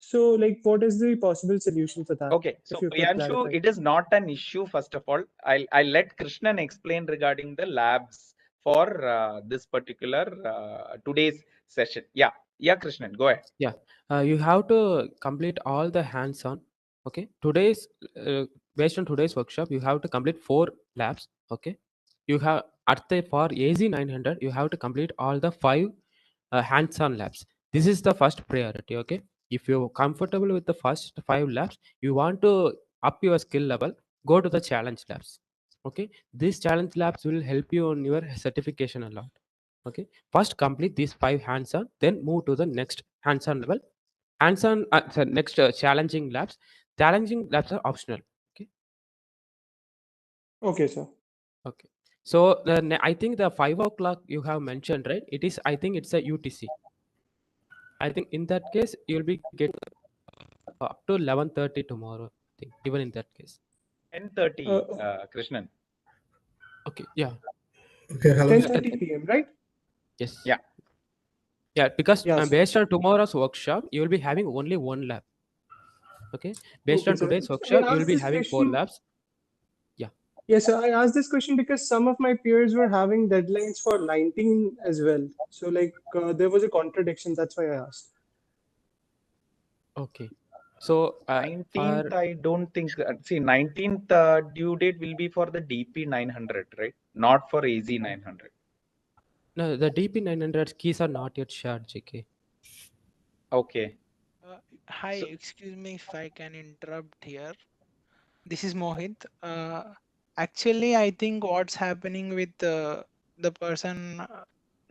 So like what is the possible solution for that? Okay, so If you could Priyanshu, clarify. it is not an issue. First of all, I'll let Krishnan explain regarding the labs for this particular today's session. Yeah, Krishnan, go ahead. Yeah, you have to complete all the hands-on. Okay, based on today's workshop, you have to complete 4 labs. Okay, you have for AZ 900, you have to complete all the 5 hands-on labs. This is the first priority. Okay, if you're comfortable with the first 5 labs, you want to up your skill level, go to the challenge labs. Okay, these challenge labs will help you on your certification a lot. Okay, first complete these 5 hands-on, then move to the next hands-on level. Hands-on next challenging labs. Challenging labs are optional. Okay. Okay, sir. Okay, so I think the 5 o'clock you have mentioned, right? It is, I think it's a UTC. I think in that case you'll be get up to 11:30 tomorrow. I think even in that case. 10:30, Krishnan. Okay, yeah. Okay, 10:30 p.m. right? Yes. Yeah. Yeah, because Yes. based on tomorrow's workshop, you will be having only 1 lab. Okay, based Okay, on sir. today's So I workshop, you will asked be this having 4 question. labs. Yeah. Yes, sir. I asked this question because some of my peers were having deadlines for 19 as well. So like there was a contradiction. That's why I asked. Okay. So 19th, I don't think. See, 19th due date will be for the DP 900, right? Not for AZ 900. No, the DP 900 keys are not yet shared, JK. Okay. Hi, excuse me if I can interrupt here. This is Mohit. Actually, I think what's happening with the person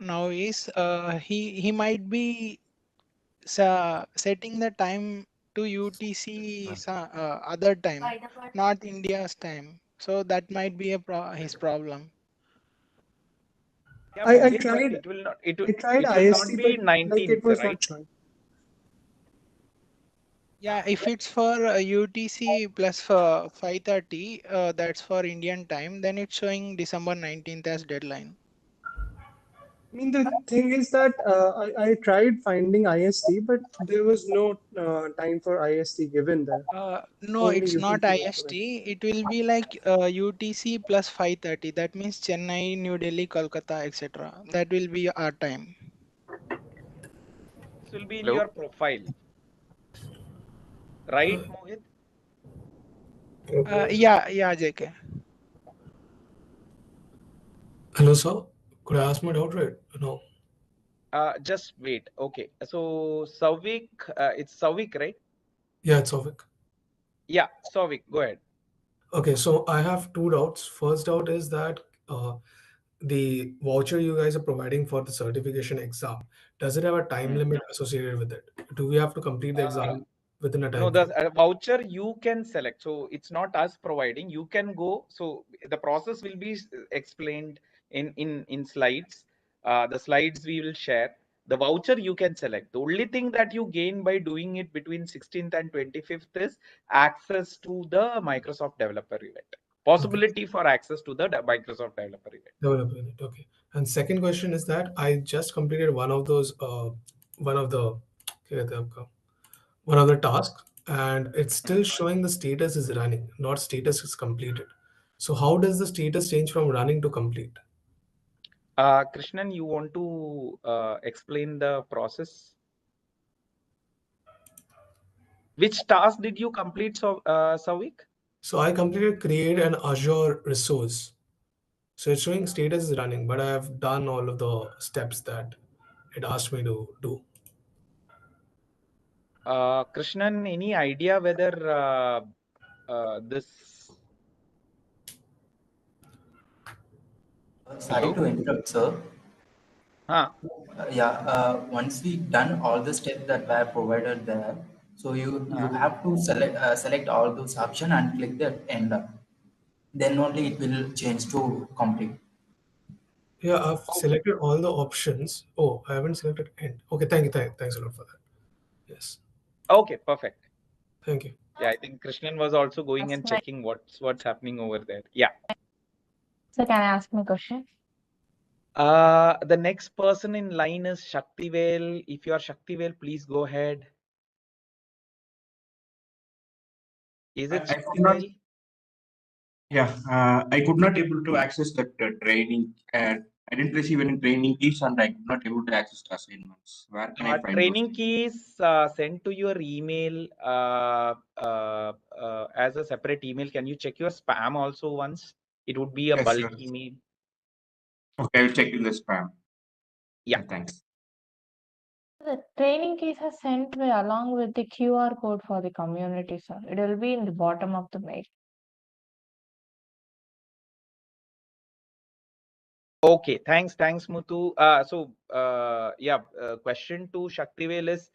now is he might be setting the time to UTC other time, not India's time. So that might be his problem. Yeah, I Mohit, but tried it will not. I tried It will not IST, be but like it 19th, was right? not showing. Yeah, if it's for UTC plus for 5:30, that's for Indian time, then it's showing December 19th as deadline. I mean, the thing is that I tried finding IST, but there was no time for IST given there. No, Only it's not UTC was IST. provided. It will be like UTC plus 5:30. That means Chennai, New Delhi, Kolkata, etc. That will be our time. This will be in Hello? your profile, right, Mohit? Yeah, JK. Hello, sir. Could I ask my doubt right? No. Just wait. Okay. So Savik, it's Savik, right? Yeah, it's Ovik. Yeah, Savik, go ahead. Okay, so I have 2 doubts. First doubt is that the voucher you guys are providing for the certification exam, does it have a time limit associated with it? Do we have to complete the exam within a No, time the frame? voucher you can select. So it's not us providing. You can go. So the process will be explained in slides. The slides we will share. The voucher you can select. The only thing that you gain by doing it between 16th and 25th is access to the Microsoft Developer Event. Possibility for access to the Microsoft Developer Event. Developer unit, okay. And second question is that I just completed one of those, one of the, one of the tasks, and it's still showing the status is running, not status is completed. So how does the status change from running to complete? Krishnan, you want to explain the process? Which task did you complete, Savik? So I completed create an Azure resource. So it's showing status is running, but I have done all of the steps that it asked me to do. Krishnan, any idea whether this? Sorry to interrupt, sir. Yeah, once we done all the steps that were provided there, so you have to select all those options and click the end. Then only it will change to complete. Yeah, I've selected all the options. Oh, I haven't selected end. Okay, thank you. Thanks a lot for that. Yes. Okay, perfect. Thank you. Yeah, I think Krishnan was also going and That's my- checking what's happening over there. Yeah. So can I ask my question? The next person in line is Shaktivel. If you are Shaktivel, please go ahead. Is it I could not. Shaktivel? Yeah, I could not able to access that training I didn't receive any training keys and I could not able to access the assignments. Where can I find Training those? keys sent to your email as a separate email. Can you check your spam also once? It would be a Yes, bulk sure. email. Okay, I'll check in the spam. Yeah. Thanks. The training keys are sent along with the QR code for the community, sir. It will be in the bottom of the mail. Okay, thanks, Muthu. Question to Shaktivel is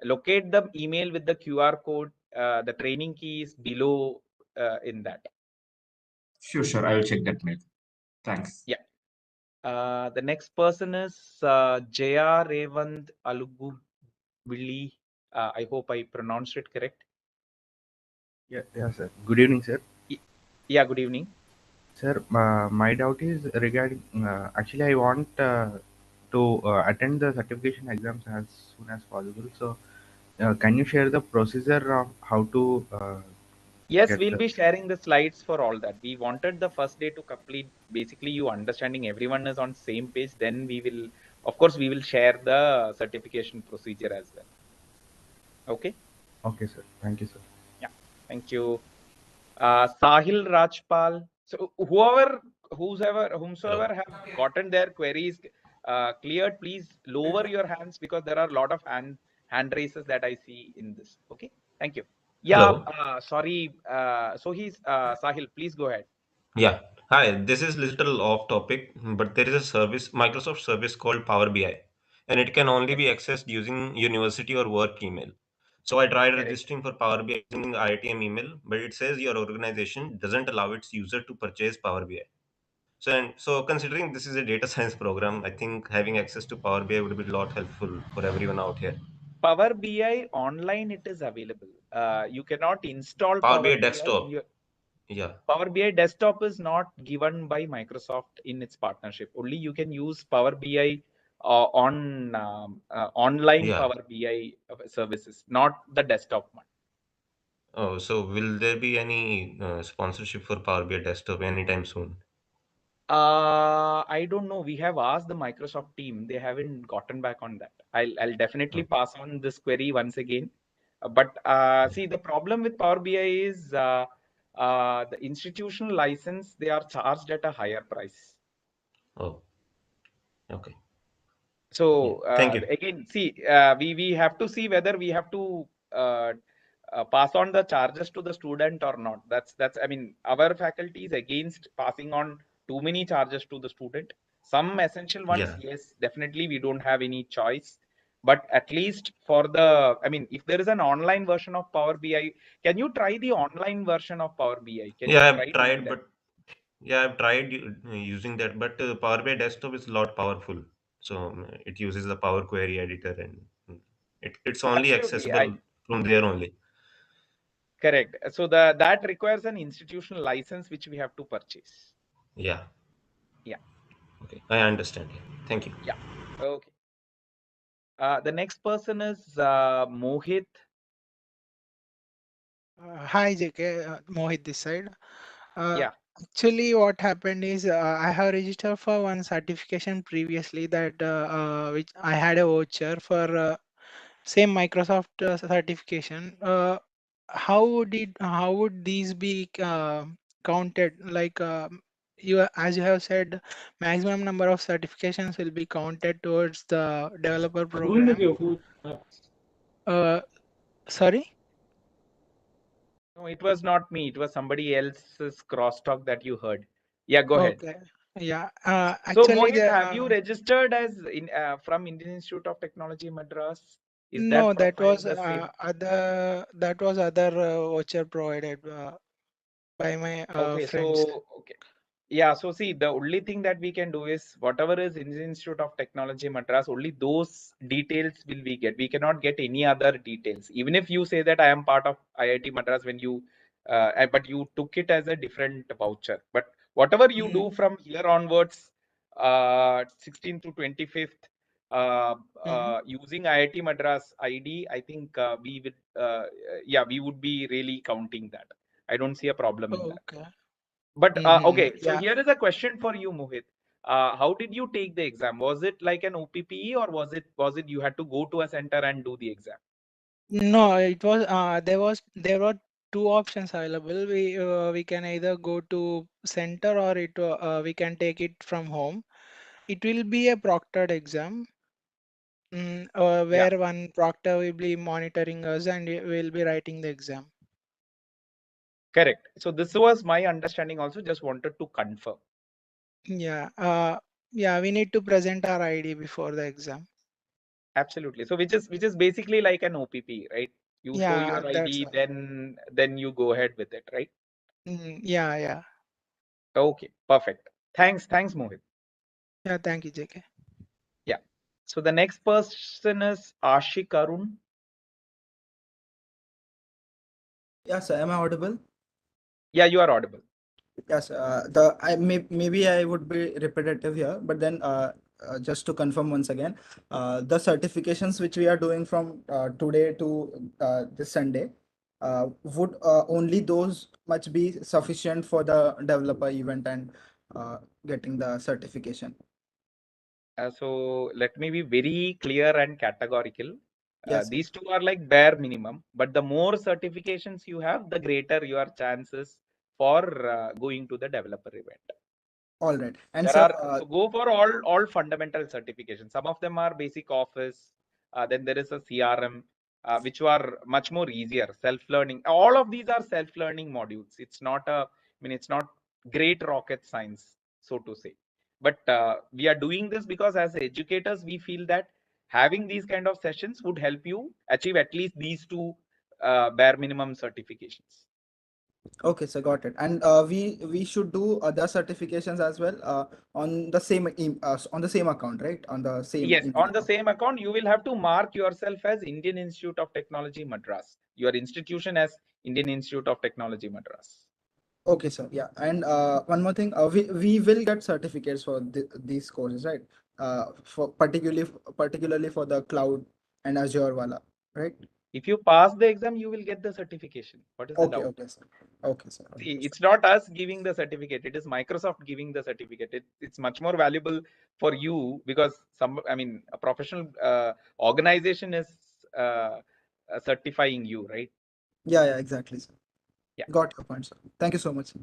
locate the email with the QR code. The training key is below in that. Sure. I will check that mail. Thanks. Yeah. The next person is Jaya Revand Alugu Willi. I hope I pronounced it correct. Yeah, sir. Good evening, sir. Yeah, good evening. Sir, my doubt is regarding, actually, I want to attend the certification exams as soon as possible. So, can you share the procedure of how to Yes, get we'll the... be sharing the slides for all that. We wanted the first day to complete, basically you understanding everyone is on same page. Then we will, of course, we will share the certification procedure as well. Okay. Okay, sir. Thank you, sir. Yeah. Thank you. Sahil Rajpal. So whomsoever have gotten their queries cleared, please lower your hands because there are a lot of hand raises that I see in this. Okay. Thank you. Yeah. Hello. Sorry. So he's Sahil. Please go ahead. Yeah. Hi. This is little off topic, but there is a service, Microsoft service called Power BI, and it can only be accessed using university or work email. So I tried Correct. registering for Power BI using IITM email, but it says your organization doesn't allow its user to purchase Power BI. So considering this is a data science program, I think having access to Power BI would be a lot helpful for everyone out here. Power BI online, it is available. You cannot install Power Power BI BI desktop. in your Yeah. Power BI desktop is not given by Microsoft in its partnership. Only you can use Power BI on online Yeah. Power BI services, not the desktop one. Oh, so will there be any sponsorship for Power BI desktop anytime soon? I don't know. We have asked the Microsoft team. They haven't gotten back on that. I'll definitely pass on this query once again. But see, the problem with Power BI is the institutional license, they are charged at a higher price. Oh, okay. So Thank you. again, see, we have to see whether we have to pass on the charges to the student or not. That's I mean, our faculty is against passing on too many charges to the student. Some essential ones, Yeah. yes, definitely we don't have any choice. But at least for the, I mean, if there is an online version of Power BI, can you try the online version of Power BI? Can Yeah, you I've try doing tried, that? but yeah, I've tried using that, but Power BI desktop is a lot powerful. So it uses the Power Query editor, and it's only Absolutely, accessible from there only. correct. So that requires an institutional license which we have to purchase. Yeah. Yeah. Okay, I understand. Thank you. Yeah. Okay. The next person is Mohit. Hi, JK. Mohit this side. Yeah. Actually, what happened is I have registered for one certification previously that which I had a voucher for same Microsoft certification. How would these be counted? Like you as you have said, maximum number of certifications will be counted towards the developer program. Sorry. No, it was not me. It was somebody else's crosstalk that you heard. Yeah, go ahead. Okay. Yeah. So Actually, Mohit, the have you registered as in from Indian Institute of Technology Madras? Is no, that profile the same? other voucher provided by my Okay, friends. so okay. Yeah, so see, the only thing that we can do is whatever is Indian Institute of Technology Madras, only those details will we get. We cannot get any other details. Even if you say that I am part of IIT Madras when you, but you took it as a different voucher. But whatever you do from here onwards, 16th to 25th, using IIT Madras ID, I think we would, yeah, we would be really counting that. I don't see a problem in that. Okay. But okay, so Yeah. here is a question for you, Mohit. How did you take the exam? Was it like an OPPE, or was it you had to go to a center and do the exam? No, it was there were two options available. We can either go to center, or we can take it from home. It will be a proctored exam, Yeah, where one proctor will be monitoring us and we will be writing the exam. correct. So this was my understanding also. Just wanted to confirm. Yeah, we need to present our ID before the exam. Absolutely. So which is basically like an OPP, right? You show Yeah, your that's ID, right. then you go ahead with it, right? Yeah. Okay, perfect. Thanks, Mohit. Yeah, thank you, JK. Yeah. So the next person is Ashik Arun. Yes, am I audible? Yeah, you are audible. Yes, maybe I would be repetitive here, but then just to confirm once again, the certifications which we are doing from today to this Sunday, would only those much be sufficient for the developer event and getting the certification? So let me be very clear and categorical. Yes. These two are like bare minimum, but the more certifications you have, the greater your chances for going to the developer event. All right. And There sir, are so go for all fundamental certifications. Some of them are basic Office. Then there is a CRM, which are much more easier. Self-learning. All of these are self-learning modules. It's not it's not great rocket science, so to say. But we are doing this because as educators, we feel that having these kind of sessions would help you achieve at least these two bare minimum certifications. okay, so got it. And we should do other certifications as well on the same on the same account, right? On the same Yes, email on the account. same account, you will have to mark yourself as Indian Institute of Technology Madras, your institution as Indian Institute of Technology Madras. Okay, sir. Yeah, and one more thing, we will get certificates for these courses, right? For particularly for the cloud and Azure wala, right? If you pass the exam, you will get the certification. What is the Okay, doubt? okay, sir. Okay, sir. See, it's not us giving the certificate. It is Microsoft giving the certificate. It's much more valuable for you because a professional organization is certifying you, right? Yeah, exactly, sir. Yeah. Got your point, sir. Thank you so much, sir.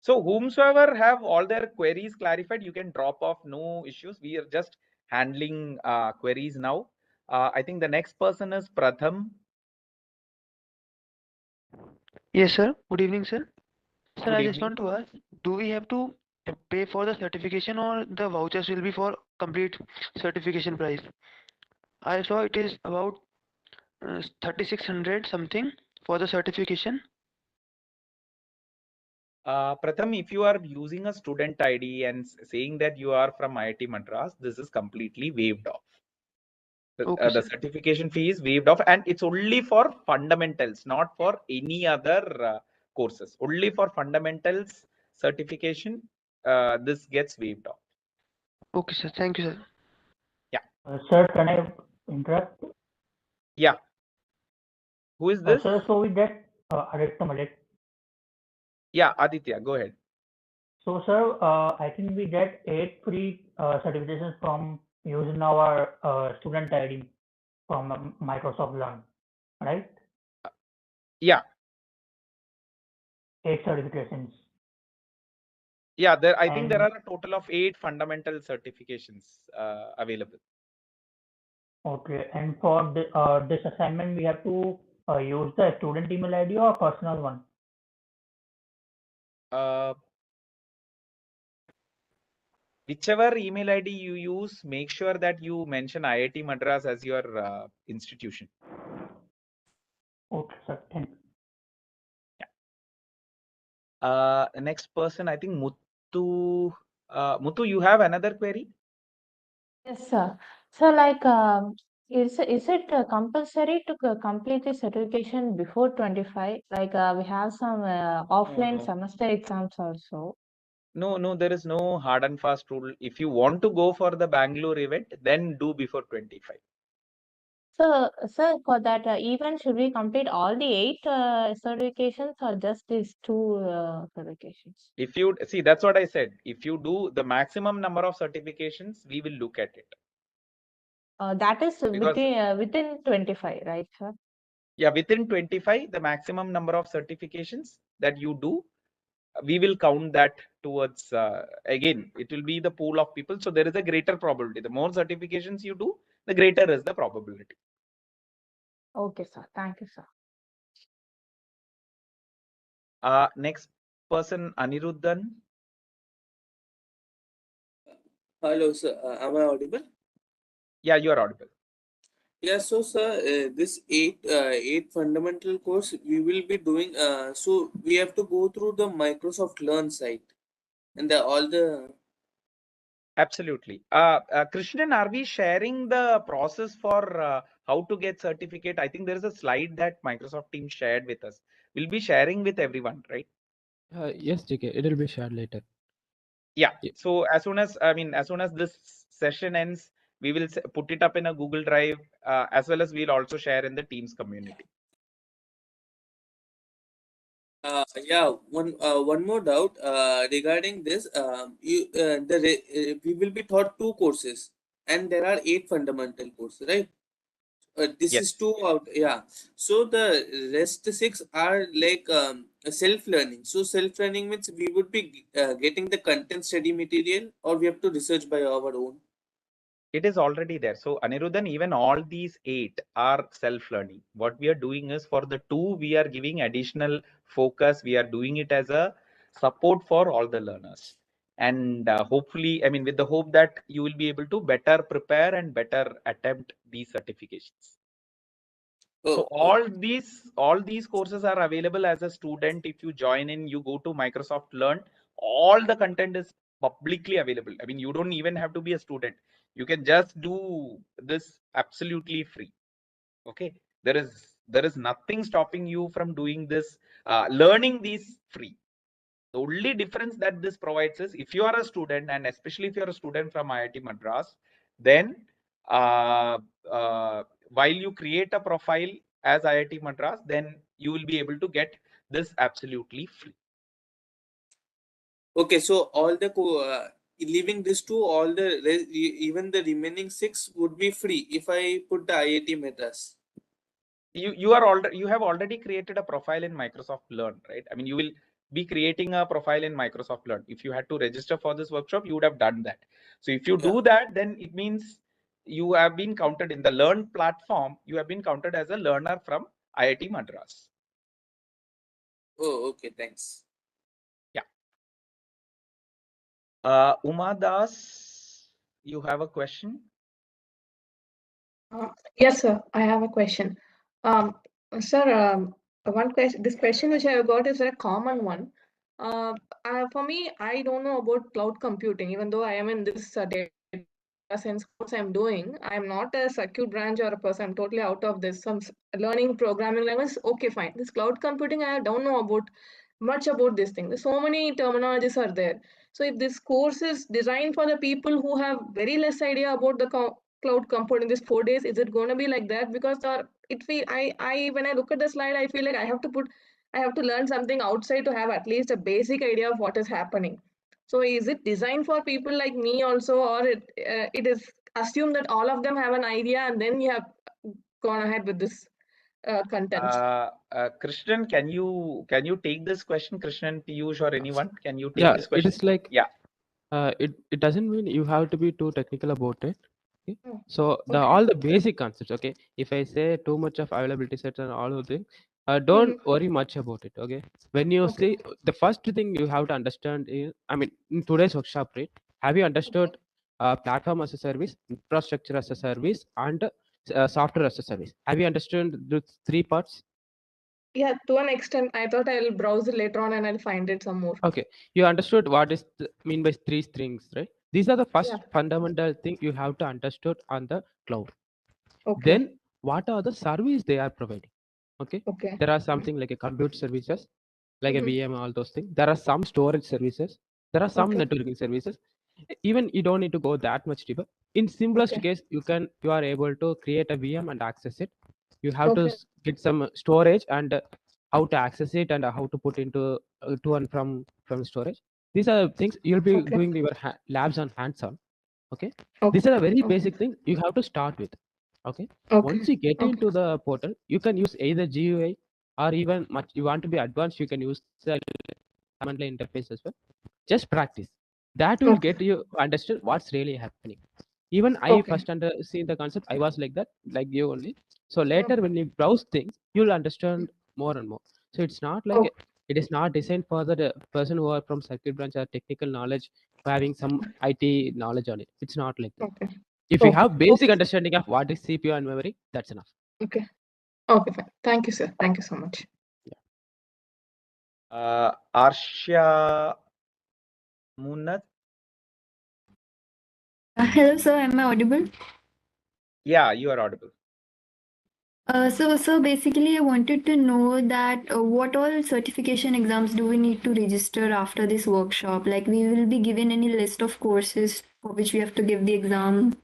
So whomsoever have all their queries clarified, you can drop off, no issues. We are just handling queries now. I think the next person is Pratham. Yes, sir. Good evening, sir. Sir, Good I just evening. want to ask, do we have to pay for the certification or the vouchers will be for complete certification price? I saw it is about 3600 something for the certification. Pratham, if you are using a student ID and saying that you are from IIT Madras, this is completely waived off. Okay, The sir. certification fee is waived off, and it's only for fundamentals, not for any other courses. Only for fundamentals certification, this gets waived off. Okay, sir. Thank you, sir. Yeah. Sir, can I interrupt? Yeah. Who is this? Sir, so we get Aditya Malik. Yeah, Aditya, go ahead. So, sir, I think we get 8 free certifications from using our student ID from Microsoft Learn, right? Yeah. 8 certifications. Yeah, I think there And are a total of 8 fundamental certifications available. okay, and for this assignment, we have to use the student email ID or personal one. Whichever email ID you use, make sure that you mention IIT Madras as your institution. Okay, sir. Thank you. Next person, I think Muthu. Muthu, you have another query? Yes, sir. So, like, is it compulsory to complete the certification before 25? Like, we have some offline No. semester exams also. No, there is no hard and fast rule. If you want to go for the Bangalore event, then do before 25. Sir, for that event, should we complete all the 8 certifications or just these 2 certifications? If you see, that's what I said. If you do the maximum number of certifications, we will look at it. That is Because within 25, right, sir? yeah, within 25, the maximum number of certifications that you do, we will count that towards, again, it will be the pool of people. So there is a greater probability. The more certifications you do, the greater is the probability. Okay, sir. Thank you, sir. Next person, Aniruddhan. Hello, sir. Am I audible? Yeah, you are audible. Yeah, so sir, this eight fundamental course we will be doing. So we have to go through the Microsoft Learn site, and all the. Absolutely. Krishnan, are we sharing the process for how to get certificate? I think there is a slide that Microsoft team shared with us. We'll be sharing with everyone, right? Yes, JK, it will be shared later. Yeah. So as soon as this session ends, we will put it up in a Google Drive, as well as we'll also share in the Teams community. Yeah, one more doubt regarding this. We will be taught 2 courses, and there are 8 fundamental courses, right? This Yes. is 2 out. Yeah. So the rest 6 are like self-learning. So self-learning means we would be getting the content study material, or we have to research by our own. It is already there. So Aniruddhan, even all these 8 are self-learning. What we are doing is for the 2, we are giving additional focus. We are doing it as a support for all the learners. And hopefully, I mean, with the hope that you will be able to better prepare and better attempt these certifications. So all these courses are available as a student. If you join in, you go to Microsoft Learn, all the content is publicly available. I mean, you don't even have to be a student. You can just do this absolutely free. Okay. There is nothing stopping you from doing this, learning these free. The only difference that this provides is if you are a student, and especially if you're a student from IIT Madras, then while you create a profile as IIT Madras, then you will be able to get this absolutely free. Okay, so all the leaving this 2, all the even the remaining 6 would be free if I put the IIT Madras. You have already created a profile in Microsoft Learn, right? I mean, you will be creating a profile in Microsoft Learn. If you had to register for this workshop, you would have done that. So if you do that, then it means you have been counted in the Learn platform. You have been counted as a learner from IIT Madras. Oh, okay, thanks. Yeah. Uma Das, you have a question? Yes, sir. I have a question. Sir, one question. This question which I have got is a common one. For me, I don't know about cloud computing, even though I am in this data science course I'm doing. I'm not a circuit branch or a person. I'm totally out of this. Some learning programming language. Okay, fine. This cloud computing, I don't know about much about this thing. There's so many terminologies are there. So if this course is designed for the people who have very less idea about the cloud computing in these 4 days, is it going to be like that? Because I when I look at the slide, I feel like I have to learn something outside to have at least a basic idea of what is happening. So is it designed for people like me also, or it is assumed that all of them have an idea and then you have gone ahead with this content? Krishnan, can you take this question? Krishnan, Piyush, or anyone? Can you take Yeah, this it question? is like Yeah. it doesn't mean you have to be too technical about it. Okay? Oh, So all the basic concepts. Okay, if I say too much of availability sets and all of things, don't worry much about it. Okay, when you see the first thing you have to understand is, I mean, in today's workshop, right? Have you understood platform as a service, infrastructure as a service, and software as a service? Have you understood the 3 parts? Yeah, to an extent. I thought I'll browse it later on and I'll find it some more. Okay, you understood what is mean by 3 strings, right? These are the first fundamental thing you have to understood on the cloud. Okay. Then what are the service they are providing? Okay, Okay. there are something like a compute services, like a Mhm. VM, all those things. There are some storage services. There are some Okay. networking services. Even you don't need to go that much deeper. In simplest Okay. case, you are able to create a VM and access it. You have to Okay. get some storage and how to access it and how to put into to and from storage. These are things you'll be Okay. doing your labs on hands-on. Okay, Okay. these are the very Okay. basic things you have to start with. Okay, Okay. once you get Okay. into the portal, you can use either GUI or even much you want to be advanced, you can use the command line interface as well. Just practice. That will Okay. get you to understand what's really happening. Even I Okay. first under see the concept, I was like that, like you only. So later Mm. when you browse things, you'll understand more and more. So it's not like Oh, it is not designed for the person who are from circuit branch or technical knowledge, who having some IT knowledge on it. It's not like that. okay. If you Okay. have basic understanding of what is CPU and memory, that's enough. Okay. Okay. Fine. Thank you, sir. Thank you so much. Arshia Munad. Hello, sir. Am I audible? Yeah, you are audible. So basically, I wanted to know that what all certification exams do we need to register after this workshop? Like, we will be given any list of courses for which we have to give the exam.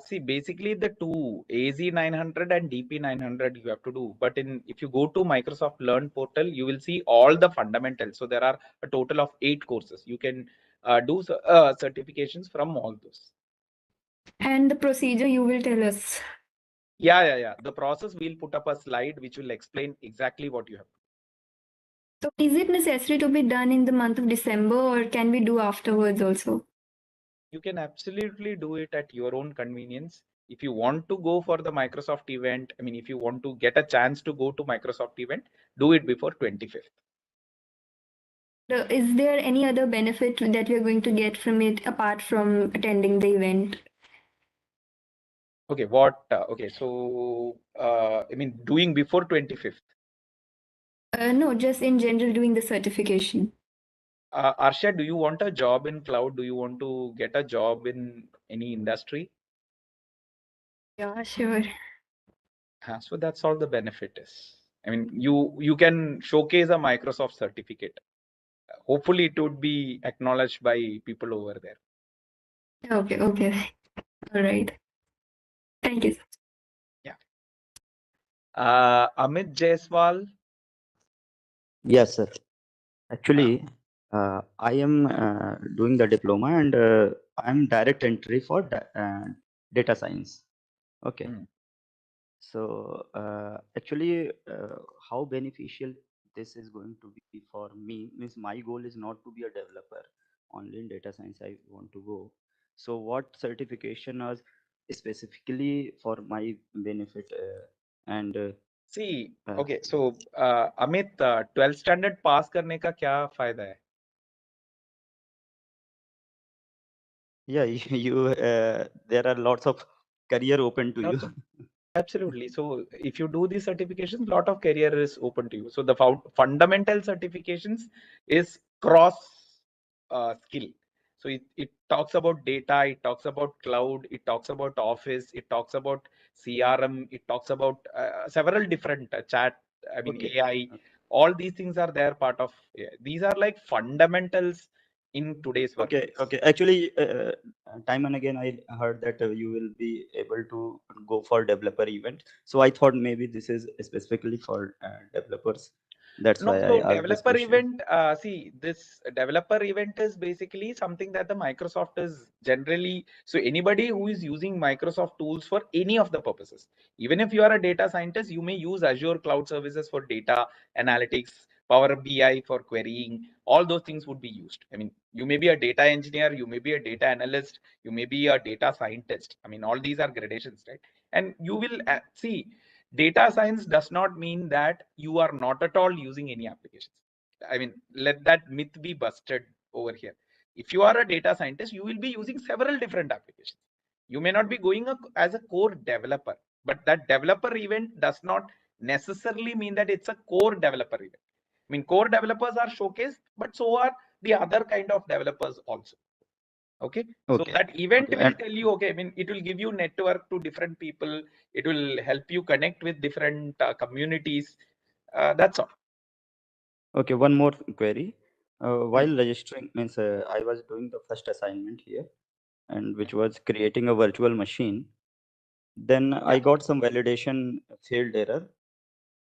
See, basically the two AZ900 and DP900 you have to do. But if you go to Microsoft Learn portal, you will see all the fundamentals. So there are a total of 8 courses. You can do certifications from all those. And the procedure you will tell us. Yeah. The process, we'll put up a slide which will explain exactly what you have to So is it necessary to be done in the month of December, or can we do afterwards also? You can absolutely do it at your own convenience. If you want to go for the Microsoft event, I mean, if you want to get a chance to go to Microsoft event, do it before 25th. Is there any other benefit that we are going to get from it apart from attending the event? Okay, okay, so I mean, doing before 25th. No, just in general doing the certification. Arsha, do you want a job in cloud? Do you want to get a job in any industry? Yeah, sure. So that's all the benefit is. I mean, you can showcase a Microsoft certificate. Hopefully, it would be acknowledged by people over there. Okay. All right. Thank you. Yeah. Amit Jaiswal. Yes, sir. Actually, I am doing the diploma and I'm direct entry for data science. Okay. So actually, how beneficial this is going to be for me means my goal is not to be a developer. Only in data science I want to go. So what certification are specifically for my benefit and See, okay, so Amit, 12th standard पास करने का क्या फायदा है? yeah, you there are lots of career open to you. Absolutely. So if you do these certifications, lot of career is open to you. So the fundamental certifications is cross skill. So it talks about data, it talks about cloud, it talks about office, it talks about CRM, it talks about several different chat, I mean, Okay. AI, all these things are there part of, these are like fundamentals in today's workplace. Okay. Actually, time and again, I heard that you will be able to go for developer event. So I thought maybe this is specifically for developers. That's No, why so I asked this developer question. event, see, this developer event is basically something that the Microsoft is generally, so anybody who is using Microsoft tools for any of the purposes, even if you are a data scientist, you may use Azure Cloud Services for data analytics, Power BI for querying, all those things would be used. I mean, you may be a data engineer, you may be a data analyst, you may be a data scientist. I mean, all these are gradations, right? And you will see, data science does not mean that you are not at all using any applications. I mean, let that myth be busted over here. If you are a data scientist, you will be using several different applications. You may not be going as a core developer, but that developer event does not necessarily mean that it's a core developer event. I mean, core developers are showcased, but so are the other kind of developers also. Okay. So that event will tell you, okay, I mean, it will give you network to different people. It will help you connect with different communities. That's all. Okay, one more query. While registering, means I was doing the first assignment here. and which was creating a virtual machine. Then I got some validation failed error,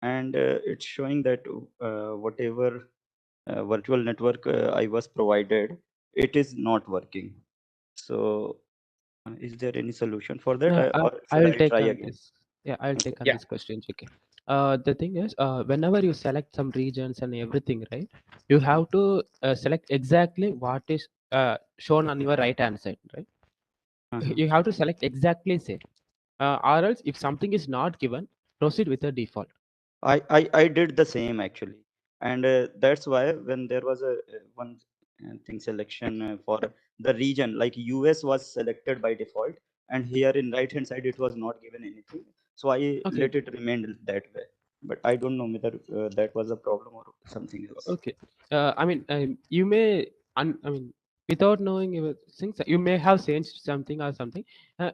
and it's showing that whatever virtual network I was provided, it is not working. So is there any solution for that, or should I'll I take try on again? this. Yeah, I'll take on Yeah. this question, JK. The thing is, whenever you select some regions and everything, right, you have to select exactly what is shown on your right hand side, right? You have to select exactly same. Or else, if something is not given, proceed with the default. I did the same actually, and that's why when there was a one thing selection for the region, like US was selected by default, and here in right hand side it was not given anything, so I Okay. let it remain that way. But I don't know whether that was a problem or something else. Okay. I mean, you may, I mean, without knowing your things, you may have changed something or something.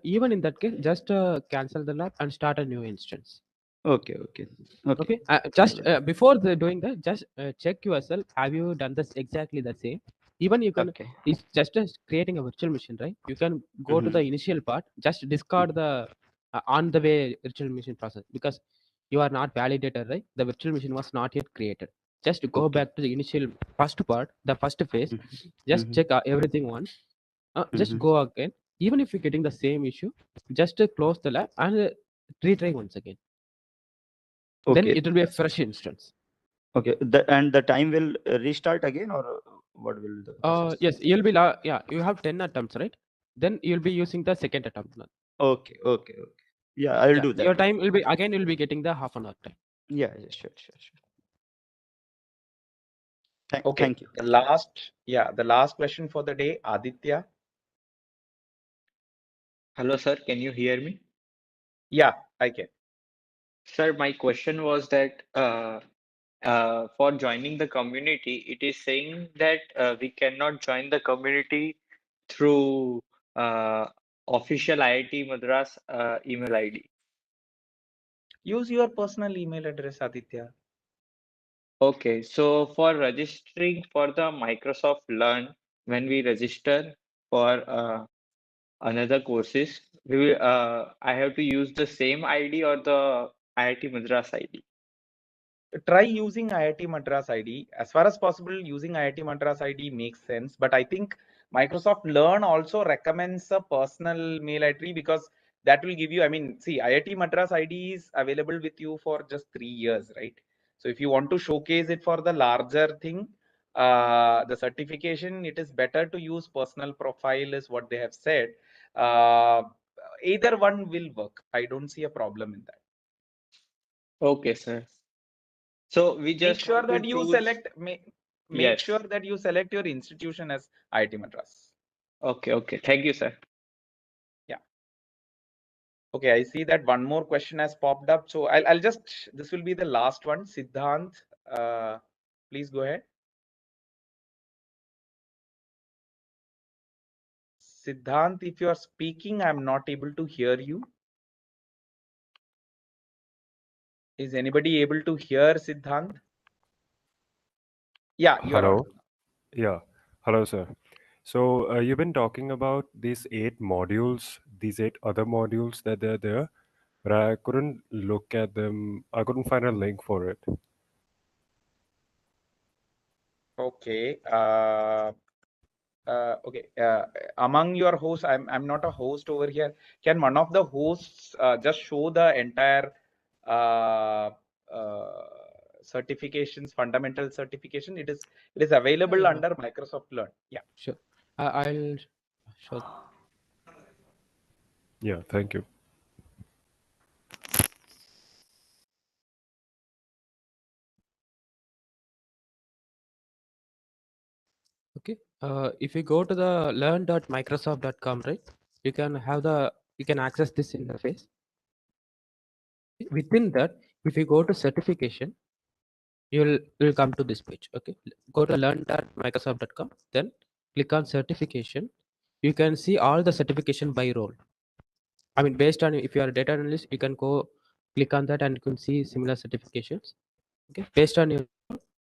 Even in that case, just cancel the lab and start a new instance. Okay. Okay. Just before doing that, just check yourself. Have you done this exactly the same? Even you can. Okay. It's just creating a virtual machine, right? You can go to the initial part. Just discard the on the way virtual machine process, because you are not validated, right? The virtual machine was not yet created. Just go back to the initial first part, the first phase. Just check everything once. Just go again. Even if you're getting the same issue, just close the lab and retry once again. Then Okay. it will be a fresh instance. Okay. And the time will restart again, or what will the process? Yes, you'll be yeah, you have 10 attempts, right? Then you'll be using the second attempt now. Okay. Yeah, I'll do that. Your time will be again, you'll be getting the half an hour time. Yeah, sure. Okay. Thank you. The last question for the day, Aditya. Hello, sir. Can you hear me? Yeah, I can. Sir, my question was that for joining the community, it is saying that we cannot join the community through official IIT Madras email ID. Use your personal email address, Aditya. Okay, so for registering for the Microsoft Learn, when we register for another courses, we will, I have to use the same ID or the IIT Madras ID. Try using IIT Madras ID. As far as possible, using IIT Madras ID makes sense. But I think Microsoft Learn also recommends a personal mail ID, because that will give you, I mean, see, IIT Madras ID is available with you for just 3 years, right? So if you want to showcase it for the larger thing, the certification, it is better to use personal profile is what they have said. Either one will work. I don't see a problem in that. Okay, sir. So we just Make sure have to that you choose. select, make Yes. sure that you select your institution as IIT Madras. Okay. Thank you, sir. Yeah. Okay, I see that one more question has popped up. So I'll just, this will be the last one. Siddhant, please go ahead. Siddhant, if you are speaking, I'm not able to hear you. Is anybody able to hear Siddhant? Yeah, you are Hello. audible. Yeah. Hello, sir. So you've been talking about these 8 modules, these 8 other modules that are there, but I couldn't look at them. I couldn't find a link for it. Okay. Okay. Among your hosts, I'm not a host over here. Can one of the hosts just show the entire certifications, fundamental certification? It is available Yeah. under Microsoft Learn. Yeah. Sure. I'll show. Yeah, thank you. Okay. If you go to the learn.microsoft.com, right, you can access this interface. Within that, if you go to certification, you'll come to this page. Okay. Go to learn.microsoft.com, then click on certification. You can see all the certification by role. I mean, based on if you are a data analyst, you can go click on that and you can see similar certifications. Okay. Based on your,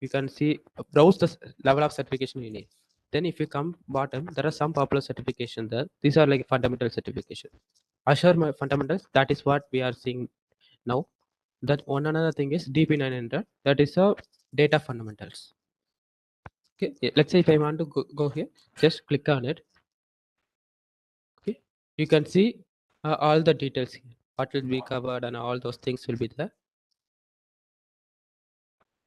you can see browse the level of certification you need. Then if you come bottom, there are some popular certification there. These are like fundamental certification. Azure fundamentals, that is what we are seeing now. That one another thing is DP900, that is a data fundamentals. Okay, let's say if I want to go here, just click on it. Okay, you can see all the details here, what will be covered and all those things will be there.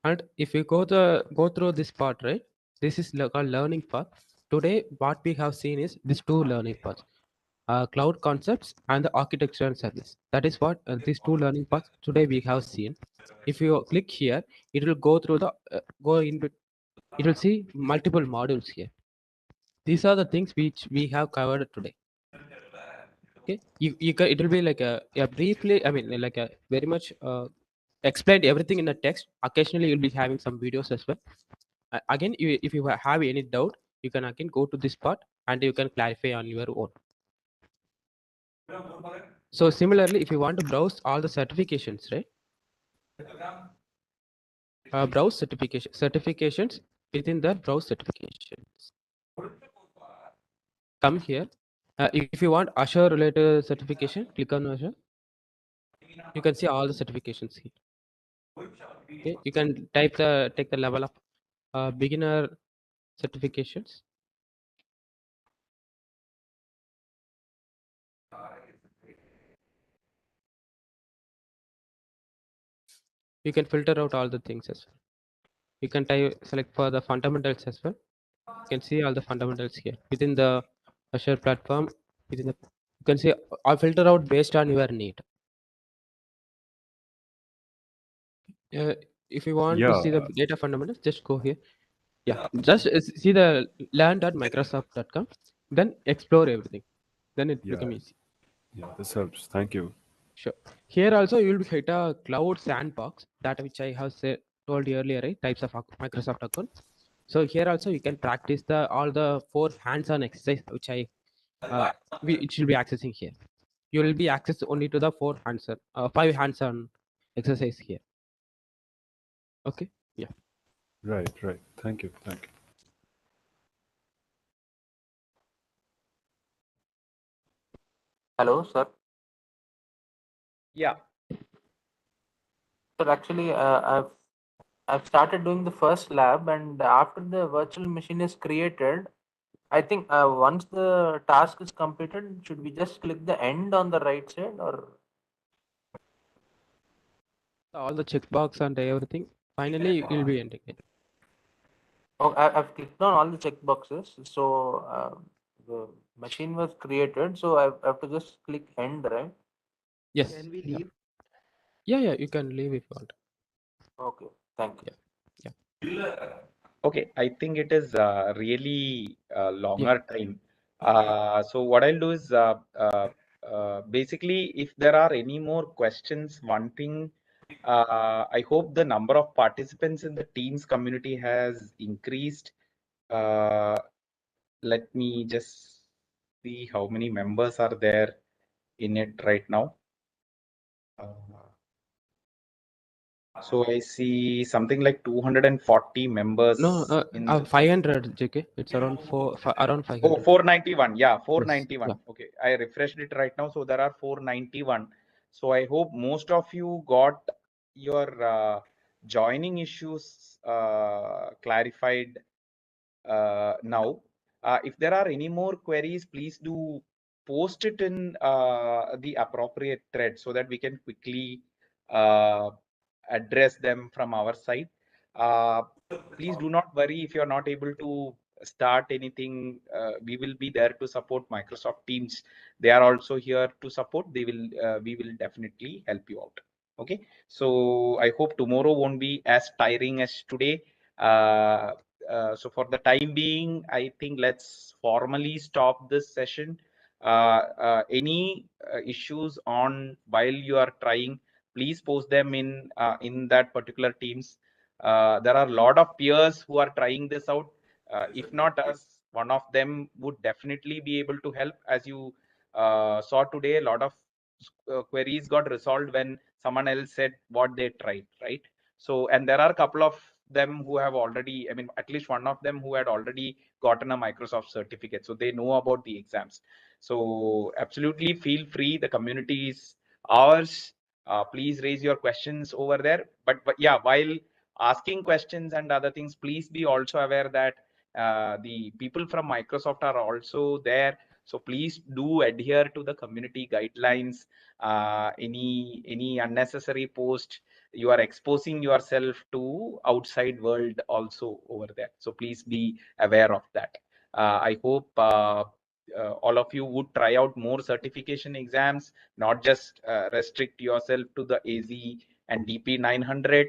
And if you go through this part, right, this is called learning path. Today what we have seen is these two learning paths, cloud concepts and the architecture and service. That is what these two learning paths today we have seen. If you click here, it will go through the it will see multiple modules here. These are the things which we have covered today. Okay, you can, it will be like a briefly, I mean like a very much explained everything in the text. Occasionally you'll be having some videos as well. Again, if you have any doubt, you can again go to this part and you can clarify on your own. So similarly, if you want to browse all the certifications, right, browse certifications within the browse certifications, come here. If you want Azure related certification, click on Azure. You can see all the certifications here. Okay, you can take the level of beginner certifications. You can filter out all the things as well. You can select for the fundamentals as well. You can see all the fundamentals here within the Azure platform. Within the, you can see I'll filter out based on your need. If you want to see the data fundamentals, just go here. Yeah, just see the learn.microsoft.com, then explore everything. Then it become easy. Yeah, this helps. Thank you. Sure. Here also you will hit a cloud sandbox, that which I have told you earlier, right? Types of Microsoft account. So here also you can practice all the 4 hands-on exercise which it should be accessing here. You will be access only to the 4 hands-on, 5 hands-on exercise here. Okay. Yeah. Right. Thank you. Hello, sir. Yeah. Sir, actually, I've started doing the first lab, and after the virtual machine is created, I think once the task is completed, should we just click the end on the right side, or All the checkbox and everything. Finally, you'll be ending it. oh, I've clicked on all the checkboxes. So the machine was created, so I have to just click end, right? Yes. Can we leave? Yeah, you can leave if you want. Okay, thank you. Yeah. Okay, I think it is really longer time. So what I'll do is basically, if there are any more questions, one thing, I hope the number of participants in the Teams community has increased. Let me just see how many members are there in it right now. So I see something like 240 members. No, 500 JK. It's around around 500. Oh, 491. Yeah, 491. Yes. Yeah. Okay, I refreshed it right now. So there are 491. So I hope most of you got your joining issues clarified now. If there are any more queries, please do post it in the appropriate thread so that we can quickly address them from our side. Please do not worry if you're not able to start anything. We will be there to support. Microsoft Teams, they are also here to support. We will definitely help you out. Okay, so I hope tomorrow won't be as tiring as today. So for the time being, I think let's formally stop this session. Any issues on while you are trying, please post them in that particular Teams. There are a lot of peers who are trying this out. If not us, one of them would definitely be able to help. As you saw today, a lot of queries got resolved when someone else said what they tried, right? So, and there are a couple of them who have already, I mean, at least one of them who had already gotten a Microsoft certificate. So they know about the exams. So absolutely feel free. The community is ours. Please raise your questions over there. But yeah, while asking questions and other things, please be also aware that the people from Microsoft are also there. So please do adhere to the community guidelines. Any unnecessary post, you are exposing yourself to outside world also over there. So please be aware of that. I hope all of you would try out more certification exams, not just restrict yourself to the AZ and DP 900.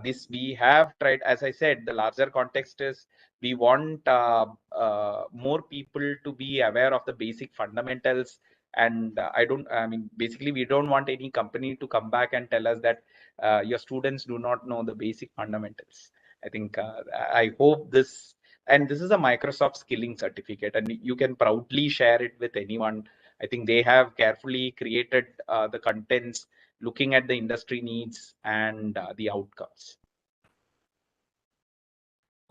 This we have tried, as I said, the larger context is we want more people to be aware of the basic fundamentals. And I mean, basically, we don't want any company to come back and tell us that your students do not know the basic fundamentals. I think I hope this, and this is a Microsoft skilling certificate, and you can proudly share it with anyone. I think they have carefully created the contents, looking at the industry needs and the outcomes.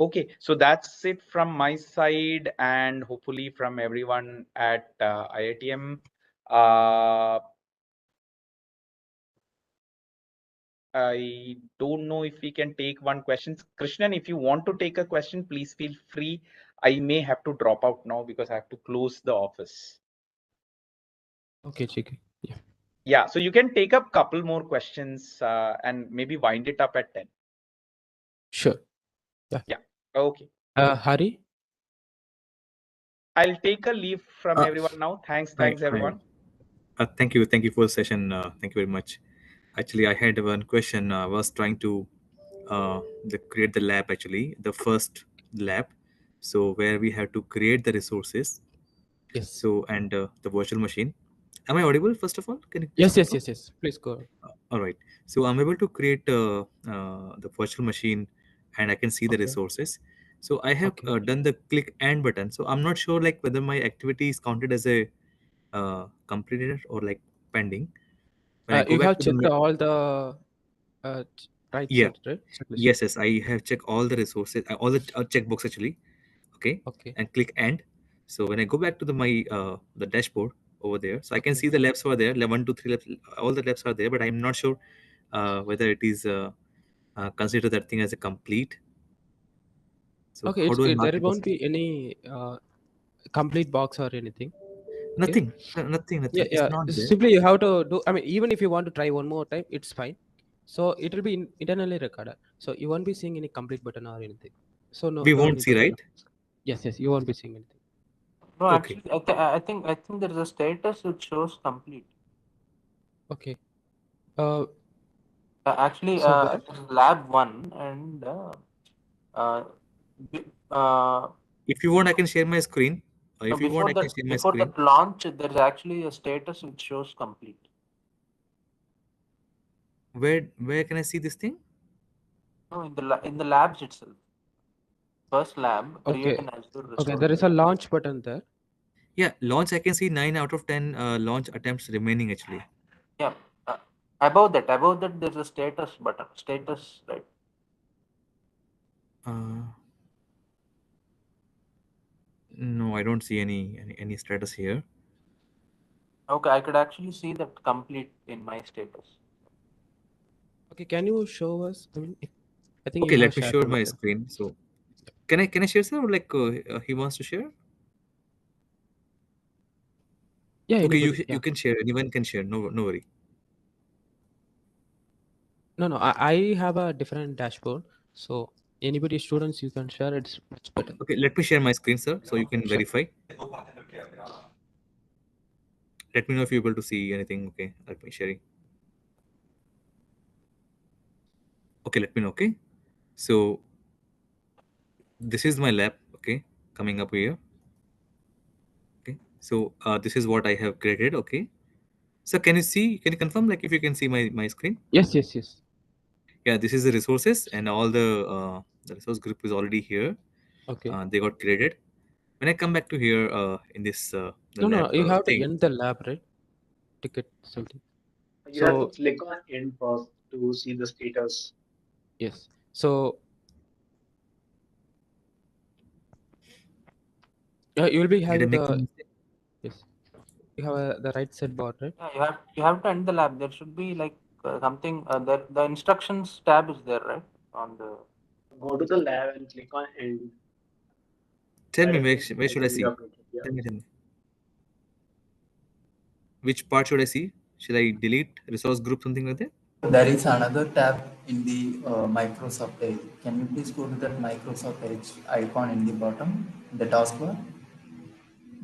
Okay, so that's it from my side, and hopefully from everyone at IITM. I don't know if we can take one question. Krishnan, if you want to take a question, please feel free. I may have to drop out now because I have to close the office. Okay, Chiki. Yeah. Yeah, so you can take up a couple more questions and maybe wind it up at 10. Sure. Yeah. Yeah. Okay. Hari? I'll take a leave from everyone now. Thanks everyone. Thank you for the session. Thank you very much. Actually, I had one question. I was trying to create the lab, actually, the first lab. So where we have to create the resources. Yes. So, and the virtual machine. Am I audible, first of all? Can you Yes, confirm? yes. Please go. All right. So I'm able to create the virtual machine, and I can see the Okay. resources. So I have Okay. done the click and button. So I'm not sure like whether my activity is counted as a completed or like pending. When I go You back have to the checked all the right yeah, set, right? Checklist. yes, I have checked all the resources, all the checkbox actually. Okay. Okay. And click end. So when I go back to my the dashboard over there, so I can Okay. see the labs over there. 1, 2, 3 labs, all the labs are there, but I'm not sure whether it is consider that thing as a complete. So Okay, how do I mark there it as won't be any complete box or anything. Okay? nothing? Nothing. Yeah. It's not there. Simply you have to do. I mean, even if you want to try one more time, it's fine. So it will be internally recorded. So you won't be seeing any complete button or anything. So We no won't need see, of. right? Yes, you won't be seeing anything. No, Okay. actually, I think there is a status which shows complete. Okay. Actually, So where? it is lab 1 and If you want, I can share my screen. If you want, I can share my before screen. that launch, there is actually a status which shows complete. Where can I see this thing? No, in the labs itself. First lab, create Okay. an Azure Okay. resource. There is a launch button there. Yeah, launch. I can see 9 out of 10 launch attempts remaining actually. Yeah. Above that, there's a status button. Status, right? No, I don't see any status here. Okay, I could actually see that complete in my status. Okay, can you show us? I mean, I think Okay, you have let me shared share one of my them. screen. So, can I share, sir? Or like he wants to share? Yeah, Okay, anybody. you can share. Anyone can share. No worry. No. I have a different dashboard. So anybody, students, you can share. It's much better. Okay, let me share my screen, sir, so you can Sure. verify. Let me know if you're able to see anything. Okay, let me sharing. Okay, let me know. Okay, so this is my lab. Okay, coming up here. Okay, so this is what I have created. Okay, so can you see? Can you confirm like if you can see my screen? Yes. Yeah, this is the resources, and all the resource group is already here. Okay. They got created. When I come back to here in this the No. lab You have to thing. end the lab, right? Ticket something. You have to click on end first to see the status. Yes. So You will be Did I having make a the mistake? yes. You have the right set bar, right? Yeah, you have to end the lab. There should be like something that the instructions tab is there, right? On the Go to the lab and click on end. Tell Where me, it says where should I will be see? updated. Yeah. Tell me. Which part should I see? Should I delete resource group, something like that? There is another tab in the Microsoft Edge. Can you please go to that Microsoft Edge icon in the bottom, the taskbar?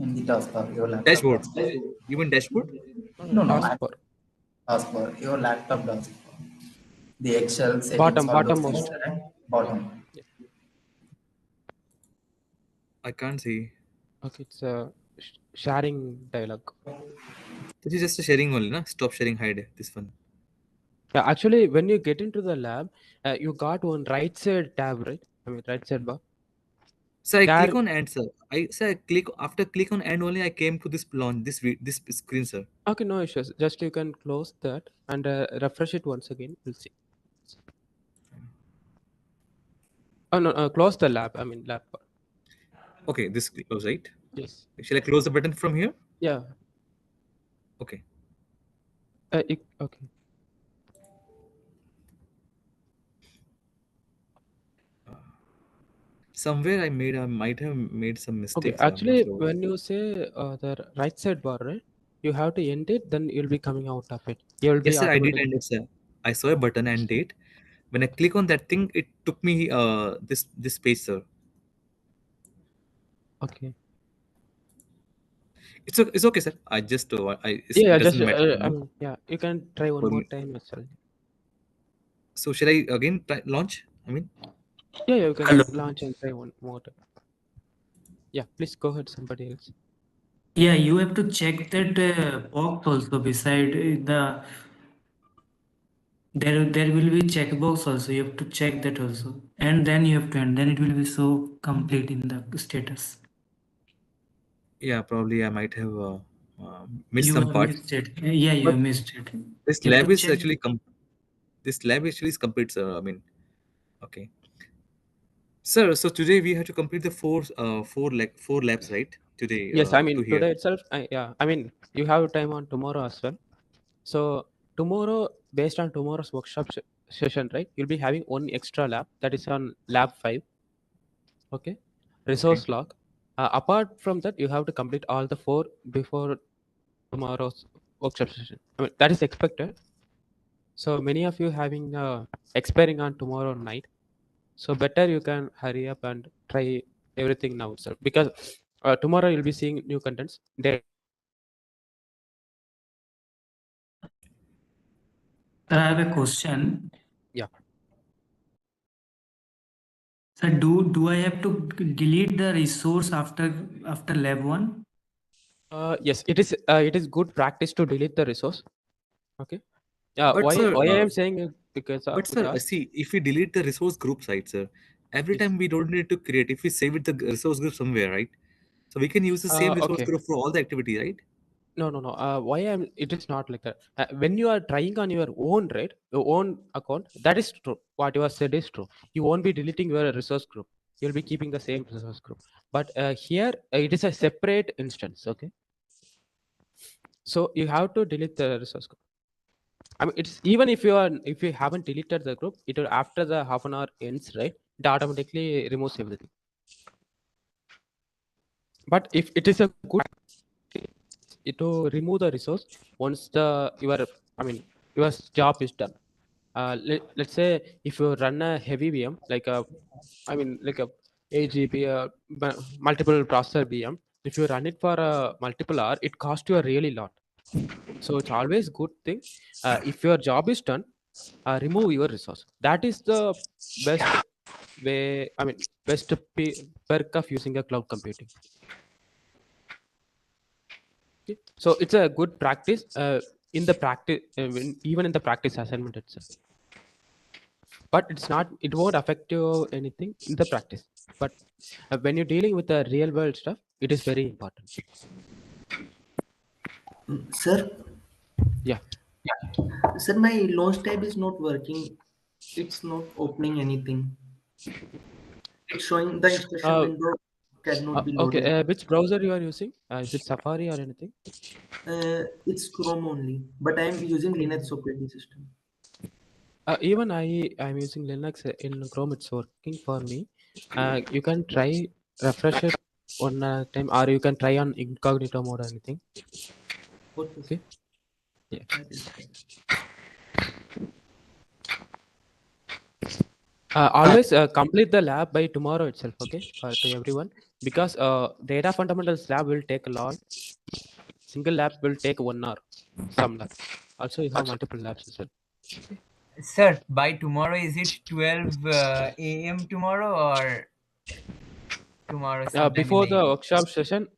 In the taskbar, your laptop Dashboard. taskbar. You mean dashboard? No, Taskbar. taskbar. Your laptop taskbar. The Excel settings, Bottom, all those bottom things, most. right? Bottom. I can't see. Okay, it's a sharing dialog. This is just a sharing only, na? Stop sharing, hide this one. Yeah, actually, when you get into the lab, you got one right side tab, right? I mean, right side bar. So I There, click on end, sir. I click after click on end only. I came to this launch, this screen, sir. okay, no issues. Just you can close that and refresh it once again. We'll see. Oh no, close the lab. I mean lab bar. Okay, this close, right? Yes. Shall I close the button from here? Yeah. Okay. Okay. Somewhere I might have made some Okay, mistakes. I'm not actually, sure. when you say the right side bar, right, you have to end it, then you'll be coming out of it. You'll be Yes, sir. I did automatic. end it, sir. I saw a button and date. When I click on that thing, it took me this page, sir. Okay. It's okay, sir. I just Yeah, it doesn't just matter for I me. mean, yeah, you can try one For more me. time as well. So should I again launch? I mean. Yeah, you can Hello. launch and try one more time. Yeah, please go ahead. Somebody else. Yeah, you have to check that box also beside the. There will be checkbox also. You have to check that also, and then you have to end. Then it will be so complete in the status. Yeah, probably I might have missed You some have parts. missed it. Yeah, you But have missed it. this You have to lab is check. actually this lab actually is complete, sir. I mean, okay, sir. So today we have to complete the four labs, right? Today Yes, I to mean here. today itself. Yeah, I mean you have time on tomorrow as well. So tomorrow, based on tomorrow's workshop session, right, you'll be having one extra lab that is on lab 5. Okay, resource log. Apart from that, you have to complete all the 4 before tomorrow's workshop session. I mean that is expected. So many of you having expiring on tomorrow night. So better you can hurry up and try everything now itself, because tomorrow you'll be seeing new contents. I have a question. Yeah. So do I have to delete the resource after lab 1? Yes, it is good practice to delete the resource. Okay. Yeah. But Why sir, I am saying it because see, if we delete the resource group site, sir, every yes. time we don't need to create. If we save it the resource group somewhere, right? So we can use the same resource Okay. group for all the activity, right? No. Why am it is not like that. When you are trying on your own, right, your own account, that is true. What you have said is true. You won't be deleting your resource group. You'll be keeping the same resource group. But here it is a separate instance. Okay. So you have to delete the resource group. I mean, it's even if you haven't deleted the group, it will after the half an hour ends, right? It automatically removes everything. But if it is a good, it to remove the resource once your job is done. Let's say if you run a heavy VM like a like a 8 GB multiple processor VM, if you run it for a multiple hour, it costs you a really lot. So it's always good thing. If your job is done, remove your resource. That is the best way. I mean, best perk of using a cloud computing. Okay. So it's a good practice in the practice, even in the practice assignment itself. But it's not. It won't affect you anything in the practice. But when you're dealing with the real world stuff, it is very important. Sir? Yeah. Sir, my launch tab is not working. It's not opening anything. It's showing the instruction window. cannot be Okay, loaded. which browser you are using? Is it Safari or anything? It's Chrome only, but I'm using Linux operating system. Even I'm using Linux in Chrome. It's working for me. You can try refresh it one time, or you can try on incognito mode or anything. Okay. Okay. Yeah. That is fine. Always complete the lab by tomorrow itself. Okay, to everyone, because data fundamentals lab will take a lot. Single lab will take 1 hour. Some labs. Also, you have multiple labs as well. Sir, by tomorrow, is it 12 a.m. tomorrow or tomorrow sometime in Before the the evening? workshop session,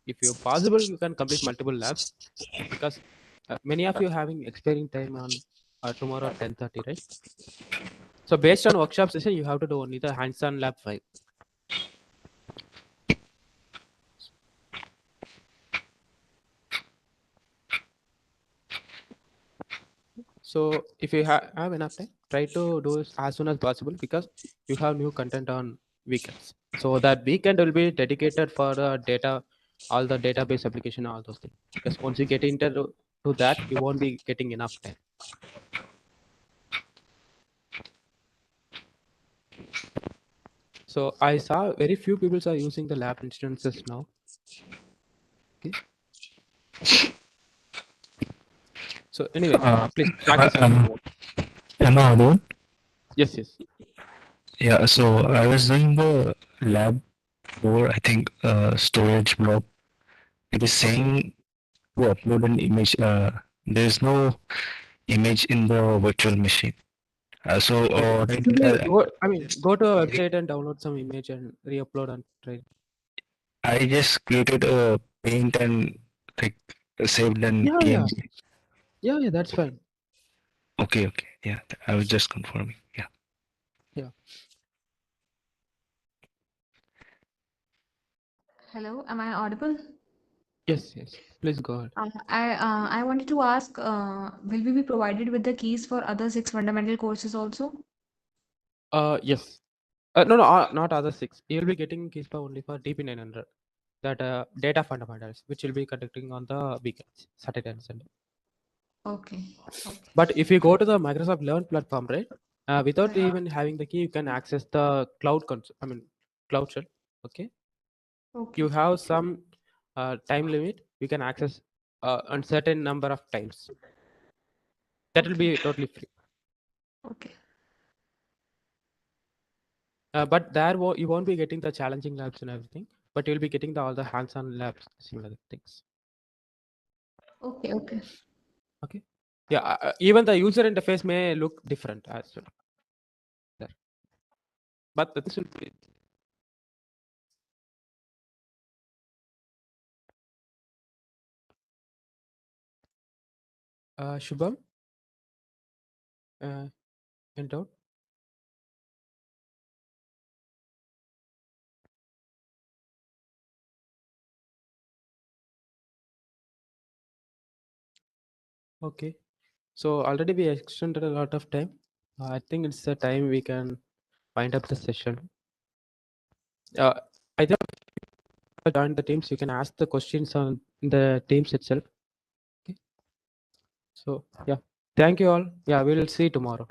if you possible, you can complete multiple labs, because many of you having expiring time on tomorrow at 10:30, right? So based on workshop session, you have to do only the hands-on lab 5. So if you have enough time, try to do it as soon as possible, because you have new content on weekends. So that weekend will be dedicated for the data, all the database application, all those things. Because once you get into to that, you won't be getting enough time. So I saw very few people are using the lab instances now. Okay. So anyway, please practice. Am I audible? Yes, yes. Yeah, so I was doing the lab for, I think, storage block. It is saying to upload an image. There's no image in the virtual machine. So what I did, Go to a website and download some image and re-upload and try. I just created a paint and like saved an Yeah, yeah. PNG. Yeah, that's fine. Okay, yeah, I was just confirming. Yeah. Yeah. Hello, am I audible? Yes. Please go ahead. I wanted to ask, will we be provided with the keys for other 6 fundamental courses also? Yes. No, not other 6. You'll be getting keys for only for DP900. That data fundamentals, which will be conducting on the weekends, Saturday and Sunday. Okay. But if you go to the Microsoft Learn platform, right, without even having the key, you can access the cloud cloud shell. Okay. You have some time limit. You can access a certain number of times. That will be totally free. Okay. But there you won't be getting the challenging labs and everything, but you'll be getting all the hands-on labs, similar things. Okay. Okay. Yeah. Even the user interface may look different as well. There. But the things will be. Shubham. Went out. Okay. So already we extended a lot of time. I think it's the time we can wind up the session. Either join the teams, you can ask the questions on the teams itself. Okay. So yeah, thank you all. Yeah, we'll see you tomorrow.